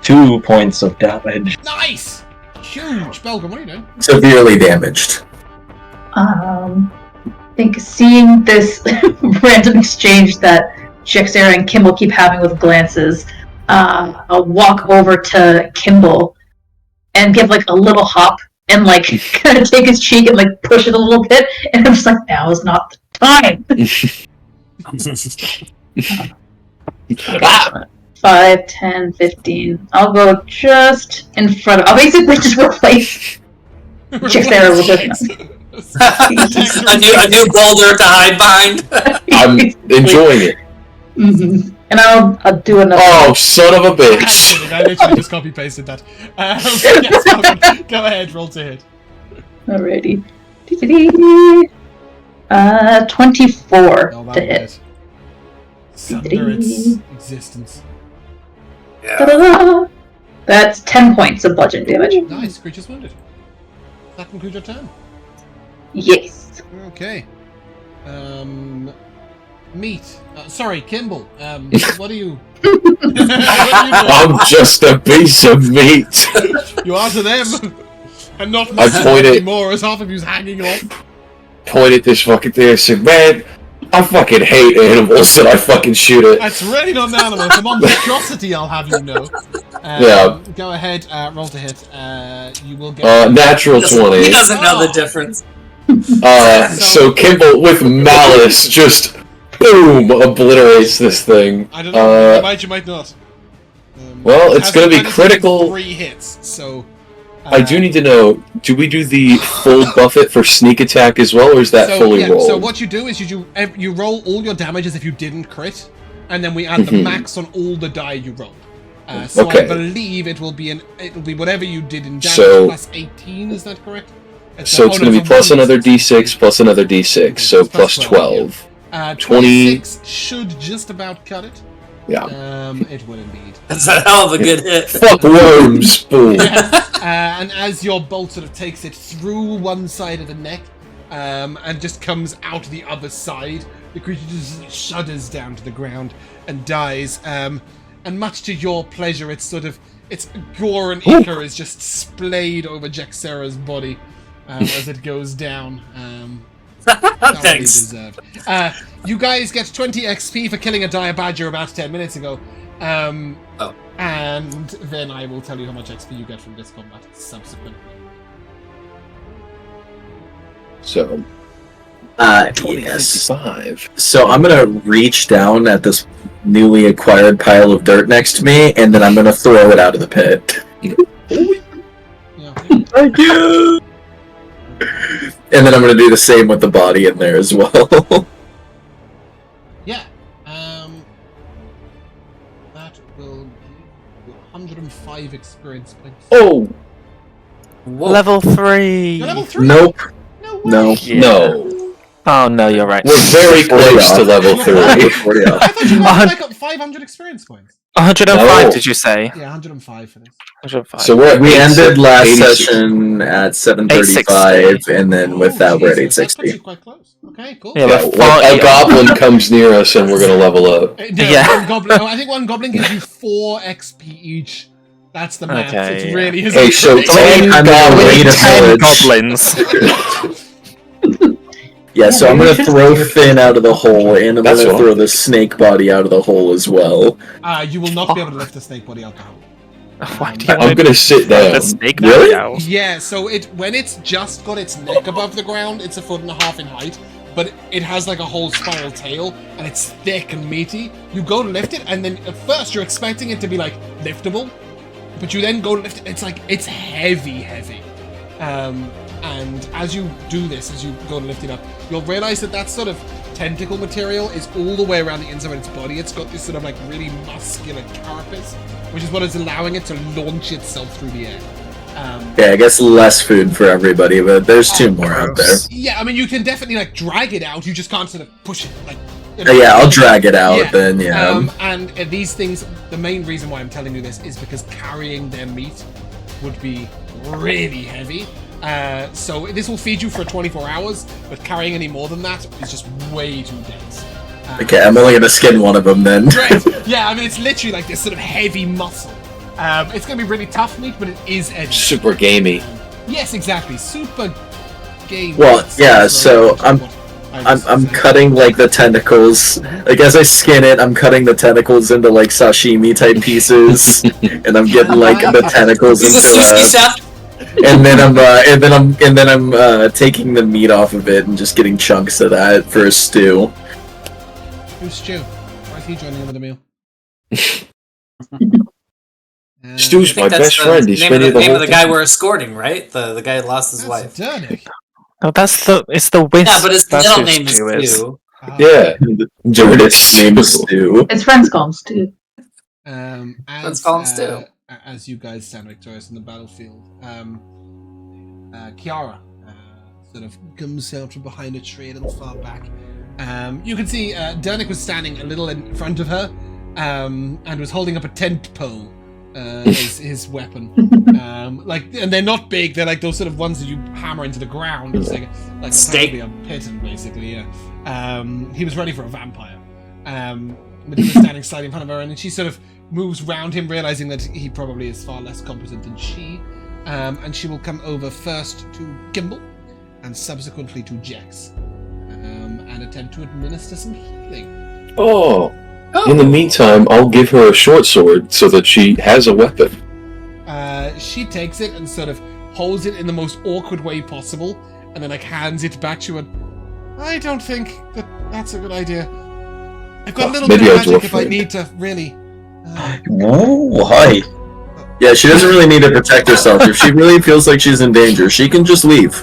[SPEAKER 2] 2 points of damage.
[SPEAKER 1] Nice! Huge! Belgren, what are you doing?
[SPEAKER 4] Severely damaged.
[SPEAKER 7] I think seeing this random exchange that Jexera and Kimball keep having with glances, I'll walk over to Kimball and give like a little hop and like kind of take his cheek and like push it a little bit, and I'm just like, now is not the time. 5, 10, 15. I'll go just in front of. I'll basically just replace Jexera with this.
[SPEAKER 5] a new boulder to hide behind.
[SPEAKER 3] I'm enjoying it.
[SPEAKER 7] Mm-hmm. And I'll do another.
[SPEAKER 3] Oh, son of a
[SPEAKER 1] I'm
[SPEAKER 3] bitch!
[SPEAKER 1] kidding, I literally just copy pasted that. Yes, Belgren, go ahead, roll to hit.
[SPEAKER 7] Alrighty. 24
[SPEAKER 1] No, that
[SPEAKER 7] to
[SPEAKER 1] will
[SPEAKER 7] hit.
[SPEAKER 1] Sunder its existence.
[SPEAKER 5] Yeah.
[SPEAKER 7] Ta-da! That's 10 points of bludgeoning damage.
[SPEAKER 1] Nice, creature's wounded. That concludes your turn.
[SPEAKER 7] Yes.
[SPEAKER 1] Okay. Meat. Sorry, Kimball. What are you? What are you doing?
[SPEAKER 3] I'm just a piece of meat.
[SPEAKER 1] You are to them, and not
[SPEAKER 3] I
[SPEAKER 1] much
[SPEAKER 3] pointed-
[SPEAKER 1] anymore. As half of you's hanging off.
[SPEAKER 3] Point at this fucking thing and said, "Man, I fucking hate animals," and I fucking shoot it.
[SPEAKER 1] It's really not an animal. It's a monstrosity. I'll have you know.
[SPEAKER 3] Yeah.
[SPEAKER 1] Go ahead. Roll to hit. You will get.
[SPEAKER 3] Natural
[SPEAKER 5] He
[SPEAKER 3] 20.
[SPEAKER 5] doesn't know the difference.
[SPEAKER 3] So Kimball with malice just boom obliterates this thing.
[SPEAKER 1] I don't know. You might not.
[SPEAKER 3] Well, it's
[SPEAKER 1] Has
[SPEAKER 3] gonna be
[SPEAKER 1] advantage
[SPEAKER 3] critical.
[SPEAKER 1] of 3 hits. So.
[SPEAKER 3] I do need to know, do we do the full buffet for sneak attack as well, or is that fully rolled?
[SPEAKER 1] So what you do is you roll all your damage as if you didn't crit, and then we add the max on all the die you roll. So
[SPEAKER 3] Okay.
[SPEAKER 1] I believe it will be whatever you did in damage
[SPEAKER 3] So-
[SPEAKER 1] plus 18. Is that correct?
[SPEAKER 3] So it's going to be plus another d6, plus another d6, so
[SPEAKER 1] It's
[SPEAKER 3] plus 12.
[SPEAKER 1] 20.
[SPEAKER 3] 20.
[SPEAKER 1] 26 should just about cut it.
[SPEAKER 3] Yeah.
[SPEAKER 1] It will indeed.
[SPEAKER 5] That's a hell of a good hit.
[SPEAKER 3] Fuck worms! Boom.
[SPEAKER 1] And as your bolt sort of takes it through one side of the neck, and just comes out the other side, the creature just shudders down to the ground and dies. And much to your pleasure, its gore and ichor is just splayed over Jexera's body as it goes down. Thoroughly
[SPEAKER 5] Thanks.
[SPEAKER 1] deserved. You guys get 20 XP for killing a dire badger about 10 minutes ago. And then I will tell you how much XP you get from this combat subsequently.
[SPEAKER 3] So,
[SPEAKER 4] Yes.
[SPEAKER 3] 25.
[SPEAKER 4] So I'm gonna reach down at this newly acquired pile of dirt next to me, and then I'm gonna throw it out of the pit.
[SPEAKER 1] Yeah.
[SPEAKER 4] Thank you. And then I'm gonna do the same with the body in there as well.
[SPEAKER 1] Yeah. That will give you 105 experience points.
[SPEAKER 3] Oh!
[SPEAKER 5] Whoa.
[SPEAKER 6] Level 3!
[SPEAKER 1] You're level 3?
[SPEAKER 4] Nope.
[SPEAKER 1] No way.
[SPEAKER 4] No.
[SPEAKER 6] Yeah.
[SPEAKER 3] No.
[SPEAKER 6] Oh no, you're right.
[SPEAKER 3] We're very close to level 3.
[SPEAKER 1] I thought you had like 500 experience points.
[SPEAKER 6] 105,
[SPEAKER 3] No.
[SPEAKER 6] did you say?
[SPEAKER 1] Yeah, 105 for this.
[SPEAKER 6] 105.
[SPEAKER 3] So we're at
[SPEAKER 4] We ended last
[SPEAKER 3] 86.
[SPEAKER 4] session at 7:35,
[SPEAKER 6] 860.
[SPEAKER 4] and then with that we're at
[SPEAKER 1] Jesus, that puts
[SPEAKER 4] 860.
[SPEAKER 1] you quite close. Okay, cool.
[SPEAKER 6] Yeah,
[SPEAKER 3] Yeah,
[SPEAKER 6] but
[SPEAKER 3] like
[SPEAKER 6] 40
[SPEAKER 3] a goblin comes near us and we're gonna level up.
[SPEAKER 1] No,
[SPEAKER 6] Yeah.
[SPEAKER 1] one goblin, I think one goblin gives you 4 XP each. That's the math.
[SPEAKER 6] Okay,
[SPEAKER 1] It
[SPEAKER 6] yeah.
[SPEAKER 1] really is.
[SPEAKER 3] Hey, so 10
[SPEAKER 4] I'm gonna raid a
[SPEAKER 6] 10
[SPEAKER 4] village.
[SPEAKER 6] goblins.
[SPEAKER 4] Yeah, so I'm gonna throw Finn out of the hole, and I'm
[SPEAKER 3] That's
[SPEAKER 4] gonna
[SPEAKER 3] all.
[SPEAKER 4] throw the snake body out of the hole as well.
[SPEAKER 1] You will not be able to lift the snake body out the hole.
[SPEAKER 6] Why do you
[SPEAKER 3] I'm
[SPEAKER 6] want
[SPEAKER 3] gonna sit
[SPEAKER 6] the
[SPEAKER 3] down.
[SPEAKER 6] snake
[SPEAKER 4] Really?
[SPEAKER 6] body out?
[SPEAKER 1] Yeah, so when it's just got its neck above the ground, it's 1.5 feet in height, but it has like a whole spiral tail, and it's thick and meaty. You go to lift it, and then at first you're expecting it to be like liftable, but you then go to lift it, it's heavy. And as you do this, as you go to lift it up, you'll realize that sort of tentacle material is all the way around the inside of its body. It's got this sort of like really muscular carapace, which is what is allowing it to launch itself through the air.
[SPEAKER 4] Yeah, I guess less food for everybody, but there's 2 more out there.
[SPEAKER 1] Yeah, I mean, you can definitely like drag it out. You just can't sort of push it. Like,
[SPEAKER 4] Yeah, I'll drag it out
[SPEAKER 1] Yeah.
[SPEAKER 4] then. Yeah.
[SPEAKER 1] And these things, the main reason why I'm telling you this is because carrying their meat would be really heavy. So this will feed you for 24 hours, but carrying any more than that is just way too dense.
[SPEAKER 4] Okay, I'm only gonna skin one of them then.
[SPEAKER 1] Right. Yeah, I mean, it's literally like this sort of heavy muscle. It's going to be really tough meat, but it is edgy.
[SPEAKER 3] Super gamey.
[SPEAKER 1] Yes, exactly. Super game.
[SPEAKER 4] Well, yeah, so I'm cutting like the tentacles. Like as I skin it, I'm cutting the tentacles into like sashimi type pieces, and I'm getting like the tentacles
[SPEAKER 5] He's a sushi
[SPEAKER 4] into.
[SPEAKER 5] chef.
[SPEAKER 4] And then I'm taking the meat off of it and just getting chunks of that for a stew.
[SPEAKER 1] Who's Stu? Why is he joining in with the meal?
[SPEAKER 3] Stu's
[SPEAKER 5] I
[SPEAKER 3] my
[SPEAKER 5] think that's
[SPEAKER 3] best
[SPEAKER 5] the
[SPEAKER 3] friend. He's
[SPEAKER 5] name
[SPEAKER 3] been
[SPEAKER 5] of
[SPEAKER 3] here
[SPEAKER 5] the
[SPEAKER 3] the
[SPEAKER 5] name
[SPEAKER 3] whole
[SPEAKER 5] of the guy
[SPEAKER 3] time.
[SPEAKER 5] we're escorting, right? The guy who lost his
[SPEAKER 1] That's
[SPEAKER 5] wife.
[SPEAKER 1] Dernick.
[SPEAKER 6] No, it's the wisp.
[SPEAKER 5] Yeah, but his
[SPEAKER 6] That's
[SPEAKER 5] middle
[SPEAKER 6] who
[SPEAKER 5] name is
[SPEAKER 6] Stu is.
[SPEAKER 5] Stu.
[SPEAKER 3] Yeah.
[SPEAKER 4] Its name is stew.
[SPEAKER 7] His friends call him Stu.
[SPEAKER 5] Let's call him Stu.
[SPEAKER 1] As you guys stand victorious in the battlefield, Kiara sort of comes out from behind a tree a little far back. You can see Dernick was standing a little in front of her and was holding up a tent pole as his weapon. And they're not big; they're like those sort of ones that you hammer into the ground. It's like
[SPEAKER 5] Stake.
[SPEAKER 1] a piton, basically. Yeah. He was ready for a vampire. Medusa's standing slightly in front of her, and she sort of moves round him, realizing that he probably is far less competent than she. And she will come over first to Gimbal, and subsequently to Jex, and attempt to administer some healing.
[SPEAKER 3] Oh. In the meantime, I'll give her a short sword so that she has a weapon.
[SPEAKER 1] She takes it and sort of holds it in the most awkward way possible, and then like hands it back to her. I don't think that's a good idea. I've got a little
[SPEAKER 3] Maybe
[SPEAKER 1] bit of
[SPEAKER 3] I'll do
[SPEAKER 1] magic
[SPEAKER 3] a
[SPEAKER 1] if I
[SPEAKER 3] friend.
[SPEAKER 1] need to really.
[SPEAKER 2] Whoa, hi.
[SPEAKER 4] Yeah, she doesn't really need to protect herself. If she really feels like she's in danger, she can just leave.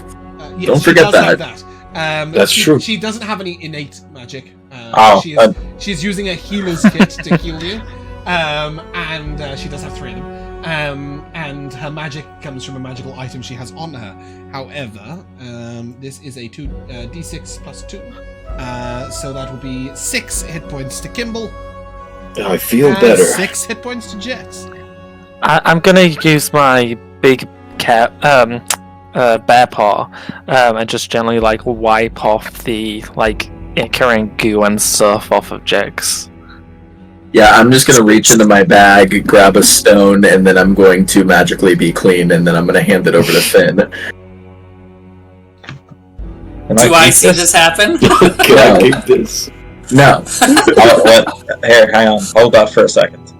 [SPEAKER 1] Yes,
[SPEAKER 4] Don't
[SPEAKER 1] she
[SPEAKER 4] forget
[SPEAKER 1] does have
[SPEAKER 4] that.
[SPEAKER 1] that.
[SPEAKER 3] That's
[SPEAKER 1] she,
[SPEAKER 3] true.
[SPEAKER 1] She doesn't have any innate magic.
[SPEAKER 2] Oh,
[SPEAKER 1] She's using a healer's kit to heal you, and she does have 3 of them. And her magic comes from a magical item she has on her. However, this is a 2d6 plus 2, so that will be 6 hit points to Kimball.
[SPEAKER 3] I feel
[SPEAKER 1] and
[SPEAKER 3] better.
[SPEAKER 1] 6 hit points to Jex.
[SPEAKER 6] I'm gonna use my big bear paw, and just generally like wipe off the like ichor and goo and stuff off of Jex.
[SPEAKER 4] Yeah, I'm just gonna reach into my bag, grab a stone, and then I'm going to magically be clean, and then I'm gonna hand it over to Finn.
[SPEAKER 5] Do I see this happen?
[SPEAKER 3] Can I keep this?
[SPEAKER 4] No.
[SPEAKER 2] Here, hang on. Hold that for a second.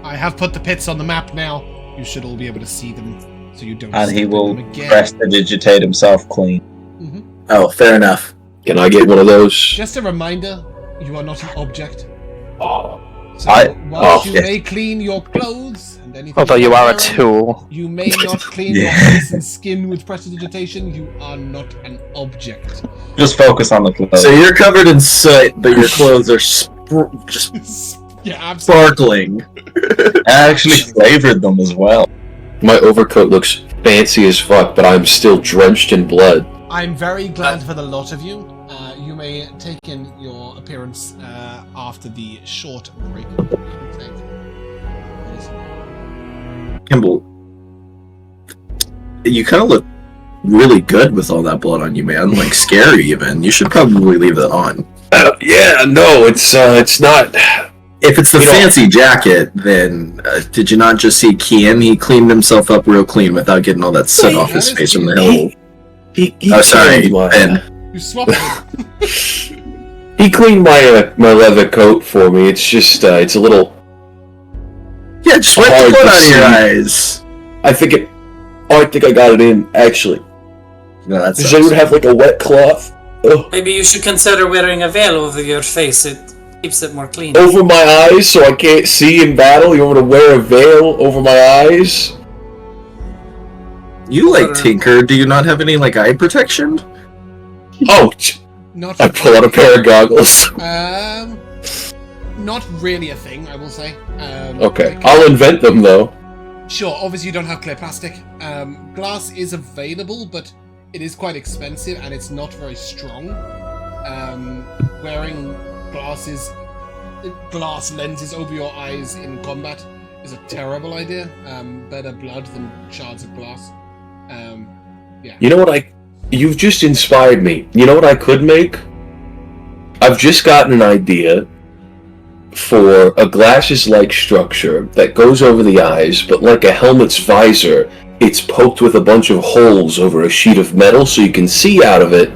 [SPEAKER 1] I have put the pits on the map now. You should all be able to see them, so you don't.
[SPEAKER 2] And he
[SPEAKER 1] step in
[SPEAKER 2] will
[SPEAKER 1] them again.
[SPEAKER 2] prestidigitate himself clean.
[SPEAKER 4] Oh, fair enough.
[SPEAKER 3] Can I get one of those?
[SPEAKER 1] Just a reminder, you are not an object.
[SPEAKER 3] Oh.
[SPEAKER 1] So whilst you may clean your clothes and anything,
[SPEAKER 6] Although you are a
[SPEAKER 1] wearing,
[SPEAKER 6] tool.
[SPEAKER 1] you may not clean
[SPEAKER 2] Yeah.
[SPEAKER 1] your face and skin with prestidigitation. You are not an object.
[SPEAKER 2] Just focus on the clothes.
[SPEAKER 4] So you're covered in soot, but your clothes are just
[SPEAKER 1] Yeah, absolutely.
[SPEAKER 4] sparkling.
[SPEAKER 2] I actually flavored them as well.
[SPEAKER 3] My overcoat looks fancy as fuck, but I'm still drenched in blood.
[SPEAKER 1] I'm very glad for the lot of you. You may take in your appearance after the short break.
[SPEAKER 4] Kimball, you kind of look really good with all that blood on you, man. Like scary, even. You should probably leave that on.
[SPEAKER 3] Yeah, no, it's not.
[SPEAKER 4] If it's the fancy jacket, then did you not just see Kian? He cleaned himself up real clean without getting all that soot off his face from the hill. Oh, sorry, Ben.
[SPEAKER 1] You swapped it.
[SPEAKER 3] He cleaned my my leather coat for me. It's just it's a little.
[SPEAKER 4] Yeah, just wipe the blood out of your eyes.
[SPEAKER 3] I think I got it in actually.
[SPEAKER 4] No, that's.
[SPEAKER 3] Does anyone have like a wet cloth? Oh.
[SPEAKER 5] Maybe you should consider wearing a veil over your face. It keeps it more clean.
[SPEAKER 3] Over my eyes, so I can't see in battle. You want me to wear a veil over my eyes?
[SPEAKER 4] You like Tinker? Do you not have any like eye protection?
[SPEAKER 3] Oh,
[SPEAKER 1] Not
[SPEAKER 3] I pull out a pair of goggles.
[SPEAKER 1] Not really a thing, I will say.
[SPEAKER 3] Okay, I'll invent them though.
[SPEAKER 1] Sure, obviously you don't have clear plastic. Glass is available, but it is quite expensive and it's not very strong. Wearing glass lenses over your eyes in combat is a terrible idea. Better blood than shards of glass. Yeah.
[SPEAKER 3] You know what you've just inspired me. You know what I could make? I've just gotten an idea for a glasses-like structure that goes over the eyes, but like a helmet's visor, it's poked with a bunch of holes over a sheet of metal so you can see out of it.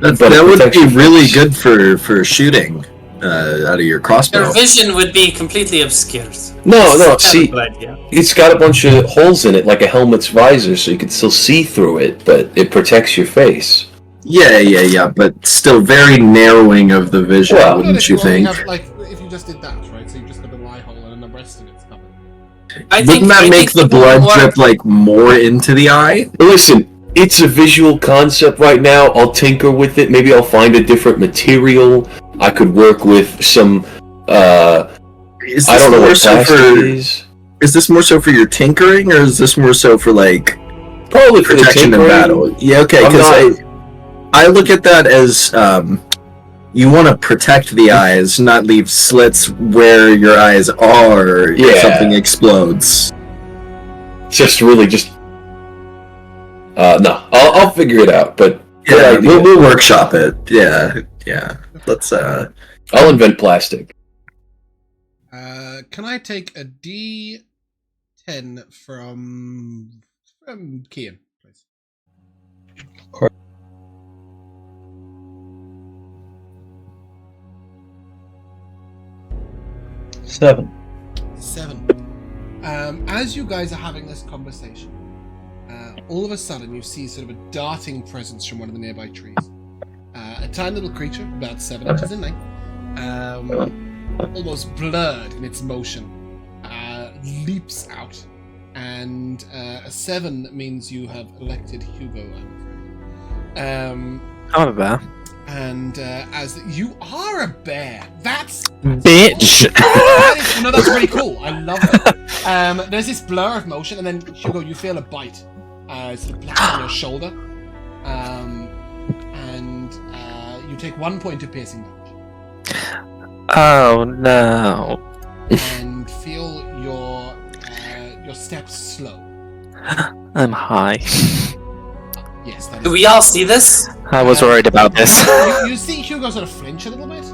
[SPEAKER 4] That would be really good for shooting out of your crossbow.
[SPEAKER 5] Your vision would be completely obscured.
[SPEAKER 3] No, see, it's got a bunch of holes in it like a helmet's visor so you can still see through it, but it protects your face.
[SPEAKER 4] Yeah, but still very narrowing of the vision, wouldn't you think?
[SPEAKER 1] If you just did that, right? So you just got an eye hole and then the rest of it's covered.
[SPEAKER 4] Wouldn't that make the blood drip like more into the eye?
[SPEAKER 3] Listen, it's a visual concept right now. I'll tinker with it. Maybe I'll find a different material. I could work with some. I don't know what plastic is.
[SPEAKER 4] Is this more so for your tinkering, or is this more so for like
[SPEAKER 3] probably for
[SPEAKER 4] protection in battle? Yeah, okay. Because I look at that as you want to protect the eyes, not leave slits where your eyes are if something explodes.
[SPEAKER 3] No, I'll figure it out. But
[SPEAKER 4] yeah, we'll workshop it. Yeah. Let's.
[SPEAKER 3] I'll invent plastic.
[SPEAKER 1] Can I take a D10 from Kian, please?
[SPEAKER 2] Of course. Seven.
[SPEAKER 1] As you guys are having this conversation, all of a sudden you see sort of a darting presence from one of the nearby trees. A tiny little creature, about 7 inches in length, almost blurred in its motion, leaps out, and a 7 means you have elected Hugo, I'm afraid.
[SPEAKER 6] I'm a bear.
[SPEAKER 1] And as you are a bear, that's
[SPEAKER 6] bitch.
[SPEAKER 1] No, that's really cool. I love it. There's this blur of motion, and then Hugo, you feel a bite, sort of black on your shoulder, and you take 1 point of piercing damage.
[SPEAKER 6] Oh no!
[SPEAKER 1] And feel your steps slow.
[SPEAKER 6] I'm high.
[SPEAKER 1] Yes, that is.
[SPEAKER 5] Do we all see this?
[SPEAKER 6] I was worried about this.
[SPEAKER 1] You see Hugo sort of flinch a little bit,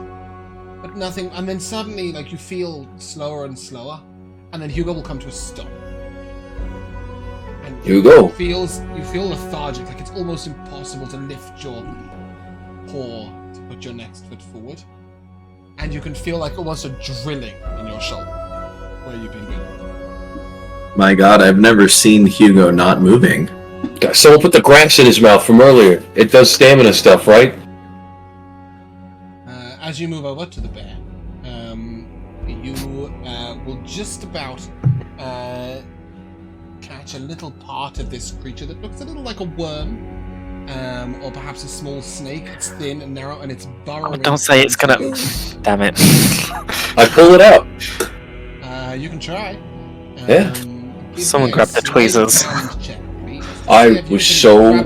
[SPEAKER 1] but nothing, and then suddenly, like, you feel slower and slower, and then Hugo will come to a stop. And
[SPEAKER 3] Hugo
[SPEAKER 1] you feel lethargic, like it's almost impossible to lift your paw to put your next foot forward, and you can feel like almost a drilling in your shoulder where you've been bitten.
[SPEAKER 4] My God, I've never seen Hugo not moving.
[SPEAKER 3] Someone put the grass in his mouth from earlier. It does stamina stuff, right?
[SPEAKER 1] As you move over to the bear, you will just about catch a little part of this creature that looks a little like a worm, or perhaps a small snake. It's thin and narrow, and it's burrowing.
[SPEAKER 6] Oh, don't say it's gonna. Damn it!
[SPEAKER 3] I pull it out.
[SPEAKER 1] You can try.
[SPEAKER 6] Someone grab the tweezers.
[SPEAKER 3] I was so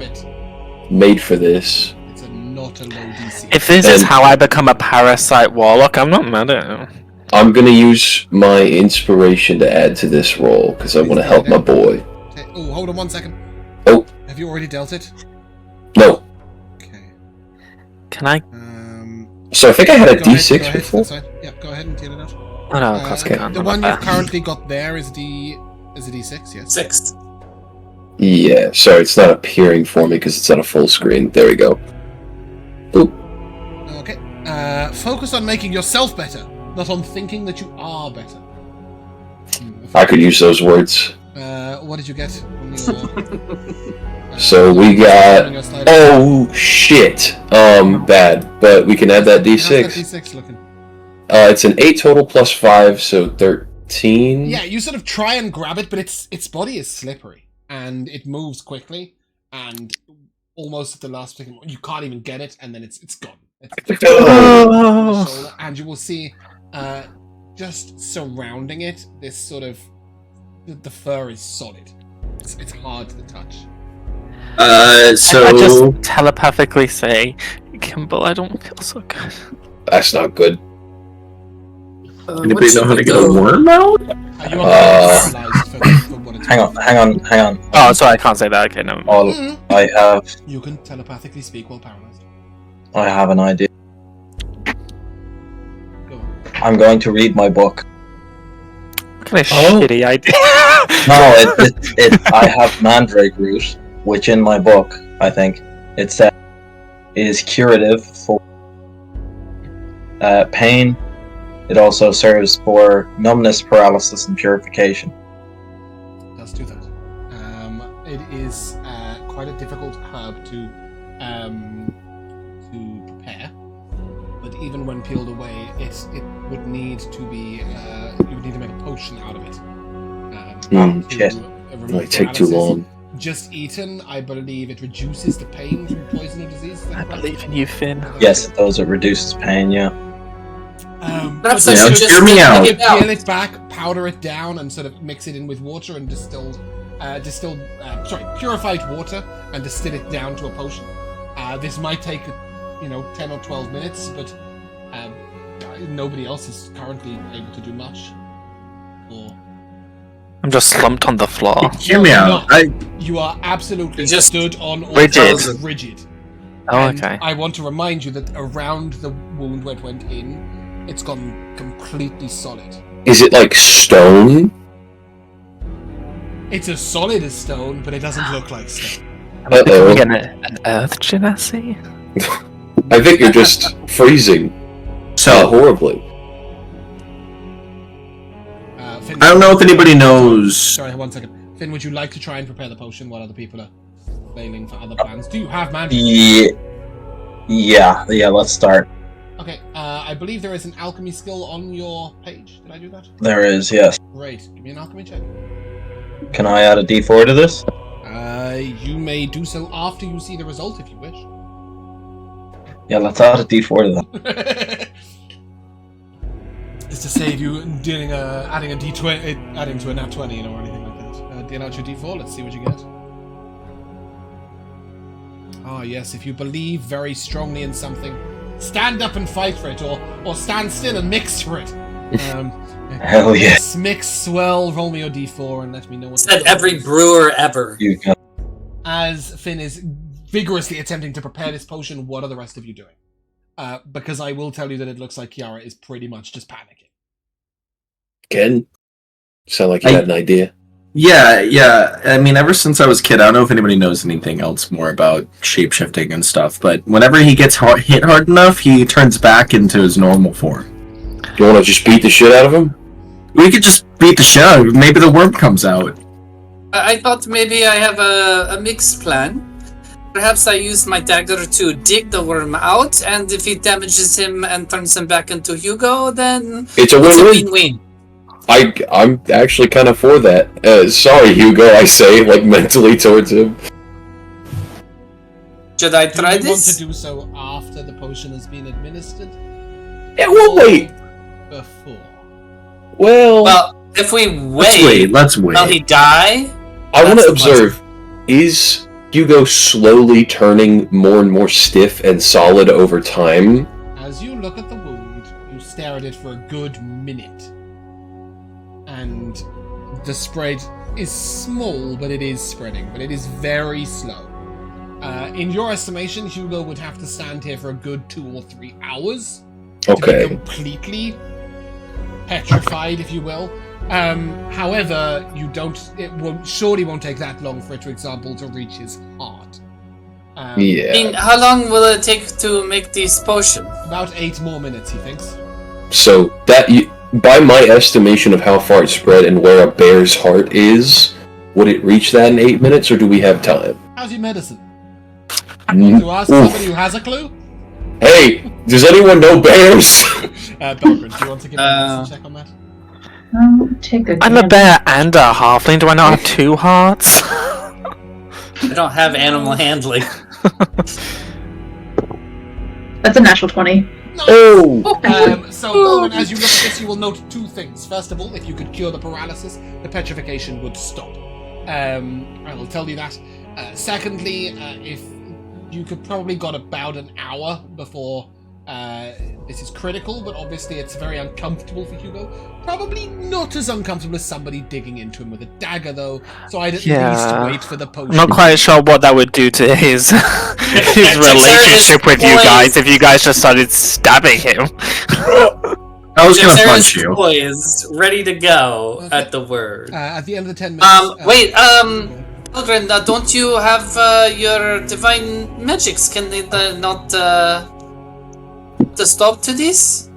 [SPEAKER 3] made for this.
[SPEAKER 1] It's not a low DC.
[SPEAKER 6] If this is how I become a parasite warlock, I'm not mad at it.
[SPEAKER 3] I'm gonna use my inspiration to add to this roll because I want to help my boy.
[SPEAKER 1] Oh, hold on 1 second.
[SPEAKER 3] Oh.
[SPEAKER 1] Have you already dealt it?
[SPEAKER 3] No.
[SPEAKER 1] Okay.
[SPEAKER 6] Can I?
[SPEAKER 3] So I think I had a
[SPEAKER 1] Go
[SPEAKER 3] D6
[SPEAKER 1] ahead,
[SPEAKER 3] before.
[SPEAKER 1] that's fine. Yeah, go ahead and deal it out.
[SPEAKER 6] Oh no, of course I can't.
[SPEAKER 1] The one you've currently got there is a D6, yes?
[SPEAKER 5] 6.
[SPEAKER 3] Yeah, sorry, it's not appearing for me because it's on a full screen. There we go. Oop.
[SPEAKER 1] Okay. Focus on making yourself better, not on thinking that you are better.
[SPEAKER 3] I could use those words.
[SPEAKER 1] What did you get on your...
[SPEAKER 3] So we got... Oh, shit. Bad. But we can add that D6.
[SPEAKER 1] How's that D6 looking?
[SPEAKER 3] It's an 8 total plus 5, so 13.
[SPEAKER 1] Yeah, you sort of try and grab it, but its body is slippery, and it moves quickly, and almost at the last second, you can't even get it, and then it's gone. It's on the shoulder, and you will see, just surrounding it, this sort of... The fur is solid. It's hard to touch.
[SPEAKER 4] So
[SPEAKER 6] I just telepathically say, Kimball, I don't feel so good.
[SPEAKER 3] That's not good.
[SPEAKER 4] Anybody know how to get a worm out?
[SPEAKER 1] You are paralyzed for what it's
[SPEAKER 2] Hang on.
[SPEAKER 6] Oh, sorry, I can't say that. Okay, no.
[SPEAKER 2] I have
[SPEAKER 1] You can telepathically speak while paralyzed.
[SPEAKER 2] an idea.
[SPEAKER 1] Go on.
[SPEAKER 2] I'm going to read my book.
[SPEAKER 6] What kind of shitty idea?
[SPEAKER 2] No, I have mandrake root, which in my book, I think, it says is curative for pain. It also serves for numbness, paralysis, and purification.
[SPEAKER 1] Does do that. It is quite a difficult herb to prepare, but even when peeled away, it would need to be you would need to make a potion out of it.
[SPEAKER 2] Shit.
[SPEAKER 1] Remove
[SPEAKER 3] Might take too
[SPEAKER 1] paralysis.
[SPEAKER 3] long.
[SPEAKER 1] Just eaten, I believe it reduces the pain from poison or disease. Is that
[SPEAKER 6] I
[SPEAKER 1] correct?
[SPEAKER 6] believe in you, Finn.
[SPEAKER 2] Yes, it does. It reduces pain. Yeah.
[SPEAKER 5] Perhaps
[SPEAKER 4] Yeah,
[SPEAKER 5] I should just
[SPEAKER 4] hear me out.
[SPEAKER 5] take it out.
[SPEAKER 1] Peel it back, powder it down, and sort of mix it in with water and purified water and distill it down to a potion. This might take, 10 or 12 minutes, but nobody else is currently able to do much. Or
[SPEAKER 6] I'm just slumped on the floor.
[SPEAKER 4] Hear me out.
[SPEAKER 1] you are absolutely
[SPEAKER 5] You just
[SPEAKER 1] stood on all
[SPEAKER 6] rigid.
[SPEAKER 1] fours, rigid.
[SPEAKER 6] Oh,
[SPEAKER 1] And
[SPEAKER 6] okay.
[SPEAKER 1] I want to remind you that around the wound where it went in, it's gone completely solid.
[SPEAKER 3] Is it like stone?
[SPEAKER 1] It's as solid as stone, but it doesn't look like stone.
[SPEAKER 6] Am I
[SPEAKER 3] Uh-oh.
[SPEAKER 6] becoming an earth genasi?
[SPEAKER 3] I think you're just freezing
[SPEAKER 4] So
[SPEAKER 3] horribly.
[SPEAKER 1] Finn,
[SPEAKER 4] I don't know if anybody knows.
[SPEAKER 1] Sorry, 1 second. Finn, would you like to try and prepare the potion while other people are failing for other plans? Do you have magic?
[SPEAKER 2] Yeah. Let's start.
[SPEAKER 1] Okay, I believe there is an alchemy skill on your page. Did I do that?
[SPEAKER 2] There is, yes.
[SPEAKER 1] Great. Give me an alchemy check.
[SPEAKER 2] Can I add a D4 to this?
[SPEAKER 1] You may do so after you see the result if you wish.
[SPEAKER 2] Yeah, let's add a D4 to that.
[SPEAKER 1] It's to save you adding a D20, adding to a nat 20, or anything like that. Deal out your D4. Let's see what you get. Ah, yes. If you believe very strongly in something, stand up and fight for it, or stand still and mix for it.
[SPEAKER 2] Hell yeah.
[SPEAKER 1] Mix, swell, roll me your D4 and let me know what.
[SPEAKER 5] Said every brewer ever.
[SPEAKER 2] You can.
[SPEAKER 1] As Finn is vigorously attempting to prepare this potion, what are the rest of you doing? Because I will tell you that it looks like Kiara is pretty much just panicking.
[SPEAKER 3] Ken? Sound like you had an idea.
[SPEAKER 4] Yeah. I mean, ever since I was a kid, I don't know if anybody knows anything else more about shapeshifting and stuff, but whenever he gets hit hard enough, he turns back into his normal form.
[SPEAKER 3] You want to just beat the shit out of him?
[SPEAKER 4] We could just beat the shit out of him. Maybe the worm comes out.
[SPEAKER 5] I thought maybe I have a mixed plan. Perhaps I use my dagger to dig the worm out, and if it damages him and turns him back into Hugo, then
[SPEAKER 3] It's a win-win.
[SPEAKER 5] win-win.
[SPEAKER 3] I'm actually kind of for that. Sorry, Hugo, I say, like, mentally towards him.
[SPEAKER 5] Should I
[SPEAKER 1] Do
[SPEAKER 5] try
[SPEAKER 1] you want
[SPEAKER 5] this?
[SPEAKER 1] to do so after the potion has been administered?
[SPEAKER 3] Yeah, we'll wait.
[SPEAKER 1] Before.
[SPEAKER 3] Well,
[SPEAKER 5] If we
[SPEAKER 4] Let's
[SPEAKER 5] wait,
[SPEAKER 4] wait.
[SPEAKER 5] will he die?
[SPEAKER 3] I want
[SPEAKER 5] that's
[SPEAKER 3] to
[SPEAKER 5] the question.
[SPEAKER 3] observe, is Hugo slowly turning more and more stiff and solid over time.
[SPEAKER 1] As you look at the wound, you stare at it for a good minute. And the spread is small, but it is spreading, but it is very slow. In your estimation, Hugo would have to stand here for a good 2 or 3 hours to be completely petrified, if you will. However, surely won't take that long for it, for example, to reach his heart.
[SPEAKER 5] I mean, how long will it take to make this potion?
[SPEAKER 1] About 8 more minutes, he thinks.
[SPEAKER 3] So by my estimation of how far it spread and where a bear's heart is, would it reach that in 8 minutes, or do we have time?
[SPEAKER 1] How's your medicine? To ask somebody who has a clue?
[SPEAKER 3] Hey, does anyone know bears?
[SPEAKER 1] Belgrin, do you want to give me a medicine check on that?
[SPEAKER 7] Take a
[SPEAKER 6] I'm a bear and a halfling. Do I not have 2 hearts?
[SPEAKER 5] I don't have animal handling.
[SPEAKER 7] That's a natural 20.
[SPEAKER 1] Nice.
[SPEAKER 3] Oh!
[SPEAKER 1] So, Belgrin, as you look at this, you will note 2 things. First of all, if you could cure the paralysis, the petrification would stop. I will tell you that. Secondly, if you could probably got about an hour before this is critical, but obviously it's very uncomfortable for Hugo. Probably not as uncomfortable as somebody digging into him with a dagger, though, so I'd at least wait for the potion.
[SPEAKER 6] I'm not quite sure what that would do to his his relationship with you guys if you guys just started stabbing him.
[SPEAKER 4] I was gonna punch you.
[SPEAKER 5] Is ready to go at the word.
[SPEAKER 1] At the end of the 10 minutes...
[SPEAKER 5] wait, Belgrin, don't you have your divine magics? Can they not to stop to this?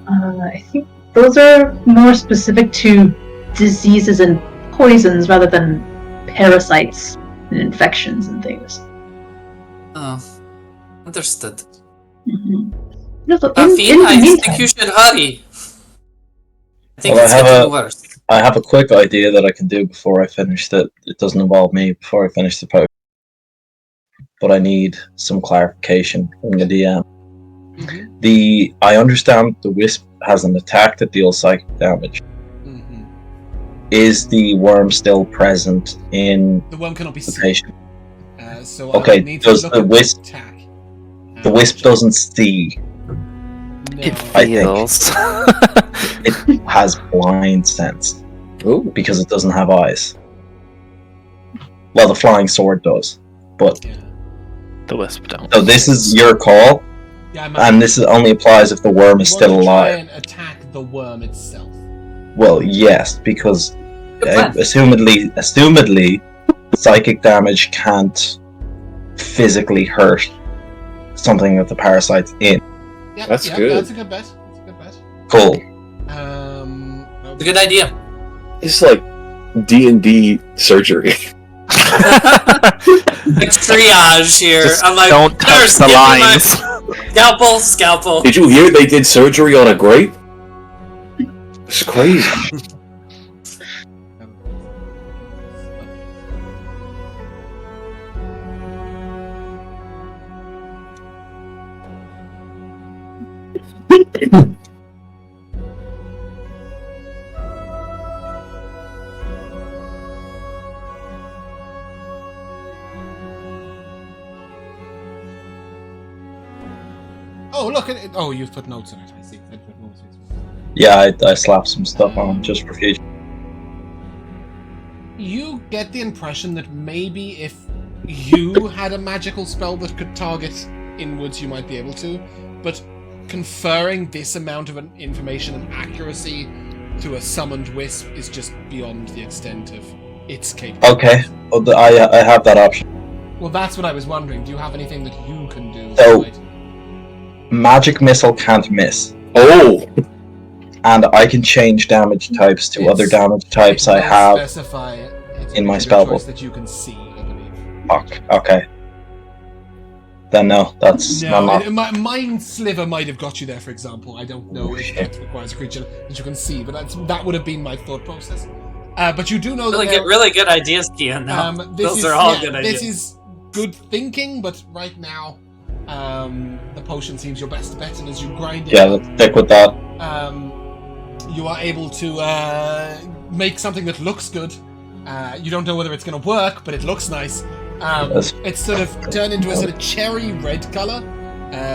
[SPEAKER 7] I think those are more specific to diseases and poisons rather than parasites and infections and things.
[SPEAKER 5] Oh, understood.
[SPEAKER 7] Mm-hmm. No, but
[SPEAKER 5] I think you should hurry. I think it's getting worse.
[SPEAKER 2] I have a quick idea that I can do before I finish it. It doesn't involve me before I finish the potion. But I need some clarification from the DM.
[SPEAKER 1] Mm-hmm.
[SPEAKER 2] I understand the wisp has an attack that deals psychic damage.
[SPEAKER 1] Mm-hmm.
[SPEAKER 2] Is the worm still present in
[SPEAKER 1] the worm cannot be
[SPEAKER 2] the
[SPEAKER 1] seen.
[SPEAKER 2] patient?
[SPEAKER 1] So
[SPEAKER 2] okay,
[SPEAKER 1] need
[SPEAKER 2] does
[SPEAKER 1] to
[SPEAKER 2] the wisp
[SPEAKER 1] attack?
[SPEAKER 2] The wisp doesn't see.
[SPEAKER 1] No.
[SPEAKER 6] It feels.
[SPEAKER 2] It has blind sense.
[SPEAKER 3] Ooh.
[SPEAKER 2] Because it doesn't have eyes. Well, the flying sword does, but
[SPEAKER 6] The wisp don't.
[SPEAKER 2] so this is your call.
[SPEAKER 1] Yeah,
[SPEAKER 2] And this only applies if the worm is still alive.
[SPEAKER 1] Try and attack the worm itself.
[SPEAKER 2] Well, yes, because assumedly, psychic damage can't physically hurt something that the parasite's in.
[SPEAKER 1] Yeah,
[SPEAKER 3] That's good.
[SPEAKER 1] That's a good bet.
[SPEAKER 2] Cool.
[SPEAKER 5] It's a good idea.
[SPEAKER 3] It's like D&D surgery.
[SPEAKER 5] Like triage here.
[SPEAKER 6] Just
[SPEAKER 5] I'm like,
[SPEAKER 6] don't touch
[SPEAKER 5] "Nurse,
[SPEAKER 6] the
[SPEAKER 5] give me my
[SPEAKER 6] lines.
[SPEAKER 5] Scalpel.
[SPEAKER 3] Did you hear they did surgery on a grape? It's crazy.
[SPEAKER 1] Oh, look at it. Oh, you've put notes in it. I see. I put notes in it.
[SPEAKER 2] Yeah, I slapped some stuff on just for future.
[SPEAKER 1] You get the impression that maybe if you had a magical spell that could target inwards, you might be able to, but conferring this amount of information and accuracy to a summoned wisp is just beyond the extent of its capability.
[SPEAKER 2] Okay, well, I have that option.
[SPEAKER 1] Well, that's what I was wondering. Do you have anything that you can do?
[SPEAKER 2] So-
[SPEAKER 1] Right?
[SPEAKER 2] Magic missile can't miss,
[SPEAKER 3] Oh!
[SPEAKER 2] and I can change damage types to other damage types I
[SPEAKER 1] It will
[SPEAKER 2] have.
[SPEAKER 1] specify it's
[SPEAKER 2] in my
[SPEAKER 1] a
[SPEAKER 2] spell
[SPEAKER 1] choice
[SPEAKER 2] book.
[SPEAKER 1] that you can see, I believe.
[SPEAKER 2] Fuck. Okay. Then no, that's
[SPEAKER 1] No,
[SPEAKER 2] not.
[SPEAKER 1] Mind Sliver might have got you there, for example. I don't know if that requires a creature that you can see, but that would have been my thought process. But you do know that
[SPEAKER 5] Really good ideas, Kian. Now. Those are all good ideas.
[SPEAKER 1] This is good thinking, but right now, the potion seems your best bet, and as you grind it
[SPEAKER 2] Yeah,
[SPEAKER 1] up,
[SPEAKER 2] let's stick with that.
[SPEAKER 1] you are able to make something that looks good. You don't know whether it's going to work, but it looks nice. It's sort of turned into a sort of cherry red color,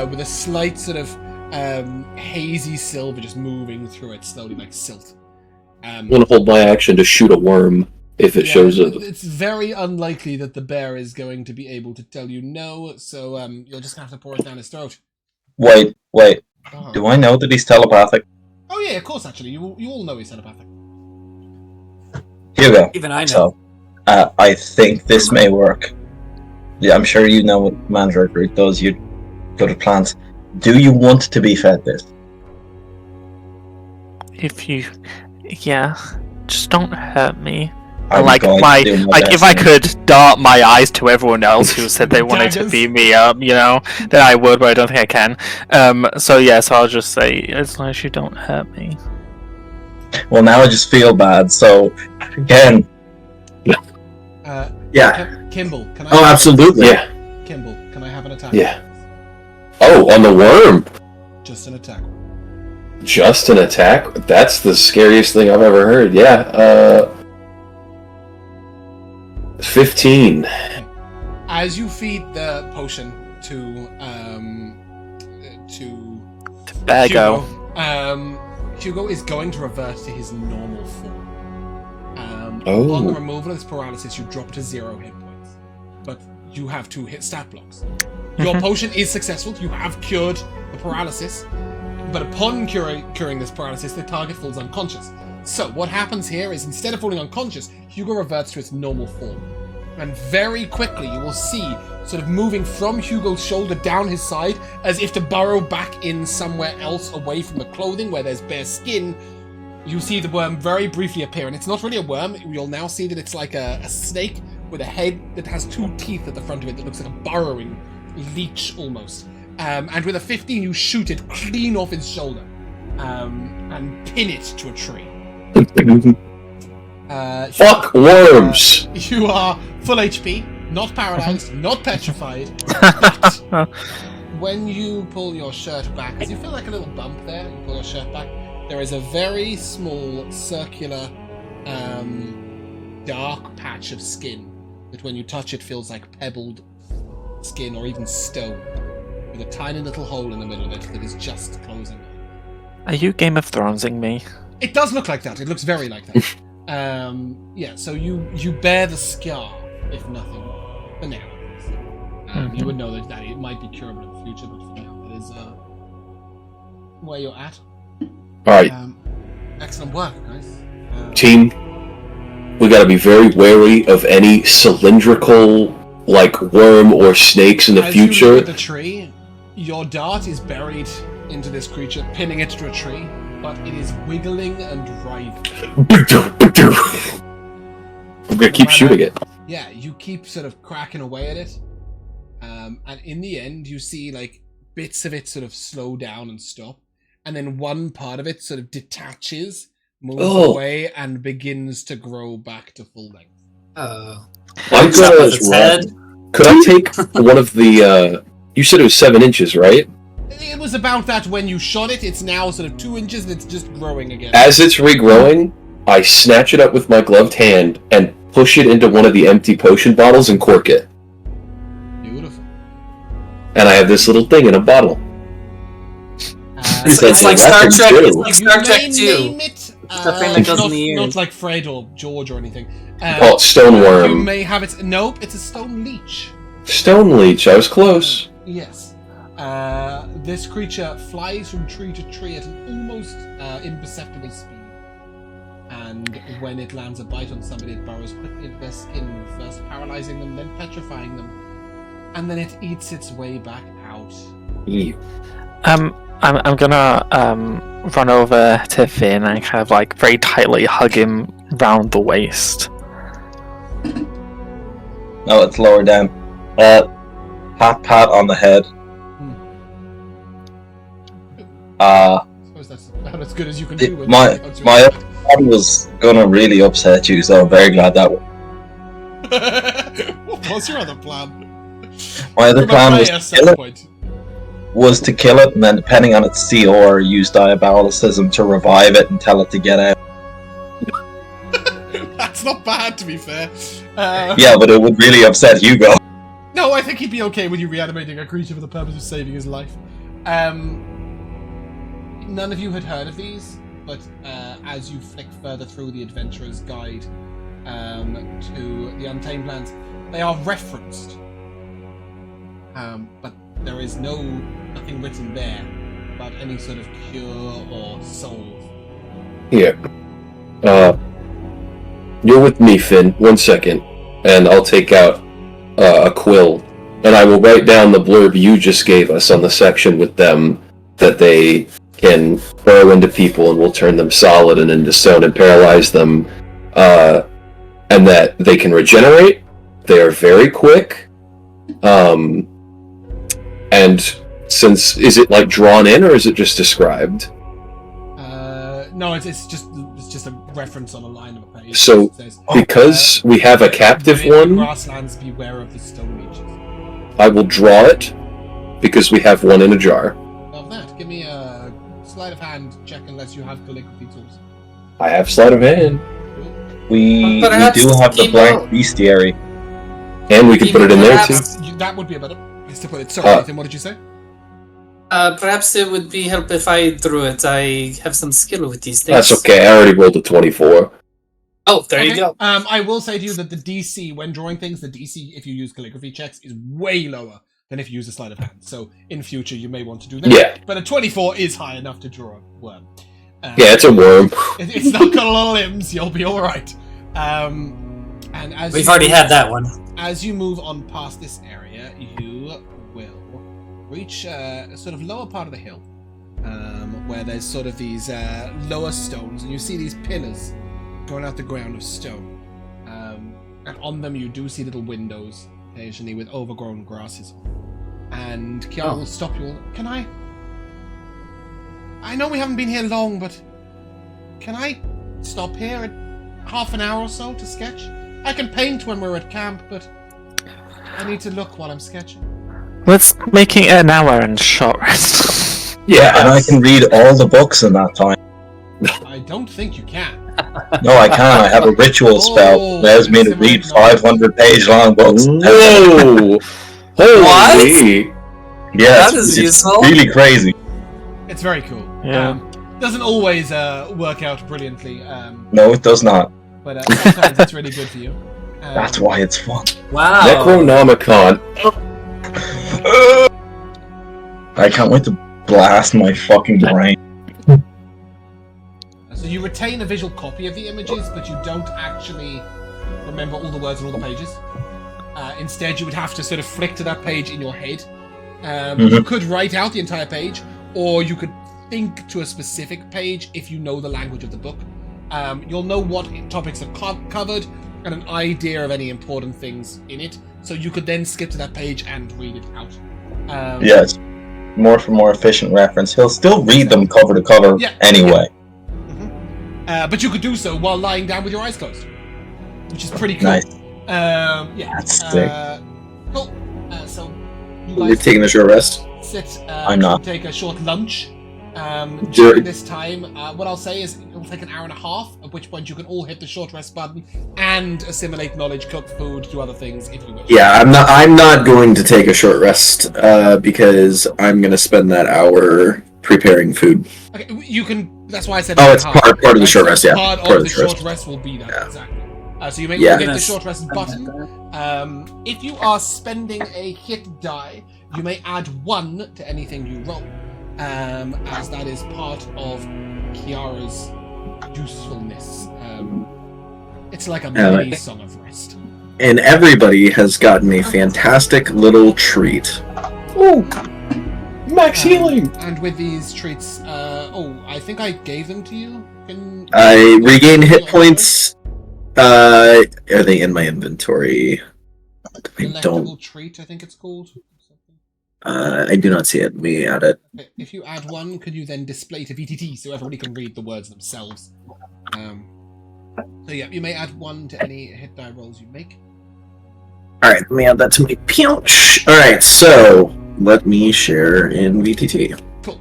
[SPEAKER 1] with a slight sort of hazy silver just moving through it slowly, like silt.
[SPEAKER 3] I'm gonna hold my action to shoot a worm if it shows up.
[SPEAKER 1] It's very unlikely that the bear is going to be able to tell you no, so you're just gonna have to pour it down his throat.
[SPEAKER 2] Wait.
[SPEAKER 1] Oh.
[SPEAKER 2] Do I know that he's telepathic?
[SPEAKER 1] Oh yeah, of course. Actually, you all know he's telepathic.
[SPEAKER 2] Hugo.
[SPEAKER 5] Even I know.
[SPEAKER 2] So, I think this may work. Yeah, I'm sure you know what Mandrake Root does. You go to plants. Do you want to be fed this?
[SPEAKER 6] Yeah, just don't hurt me.
[SPEAKER 2] I'm
[SPEAKER 6] Like
[SPEAKER 2] going
[SPEAKER 6] my,
[SPEAKER 2] to do my
[SPEAKER 6] like if
[SPEAKER 2] best.
[SPEAKER 6] I could dart my eyes to everyone else who said they wanted to
[SPEAKER 1] Daggers.
[SPEAKER 6] beat me up, then I would, but I don't think I can. So I'll just say as long as you don't hurt me.
[SPEAKER 2] Well, now I just feel bad. So, again,
[SPEAKER 4] Yeah.
[SPEAKER 1] Kimball, can I?
[SPEAKER 4] Oh, absolutely.
[SPEAKER 3] Yeah.
[SPEAKER 1] Kimball, can I have an attack?
[SPEAKER 3] Yeah. Oh, on the worm.
[SPEAKER 1] Just an attack.
[SPEAKER 3] Just an attack? That's the scariest thing I've ever heard. Yeah. 15.
[SPEAKER 1] As you feed the potion to
[SPEAKER 6] Baggo.
[SPEAKER 1] Hugo is going to revert to his normal form.
[SPEAKER 3] Oh.
[SPEAKER 1] On the removal of this paralysis, you drop to 0 hit points, but you have 2 hit stat blocks. Your potion is successful. You have cured the paralysis, but upon curing this paralysis, the target falls unconscious. So what happens here is instead of falling unconscious, Hugo reverts to its normal form. And very quickly you will see sort of moving from Hugo's shoulder down his side as if to burrow back in somewhere else away from the clothing where there's bare skin. You see the worm very briefly appear, and it's not really a worm. You'll now see that it's like a snake with a head that has 2 teeth at the front of it that looks like a burrowing leech almost. And with a 15 you shoot it clean off its shoulder and pin it to a tree.
[SPEAKER 3] Fuck worms!
[SPEAKER 1] You are full HP, not paralyzed, not petrified. But when you pull your shirt back, as you feel like a little bump there, you pull your shirt back, there is a very small, circular, dark patch of skin that when you touch it feels like pebbled skin or even stone, with a tiny little hole in the middle of it that is just closing.
[SPEAKER 6] Are you Game of Thronesing me?
[SPEAKER 1] It does look like that. It looks very like that. So you bear the scar, if nothing, for now. You would know that it might be curable in the future, but for now, that is where you're at.
[SPEAKER 3] Alright,
[SPEAKER 1] Excellent work, guys.
[SPEAKER 3] team. We gotta be very wary of any cylindrical, like, worm or snakes in the
[SPEAKER 1] As you
[SPEAKER 3] future.
[SPEAKER 1] look at the tree, your dart is buried into this creature, pinning it to a tree, but it is wiggling and writhing.
[SPEAKER 3] I'm gonna keep shooting it.
[SPEAKER 1] Yeah, you keep sort of cracking away at it, and in the end, you see like bits of it sort of slow down and stop, and then one part of it sort of detaches, moves away, and begins to grow back to full length.
[SPEAKER 5] Oh.
[SPEAKER 3] I'm
[SPEAKER 5] Stop
[SPEAKER 3] gonna
[SPEAKER 5] with its head.
[SPEAKER 3] Could I take one of the, you said it was 7 inches, right?
[SPEAKER 1] It was about that when you shot it. It's now sort of 2 inches, and it's just growing again.
[SPEAKER 3] As it's regrowing, I snatch it up with my gloved hand and push it into one of the empty potion bottles and cork it.
[SPEAKER 1] Beautiful.
[SPEAKER 3] And I have this little thing in a bottle.
[SPEAKER 5] It's like Star
[SPEAKER 3] Weapons
[SPEAKER 5] Trek.
[SPEAKER 3] too.
[SPEAKER 5] It's like Star Trek
[SPEAKER 1] name
[SPEAKER 5] 2.
[SPEAKER 1] it.
[SPEAKER 5] The thing that goes in the
[SPEAKER 1] not
[SPEAKER 5] ears.
[SPEAKER 1] like Fred or George or anything.
[SPEAKER 3] Oh, stone
[SPEAKER 1] You
[SPEAKER 3] worm.
[SPEAKER 1] may have it. Nope, it's a stone leech.
[SPEAKER 3] Stone leech, I was close.
[SPEAKER 1] Yes. This creature flies from tree to tree at an almost imperceptible speed. And when it lands a bite on somebody, it burrows quickly into their skin, first paralyzing them, then petrifying them. And then it eats its way back out.
[SPEAKER 3] Ew.
[SPEAKER 6] I'm gonna run over to Finn and kind of like very tightly hug him round the waist.
[SPEAKER 2] no, it's lower down. Pat on the head.
[SPEAKER 1] I suppose that's about as good as you can do. When
[SPEAKER 2] My
[SPEAKER 1] you hugs your
[SPEAKER 2] my
[SPEAKER 1] dog.
[SPEAKER 2] other plan was gonna really upset you, so I'm very glad that.
[SPEAKER 1] What was your other plan?
[SPEAKER 2] My other
[SPEAKER 1] From a
[SPEAKER 2] plan was
[SPEAKER 1] player
[SPEAKER 2] to kill it.
[SPEAKER 1] standpoint.
[SPEAKER 2] Was to kill it, and then depending on its CR, use diabolicism to revive it and tell it to get out.
[SPEAKER 1] That's That's not bad, to be fair.
[SPEAKER 2] Yeah, but it would really upset Hugo.
[SPEAKER 1] No, I think he'd be okay with you reanimating a creature for the purpose of saving his life. None of you had heard of these, but as you flick further through the Adventurer's Guide to the Untamed Lands, they are referenced. But there is nothing written there about any sort of cure or solve.
[SPEAKER 3] Here. You're with me, Finn. 1 second. And I'll take out a quill. And I will write down the blurb you just gave us on the section with them that they can burrow into people and will turn them solid and into stone and paralyze them. And that they can regenerate. They are very quick. And since, is it like drawn in or is it just described?
[SPEAKER 1] No, it's just a reference on a line of a page.
[SPEAKER 3] So,
[SPEAKER 1] It says,
[SPEAKER 3] because we have a captive
[SPEAKER 1] "In the
[SPEAKER 3] one,
[SPEAKER 1] grasslands, beware of the stone leeches."
[SPEAKER 3] I will draw it because we have one in a jar.
[SPEAKER 1] Of that, give me a sleight of hand check unless you have calligraphy tools.
[SPEAKER 3] I have sleight of hand,
[SPEAKER 2] We
[SPEAKER 5] Perhaps
[SPEAKER 2] do have the
[SPEAKER 5] Timo-
[SPEAKER 2] blank bestiary.
[SPEAKER 3] and we can put it in there too.
[SPEAKER 1] That would be a better place to put it. Sorry, Ethan, what did you say?
[SPEAKER 5] Perhaps it would be help if I drew it. I have some skill with these things.
[SPEAKER 3] That's okay. I already rolled a 24.
[SPEAKER 5] Oh, there you
[SPEAKER 1] Okay,
[SPEAKER 5] go.
[SPEAKER 1] I will say to you that the DC, when drawing things, the DC, if you use calligraphy checks, is way lower than if you use a sleight of hand. So, in future, you may want to do that.
[SPEAKER 3] Yeah.
[SPEAKER 1] But a 24 is high enough to draw a worm.
[SPEAKER 3] Yeah, it's a worm.
[SPEAKER 1] It's not got a lot of limbs, you'll be alright. And as
[SPEAKER 5] We've
[SPEAKER 1] you
[SPEAKER 5] already
[SPEAKER 1] move-
[SPEAKER 5] had that one.
[SPEAKER 1] As you move on past this area, you will reach a sort of lower part of the hill, where there's sort of these lower stones, and you see these pillars going out the ground of stone. And on them you do see little windows, occasionally with overgrown grasses on. And Kiara will stop you. Can I know we haven't been here long, but can I stop here at half an hour or so to sketch? I can paint when we're at camp, but I need to look while I'm sketching.
[SPEAKER 6] Let's make it an hour and short rest.
[SPEAKER 2] Yeah, and I can read all the books in that time.
[SPEAKER 1] I don't think you can.
[SPEAKER 2] No, I can. I have a ritual spell that allows me to read 500-page-long books.
[SPEAKER 3] Whoa! Holy!
[SPEAKER 2] Yeah,
[SPEAKER 5] That is useful.
[SPEAKER 2] really crazy.
[SPEAKER 1] It's very cool.
[SPEAKER 6] Yeah.
[SPEAKER 1] Doesn't always work out brilliantly,
[SPEAKER 2] No, it does not.
[SPEAKER 1] but sometimes it's really good for you.
[SPEAKER 2] That's why it's fun.
[SPEAKER 5] Wow.
[SPEAKER 3] Necronomicon.
[SPEAKER 2] I can't wait to blast my fucking brain.
[SPEAKER 1] So you retain a visual copy of the images, but you don't actually remember all the words on all the pages. Instead, you would have to sort of flick to that page in your head. You could write out the entire page, or you could think to a specific page if you know the language of the book. You'll know what topics are covered and an idea of any important things in it, so you could then skip to that page and read it out.
[SPEAKER 2] Yes. More for more efficient reference. He'll still read them cover to cover anyway.
[SPEAKER 1] But you could do so while lying down with your eyes closed, which is pretty cool.
[SPEAKER 2] Nice.
[SPEAKER 1] Yeah.
[SPEAKER 2] That's sick.
[SPEAKER 1] Cool. So you
[SPEAKER 4] You're
[SPEAKER 1] guys
[SPEAKER 4] taking a short rest.
[SPEAKER 1] sit.
[SPEAKER 2] I'm not.
[SPEAKER 1] Take a short lunch.
[SPEAKER 4] During-
[SPEAKER 1] During this time, what I'll say is it'll take an hour and a half. At which point you can all hit the short rest button and assimilate knowledge, cook food, do other things if you wish.
[SPEAKER 4] Yeah, I'm not going to take a short rest because I'm going to spend that hour preparing food.
[SPEAKER 1] Okay, you can. That's why I said.
[SPEAKER 4] Oh, it's
[SPEAKER 1] half.
[SPEAKER 4] part of the short rest, yeah.
[SPEAKER 1] Part
[SPEAKER 4] Part
[SPEAKER 1] of
[SPEAKER 4] of
[SPEAKER 1] the
[SPEAKER 4] the short
[SPEAKER 1] short rest will be that,
[SPEAKER 4] Yeah.
[SPEAKER 1] exactly. So you may
[SPEAKER 4] Yeah.
[SPEAKER 1] all hit the
[SPEAKER 5] Yes.
[SPEAKER 1] short rest button. If you are spending a hit die, you may add 1 to anything you roll, as that is part of Kiara's usefulness. It's like a
[SPEAKER 4] Yeah,
[SPEAKER 1] mini
[SPEAKER 4] like-
[SPEAKER 1] song of rest.
[SPEAKER 4] And everybody has gotten a fantastic little treat.
[SPEAKER 3] Ooh! Max healing!
[SPEAKER 1] And with these treats, I think I gave them to you.
[SPEAKER 4] I regain hit points. Are they in my inventory? I
[SPEAKER 1] Delectable
[SPEAKER 4] don't.
[SPEAKER 1] treat, I think it's called.
[SPEAKER 4] I do not see it. Let me add it.
[SPEAKER 1] Okay, if you add 1, could you then display to VTT so everybody can read the words themselves? So yeah, you may add 1 to any hit die rolls you make.
[SPEAKER 4] All right, let me add that to my pouch. All right, so let me share in VTT.
[SPEAKER 1] Cool.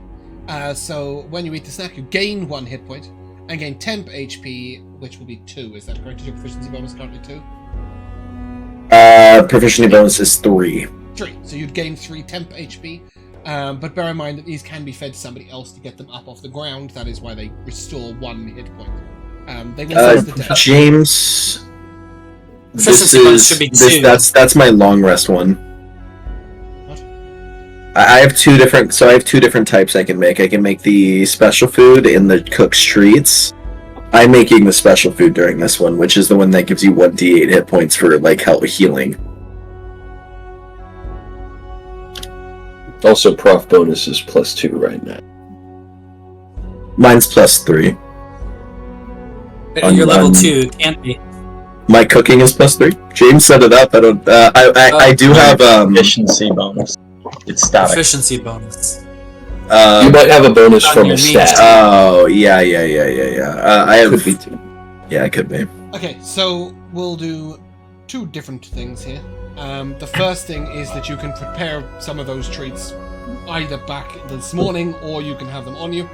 [SPEAKER 1] So when you eat the snack, you gain 1 hit point, and gain temp HP, which will be 2. Is that correct? Is your proficiency bonus currently 2?
[SPEAKER 4] Proficiency bonus is 3.
[SPEAKER 1] 3. So you'd gain 3 temp HP. But bear in mind that these can be fed to somebody else to get them up off the ground. That is why they restore 1 hit point. They will seize the death.
[SPEAKER 4] James,
[SPEAKER 5] Proficiency bonus should be 2.
[SPEAKER 4] That's my long rest one.
[SPEAKER 1] What?
[SPEAKER 4] I have 2 different. So I have 2 different types I can make. I can make the special food in the cook's treats. I'm making the special food during this one, which is the one that gives you 1d8 hit points for like healing.
[SPEAKER 3] Also, prof bonus is +2 right now.
[SPEAKER 4] Mine's +3.
[SPEAKER 5] You're level 2, can't be.
[SPEAKER 4] My cooking is +3. James set it up. I don't. I do have
[SPEAKER 2] Efficiency bonus. It's static.
[SPEAKER 5] Proficiency bonus.
[SPEAKER 3] You might have a bonus
[SPEAKER 5] on
[SPEAKER 3] from
[SPEAKER 5] your
[SPEAKER 3] a
[SPEAKER 5] means.
[SPEAKER 3] stat.
[SPEAKER 4] Oh yeah. I have.
[SPEAKER 3] Could be 2.
[SPEAKER 4] Yeah, it could be.
[SPEAKER 1] Okay, so we'll do 2 different things here. The first thing is that you can prepare some of those treats either back this morning or you can have them on you.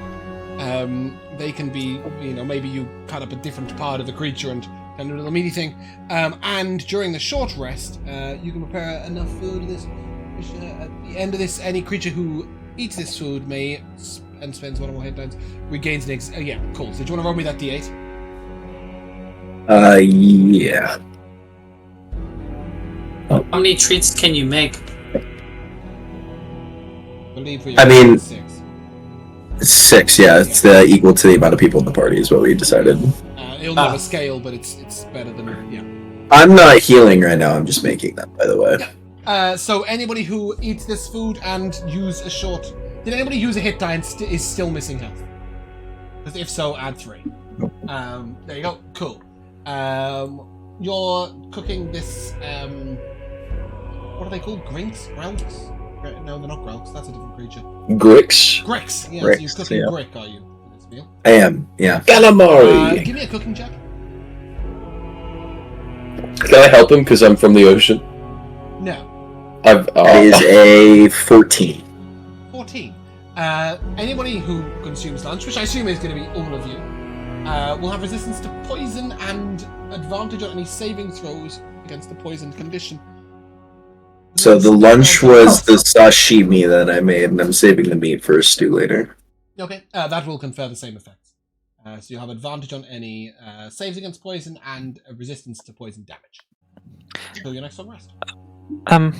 [SPEAKER 1] They can be, maybe you cut up a different part of the creature and do a little meaty thing. And during the short rest, you can prepare enough food. At the end of this, any creature who eats this food and spends 1 or more hit points regains an yeah, cool. So do you want to roll me that d8?
[SPEAKER 4] Yeah.
[SPEAKER 5] How many treats can you make?
[SPEAKER 4] I mean, 6. Yeah, it's equal to the amount of people in the party is what we decided.
[SPEAKER 1] It'll have a scale, but it's better than
[SPEAKER 4] I'm not healing right now. I'm just making them, by the way.
[SPEAKER 1] Yeah. So anybody who eats this food and use a short... Did anybody use a hit die and is still missing health? Because if so, add 3. There you go. Cool. You're cooking this... what are they called? Grinks? Grelks? No, they're not Grelks. That's a different creature.
[SPEAKER 3] Grix.
[SPEAKER 1] Grix. Yeah,
[SPEAKER 2] Grix,
[SPEAKER 1] so you're cooking
[SPEAKER 2] yeah.
[SPEAKER 1] Grick, are you? For this meal?
[SPEAKER 4] I am, yeah.
[SPEAKER 3] Calamari!
[SPEAKER 1] Give me a cooking check.
[SPEAKER 3] Can I help him because I'm from the ocean?
[SPEAKER 1] No.
[SPEAKER 3] I've.
[SPEAKER 4] It is a 14.
[SPEAKER 1] 14. Anybody who consumes lunch, which I assume is going to be all of you, will have resistance to poison and advantage on any saving throws against the poisoned condition.
[SPEAKER 4] So the lunch was the sashimi that I made, and I'm saving the meat for a stew later.
[SPEAKER 1] Okay, that will confer the same effects. So you'll have advantage on any saves against poison and a resistance to poison damage. So your next long rest.
[SPEAKER 6] I'm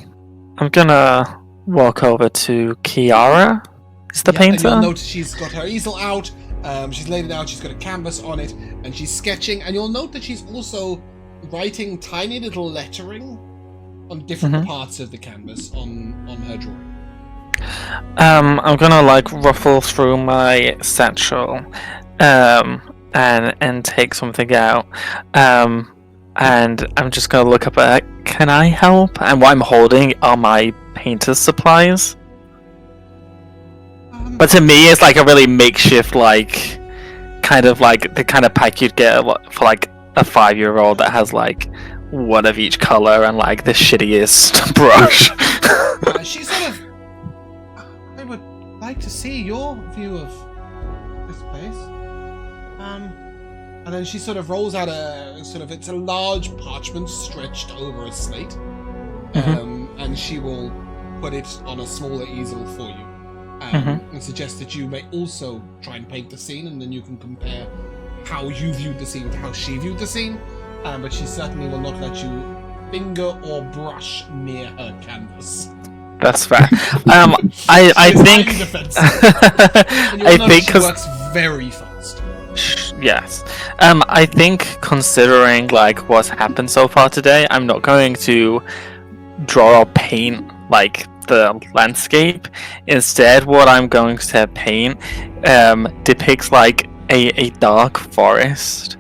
[SPEAKER 6] gonna walk over to Kiara. Is the
[SPEAKER 1] And
[SPEAKER 6] painter?
[SPEAKER 1] you'll notice she's got her easel out. She's laid it out. She's got a canvas on it, and she's sketching. And you'll note that she's also writing tiny little lettering on different parts of the canvas on her drawing.
[SPEAKER 6] I'm gonna ruffle through my satchel, and take something out, and I'm just gonna look up at. Can I help? And what I'm holding are my painter's supplies. But to me, it's like a really makeshift, kind of like the kind of pack you'd get for a 5-year-old that has one of each color and the shittiest brush.
[SPEAKER 1] She sort of... I would like to see your view of this place. And then she sort of rolls out it's a large parchment stretched over a slate. And she will put it on a smaller easel for you. And suggest that you may also try and paint the scene, and then you can compare how you viewed the scene with how she viewed the scene. But she certainly will not let you finger or brush near her canvas.
[SPEAKER 6] That's fair. I think. I think
[SPEAKER 1] she works very fast.
[SPEAKER 6] Yes. I think considering what's happened so far today, I'm not going to draw or paint the landscape. Instead, what I'm going to paint depicts a dark forest,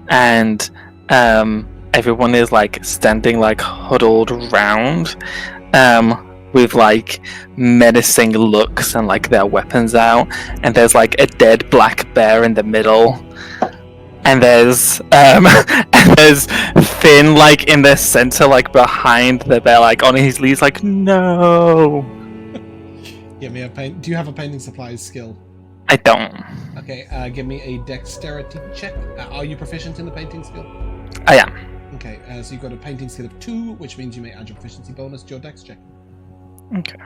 [SPEAKER 6] and everyone is standing huddled around, with menacing looks and their weapons out, and there's a dead black bear in the middle, and there's Finn in the center behind the bear on his knees no.
[SPEAKER 1] Give me a paint. Do you have a painting supplies skill?
[SPEAKER 6] I don't.
[SPEAKER 1] Okay, give me a dexterity check. Are you proficient in the painting skill?
[SPEAKER 6] I am.
[SPEAKER 1] Okay, so you've got a painting skill of 2, which means you may add your proficiency bonus to your dex check.
[SPEAKER 6] Okay.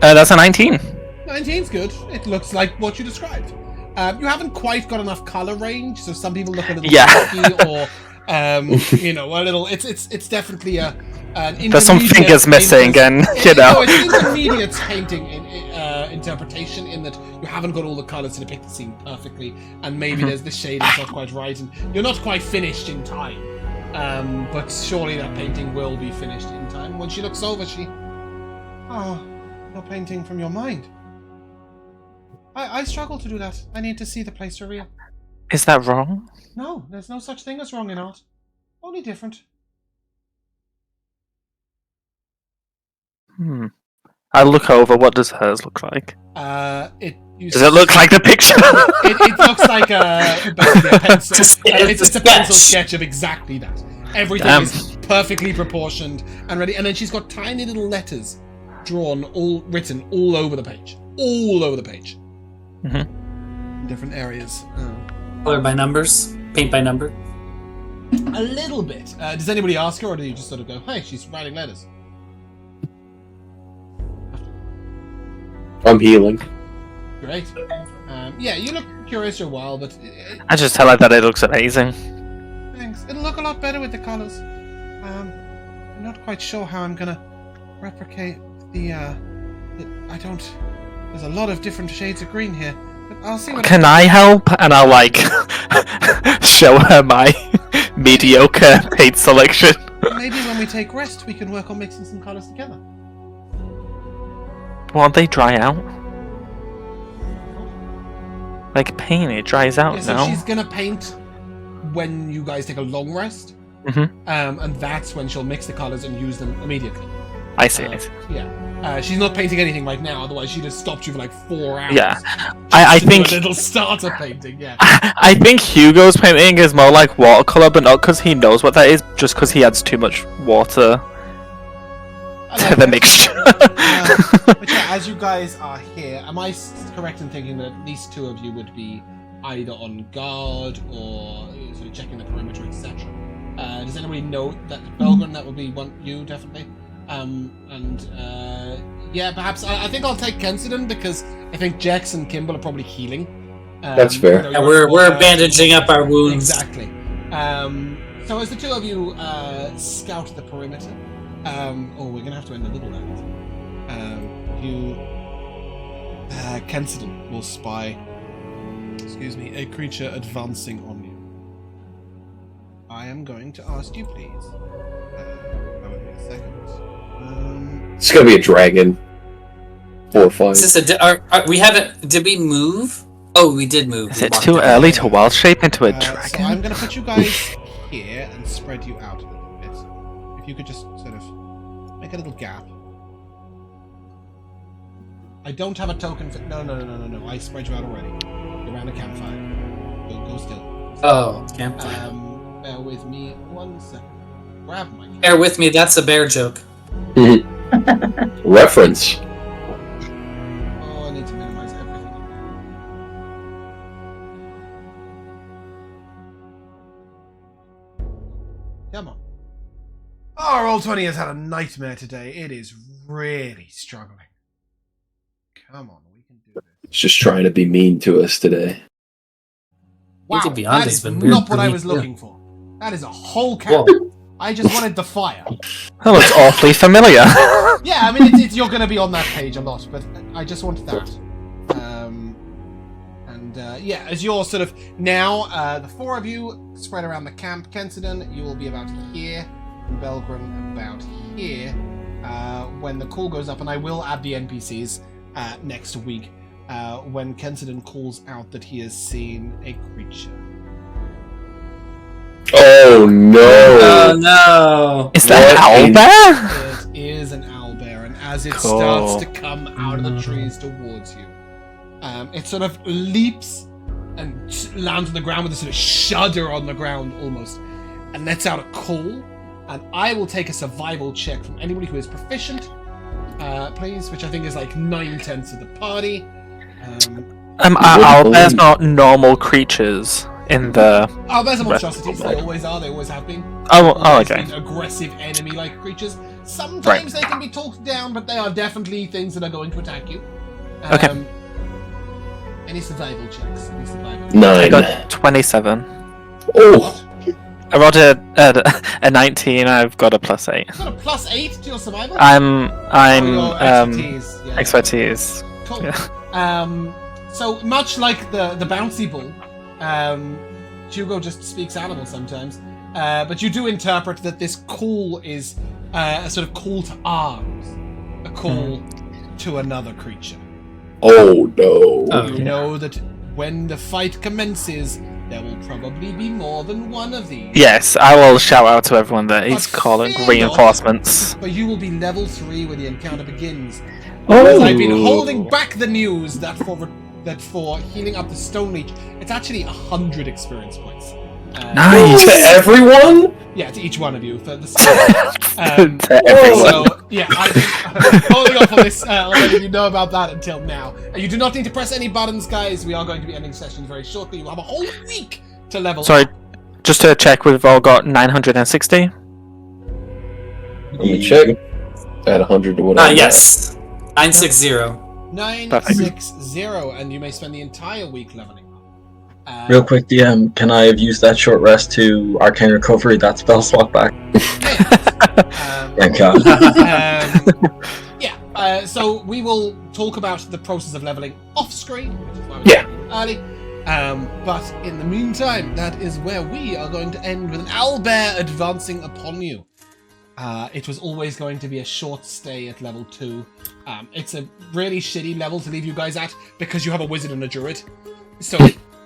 [SPEAKER 6] That's a 19.
[SPEAKER 1] 19's good. It looks like what you described. You haven't quite got enough color range, so some people look a little funky or you know, a little. It's definitely an
[SPEAKER 6] There's some fingers missing, and you know.
[SPEAKER 1] No, it's intermediate painting interpretation in that you haven't got all the colors to depict the scene perfectly, and maybe there's the shading's not quite right, and you're not quite finished in time. But surely that painting will be finished in time. When she looks over, oh, you're painting from your mind. I struggle to do that. I need to see the place for real.
[SPEAKER 6] Is that wrong?
[SPEAKER 1] No, there's no such thing as wrong in art. Only different.
[SPEAKER 6] I look over. What does hers look like? Does it look like the picture?
[SPEAKER 1] it looks like basically a pencil. It's a pencil sketch of exactly that. Everything is perfectly proportioned and ready. And then she's got tiny little letters drawn, written all over the page. All over the page. In different areas.
[SPEAKER 5] Color by numbers? Paint by number?
[SPEAKER 1] A little bit. Does anybody ask her, or do you just sort of go, hey, she's writing letters?
[SPEAKER 3] I'm healing.
[SPEAKER 1] Great. Yeah, you look curious for a while, but...
[SPEAKER 6] I just tell her that it looks amazing.
[SPEAKER 1] Thanks. It'll look a lot better with the colours. I'm not quite sure how I'm gonna replicate the I don't... There's a lot of different shades of green here, but I'll see what...
[SPEAKER 6] Can I help? And I'll, like, show her my mediocre paint selection.
[SPEAKER 1] Maybe when we take rest, we can work on mixing some colours together.
[SPEAKER 6] Won't they dry out? Like paint, it dries out,
[SPEAKER 1] Yeah, so
[SPEAKER 6] no?
[SPEAKER 1] she's gonna paint when you guys take a long rest, and that's when she'll mix the colours and use them immediately.
[SPEAKER 6] I see.
[SPEAKER 1] Yeah. She's not painting anything right now, otherwise she'd have stopped you for like 4 hours.
[SPEAKER 6] Yeah. I think...
[SPEAKER 1] a little starter painting, yeah.
[SPEAKER 6] I think Hugo's painting is more like watercolor, but not because he knows what that is, just because he adds too much water to the mixture.
[SPEAKER 1] But yeah, as you guys are here, am I correct in thinking that at least 2 of you would be either on guard or sort of checking the perimeter, etc.? Does anybody know that Belgren, that would be you, definitely? Yeah, perhaps I think I'll take Kensidon because I think Jex and Kimball are probably healing.
[SPEAKER 3] That's fair.
[SPEAKER 5] Yeah, we're bandaging up our wounds.
[SPEAKER 1] Exactly. So as the 2 of you scout the perimeter, we're gonna have to end a little late. Kensidon will spy, a creature advancing on you. I am going to ask you, please. Bear with me a second.
[SPEAKER 3] It's gonna be a dragon. 4 or 5.
[SPEAKER 5] Is this we haven't... Did we move? Oh, we did move.
[SPEAKER 6] Is it too early to wild shape into a dragon?
[SPEAKER 1] So I'm going to put you guys here and spread you out a little bit. If you could just sort of make a little gap. I don't have a token for... No. I spread you out already. Around a campfire. Go still.
[SPEAKER 5] Oh, campfire.
[SPEAKER 1] Bear with me 1 second. Grab my...
[SPEAKER 5] Bear with me, that's a bear joke.
[SPEAKER 3] Reference.
[SPEAKER 1] Oh, I need to minimize everything. Come on. Our Roll20 has had a nightmare today. It is really struggling. Come on, we can do this.
[SPEAKER 3] It's just trying to be mean to us today.
[SPEAKER 1] Wow,
[SPEAKER 5] to be honest,
[SPEAKER 1] that is
[SPEAKER 5] it's been
[SPEAKER 1] not
[SPEAKER 5] weird
[SPEAKER 1] what
[SPEAKER 5] for
[SPEAKER 1] I
[SPEAKER 5] me.
[SPEAKER 1] was looking for. That is a whole
[SPEAKER 5] Whoa.
[SPEAKER 1] camp. I just wanted the fire.
[SPEAKER 6] That looks awfully familiar.
[SPEAKER 1] Yeah, I mean, you're going to be on that page a lot, but I just wanted that. Yeah, as you're sort of now, the 4 of you spread around the camp. Kensidon, you will be about here, and Belgren about here. When the call goes up, and I will add the NPCs next week, when Kensidon calls out that he has seen a creature.
[SPEAKER 3] Oh no!
[SPEAKER 5] Oh no!
[SPEAKER 6] Is that an owlbear?
[SPEAKER 1] It is an owlbear, and as it
[SPEAKER 6] Cool.
[SPEAKER 1] starts to come out of the trees towards you, it sort of leaps and lands on the ground with a sort of shudder on the ground almost, and lets out a call. And I will take a survival check from anybody who is proficient, please, which I think is like 9/10 of the party.
[SPEAKER 6] There's not normal creatures in the.
[SPEAKER 1] Owlbears are monstrosities. They always are. They always have been.
[SPEAKER 6] Okay.
[SPEAKER 1] Been aggressive enemy-like creatures. Sometimes they can be talked down, but they are definitely things that are going to attack you.
[SPEAKER 6] Okay.
[SPEAKER 1] Any survival checks? Any survival checks?
[SPEAKER 3] 9.
[SPEAKER 6] I got 27.
[SPEAKER 3] Oh,
[SPEAKER 6] I rolled a 19. I've got a +8.
[SPEAKER 1] You've got a +8 to your survival?
[SPEAKER 6] I'm
[SPEAKER 1] your expertise. Yeah.
[SPEAKER 6] expertise.
[SPEAKER 1] Cool.
[SPEAKER 6] Yeah.
[SPEAKER 1] So much like the bouncy ball, Hugo just speaks animal sometimes. But you do interpret that this call is a sort of call to arms, a call to another creature.
[SPEAKER 3] oh no.
[SPEAKER 1] You know that when the fight commences, there will probably be more than one of these.
[SPEAKER 6] Yes, I will shout out to everyone that he's
[SPEAKER 1] But
[SPEAKER 6] calling
[SPEAKER 1] fear
[SPEAKER 6] reinforcements.
[SPEAKER 1] But you will be level 3 when the encounter begins.
[SPEAKER 3] Oh.
[SPEAKER 1] Because I've been holding back the news that for healing up the Stone Leech, it's actually 100 experience points.
[SPEAKER 6] Nice.
[SPEAKER 3] To everyone?
[SPEAKER 1] Yeah, to each one of you. For the
[SPEAKER 6] To everyone.
[SPEAKER 1] So, yeah, I've been holding off on this, letting you know about that until now. You do not need to press any buttons, guys. We are going to be ending sessions very shortly. You will have a whole week to level
[SPEAKER 6] Sorry,
[SPEAKER 1] up.
[SPEAKER 6] just to check, we've all got 960.
[SPEAKER 3] Let me check. Add 100 to what I got.
[SPEAKER 5] Yes. 960.
[SPEAKER 1] 960, and you may spend the entire week leveling up.
[SPEAKER 2] Real quick, DM, can I have used that short rest to Arcane Recovery that spell slot back? Thank God.
[SPEAKER 1] So we will talk about the process of leveling off screen, which is why we're
[SPEAKER 3] Yeah.
[SPEAKER 1] early. But in the meantime, that is where we are going to end with an owlbear advancing upon you. It was always going to be a short stay at level 2. It's a really shitty level to leave you guys at because you have a wizard and a druid. So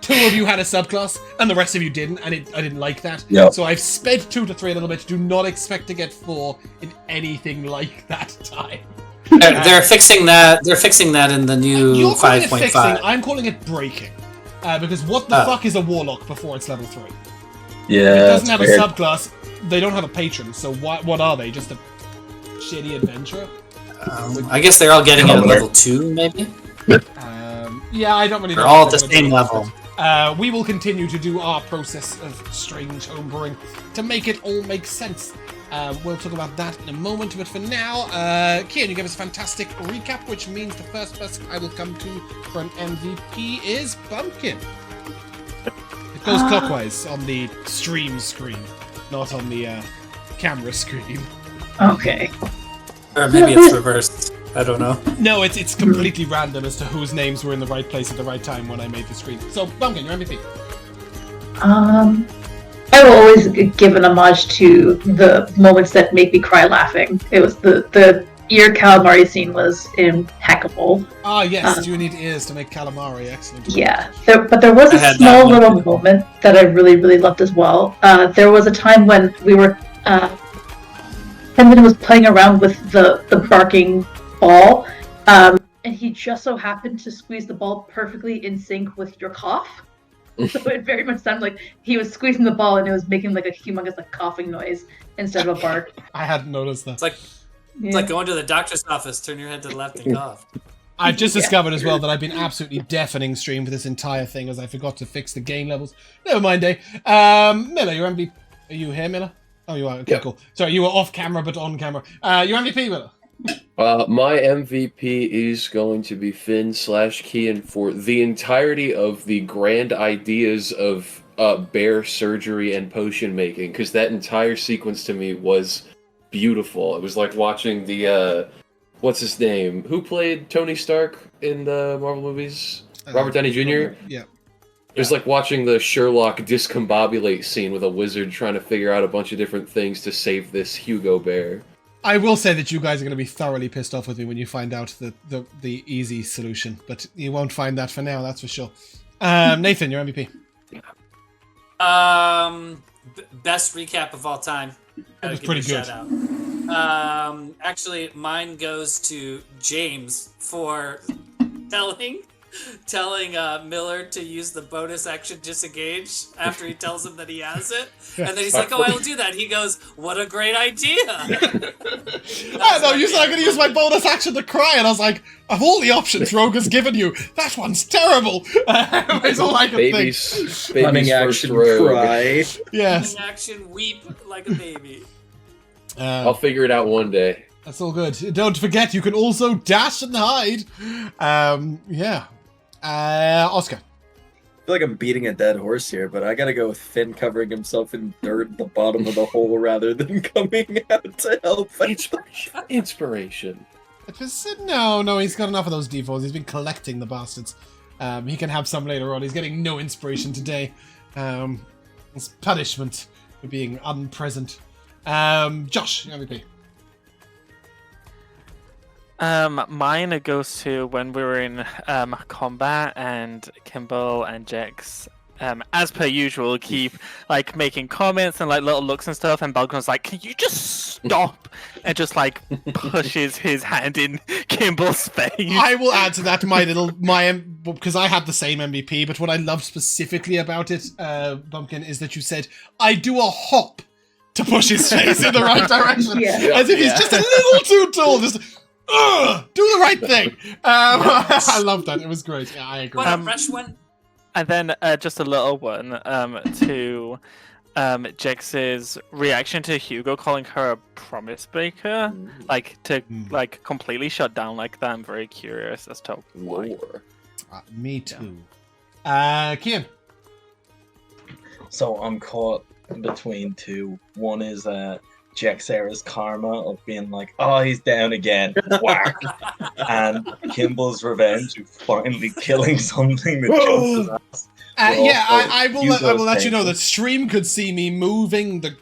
[SPEAKER 1] 2 of you had a subclass and the rest of you didn't, and I didn't like that.
[SPEAKER 2] Yep.
[SPEAKER 1] So I've sped 2 to 3 a little bit. Do not expect to get 4 in anything like that time.
[SPEAKER 5] They're fixing that. They're fixing that in the new
[SPEAKER 1] You're calling it fixing,
[SPEAKER 5] 5.5.
[SPEAKER 1] I'm calling it breaking. Because what the fuck is a warlock before it's level 3?
[SPEAKER 2] Yeah,
[SPEAKER 1] It doesn't have
[SPEAKER 2] weird.
[SPEAKER 1] a subclass. They don't have a patron. So what are they? Just a shitty adventurer?
[SPEAKER 5] I guess they're all getting it at level 2, maybe.
[SPEAKER 1] Yeah, I don't really know.
[SPEAKER 5] They're all
[SPEAKER 1] what
[SPEAKER 5] at the
[SPEAKER 1] they're
[SPEAKER 5] same
[SPEAKER 1] gonna do.
[SPEAKER 5] level.
[SPEAKER 1] We will continue to do our process of strange homebrewing to make it all make sense. We'll talk about that in a moment, but for now, Kian, you gave us a fantastic recap, which means the first person I will come to for an MVP is Bumpkin. It goes clockwise on the stream screen, not on the camera screen.
[SPEAKER 7] Okay.
[SPEAKER 5] Or maybe it's reversed. I don't know.
[SPEAKER 1] No, it's completely random as to whose names were in the right place at the right time when I made the screen. So, Bumpkin, your MVP.
[SPEAKER 7] I will always give an homage to the moments that make me cry laughing. It was the ear calamari scene was impeccable.
[SPEAKER 1] Ah, yes, you need ears to make calamari. Excellent.
[SPEAKER 7] Yeah, but there was
[SPEAKER 5] I
[SPEAKER 7] a
[SPEAKER 5] had
[SPEAKER 7] small
[SPEAKER 5] that one.
[SPEAKER 7] little moment that I really, really loved as well. There was a time when we were, Hendon was playing around with the barking ball, and he just so happened to squeeze the ball perfectly in sync with your cough. So it very much sounded like he was squeezing the ball and it was making like a humongous like coughing noise instead of a bark.
[SPEAKER 1] I hadn't noticed that.
[SPEAKER 5] It's like going to the doctor's office. Turn your head to the left and cough.
[SPEAKER 1] I've just discovered as well that I've been absolutely deafening stream for this entire thing as I forgot to fix the gain levels. Never mind, Miller, your MVP. Are you here, Miller? Oh, you are. Okay,
[SPEAKER 3] Yeah.
[SPEAKER 1] cool. Sorry, you were off camera but on camera. Your MVP, Miller.
[SPEAKER 3] My MVP is going to be Finn/Kian for the entirety of the grand ideas of bear surgery and potion making, because that entire sequence to me was beautiful. It was like watching the what's his name? Who played Tony Stark in the Marvel movies? Robert Downey Jr.?
[SPEAKER 1] Yeah.
[SPEAKER 3] It was like watching the Sherlock discombobulate scene with a wizard trying to figure out a bunch of different things to save this Hugo bear.
[SPEAKER 1] I will say that you guys are going to be thoroughly pissed off with me when you find out the easy solution, but you won't find that for now, that's for sure. Nathan, your MVP.
[SPEAKER 5] Best recap of all time.
[SPEAKER 1] That was
[SPEAKER 5] Gotta give
[SPEAKER 1] pretty
[SPEAKER 5] you a
[SPEAKER 1] good.
[SPEAKER 5] shout out. Actually, mine goes to James for telling telling Miller to use the bonus action disengage after he tells him that he has it. And then he's like, oh, I'll do that. He goes, what a great idea.
[SPEAKER 1] I know, you said I'm going to use my bonus action to cry, and I was like, of all the options Rogue has given you, that one's terrible. It's all I can
[SPEAKER 3] Baby's
[SPEAKER 4] Running
[SPEAKER 3] first
[SPEAKER 4] action
[SPEAKER 3] rogue.
[SPEAKER 4] cry.
[SPEAKER 1] Yes.
[SPEAKER 5] Running action weep like a baby.
[SPEAKER 3] I'll figure it out one day.
[SPEAKER 1] That's all good. Don't forget, you can also dash and hide. Yeah. Oscar.
[SPEAKER 4] I feel like I'm beating a dead horse here, but I gotta go with Finn covering himself in dirt at the bottom of the hole rather than coming out to help.
[SPEAKER 3] Inspiration.
[SPEAKER 1] No, he's got enough of those D4s. He's been collecting the bastards. He can have some later on. He's getting no inspiration today. It's punishment for being unpresent. Josh, MVP.
[SPEAKER 6] Mine goes to when we were in combat and Kimball and Jex, as per usual, keep like making comments and like little looks and stuff, and Balgon's like, "Can you just stop?" and just like pushes his hand in Kimball's face.
[SPEAKER 1] I will add to that because I had the same MVP, but what I loved specifically about it, Bumpkin, is that you said, "I do a hop to push his face in the right direction," as if he's just a little too tall. Just. Do the right thing. I love that. It was great. Yeah, I agree.
[SPEAKER 5] What a fresh one.
[SPEAKER 6] And then just a little one to Jex's reaction to Hugo calling her a promise breaker, like to like completely shut down like that. I'm very curious as to why.
[SPEAKER 1] Me too. Kian.
[SPEAKER 2] So I'm caught between two. One is Jexera's karma of being like, oh, he's down again, whack, and Kimball's revenge of finally killing something that jumps his ass.
[SPEAKER 1] I will let you know that stream could see me moving the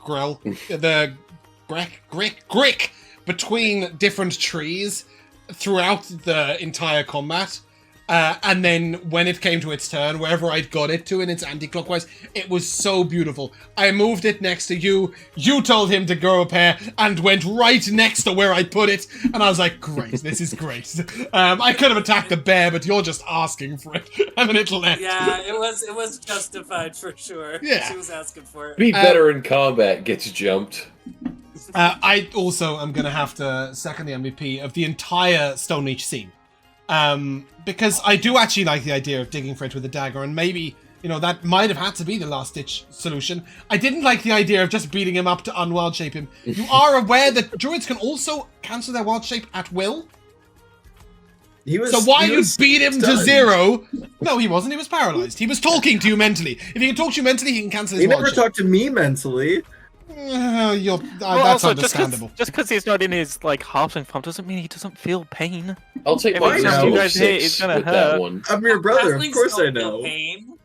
[SPEAKER 1] grick between different trees throughout the entire combat. And then when it came to its turn, wherever I'd got it to in its anti-clockwise, it was so beautiful. I moved it next to you, you told him to go up here, and went right next to where I put it, and I was like, great, this is great. I could have attacked the bear, but you're just asking for it, and then it left.
[SPEAKER 5] Yeah, it was justified for sure.
[SPEAKER 1] Yeah.
[SPEAKER 5] She was asking for it.
[SPEAKER 3] Be better in combat gets jumped.
[SPEAKER 1] I also am going to have to second the MVP of the entire Stone Reach scene. Because I do actually like the idea of digging for it with a dagger, and maybe, that might have had to be the last-ditch solution. I didn't like the idea of just beating him up to unwild shape him. You are aware that druids can also cancel their wild shape at will? So why you beat him to 0? No, he wasn't. He was paralyzed. He was talking to you mentally. If he can talk to you mentally, he can cancel his wild shape.
[SPEAKER 4] He never talked to me mentally.
[SPEAKER 1] That's
[SPEAKER 6] also,
[SPEAKER 1] understandable.
[SPEAKER 6] Just because he's not in his like halfling form doesn't mean he doesn't feel pain.
[SPEAKER 3] I'll take
[SPEAKER 6] If
[SPEAKER 3] my
[SPEAKER 6] it's
[SPEAKER 4] just
[SPEAKER 6] you
[SPEAKER 3] number
[SPEAKER 6] guys hate,
[SPEAKER 3] 6
[SPEAKER 6] it's gonna
[SPEAKER 3] with
[SPEAKER 6] hurt.
[SPEAKER 3] that one.
[SPEAKER 4] I'm your brother, of
[SPEAKER 5] Halflings
[SPEAKER 4] course I
[SPEAKER 5] don't feel
[SPEAKER 4] know.
[SPEAKER 5] pain.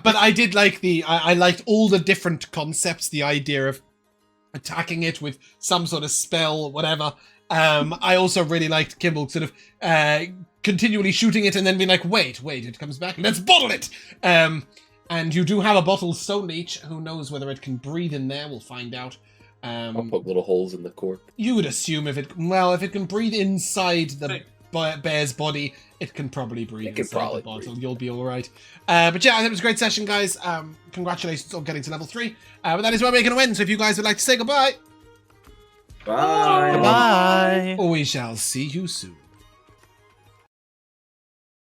[SPEAKER 1] But I did like I liked all the different concepts, the idea of attacking it with some sort of spell, whatever. I also really liked Kimball sort of continually shooting it and then being like, wait, it comes back, let's bottle it! And you do have a bottled Stone Leech. Who knows whether it can breathe in there? We'll find out.
[SPEAKER 3] I'll poke little holes in the cork.
[SPEAKER 1] You would assume if it can breathe inside the bear's body, it can probably breathe inside the bottle. You'll be all right. But yeah, I think it was a great session, guys. Congratulations on getting to level 3. But that is where we're going to end. So if you guys would like to say goodbye,
[SPEAKER 4] Bye.
[SPEAKER 6] Bye.
[SPEAKER 1] we shall see you soon.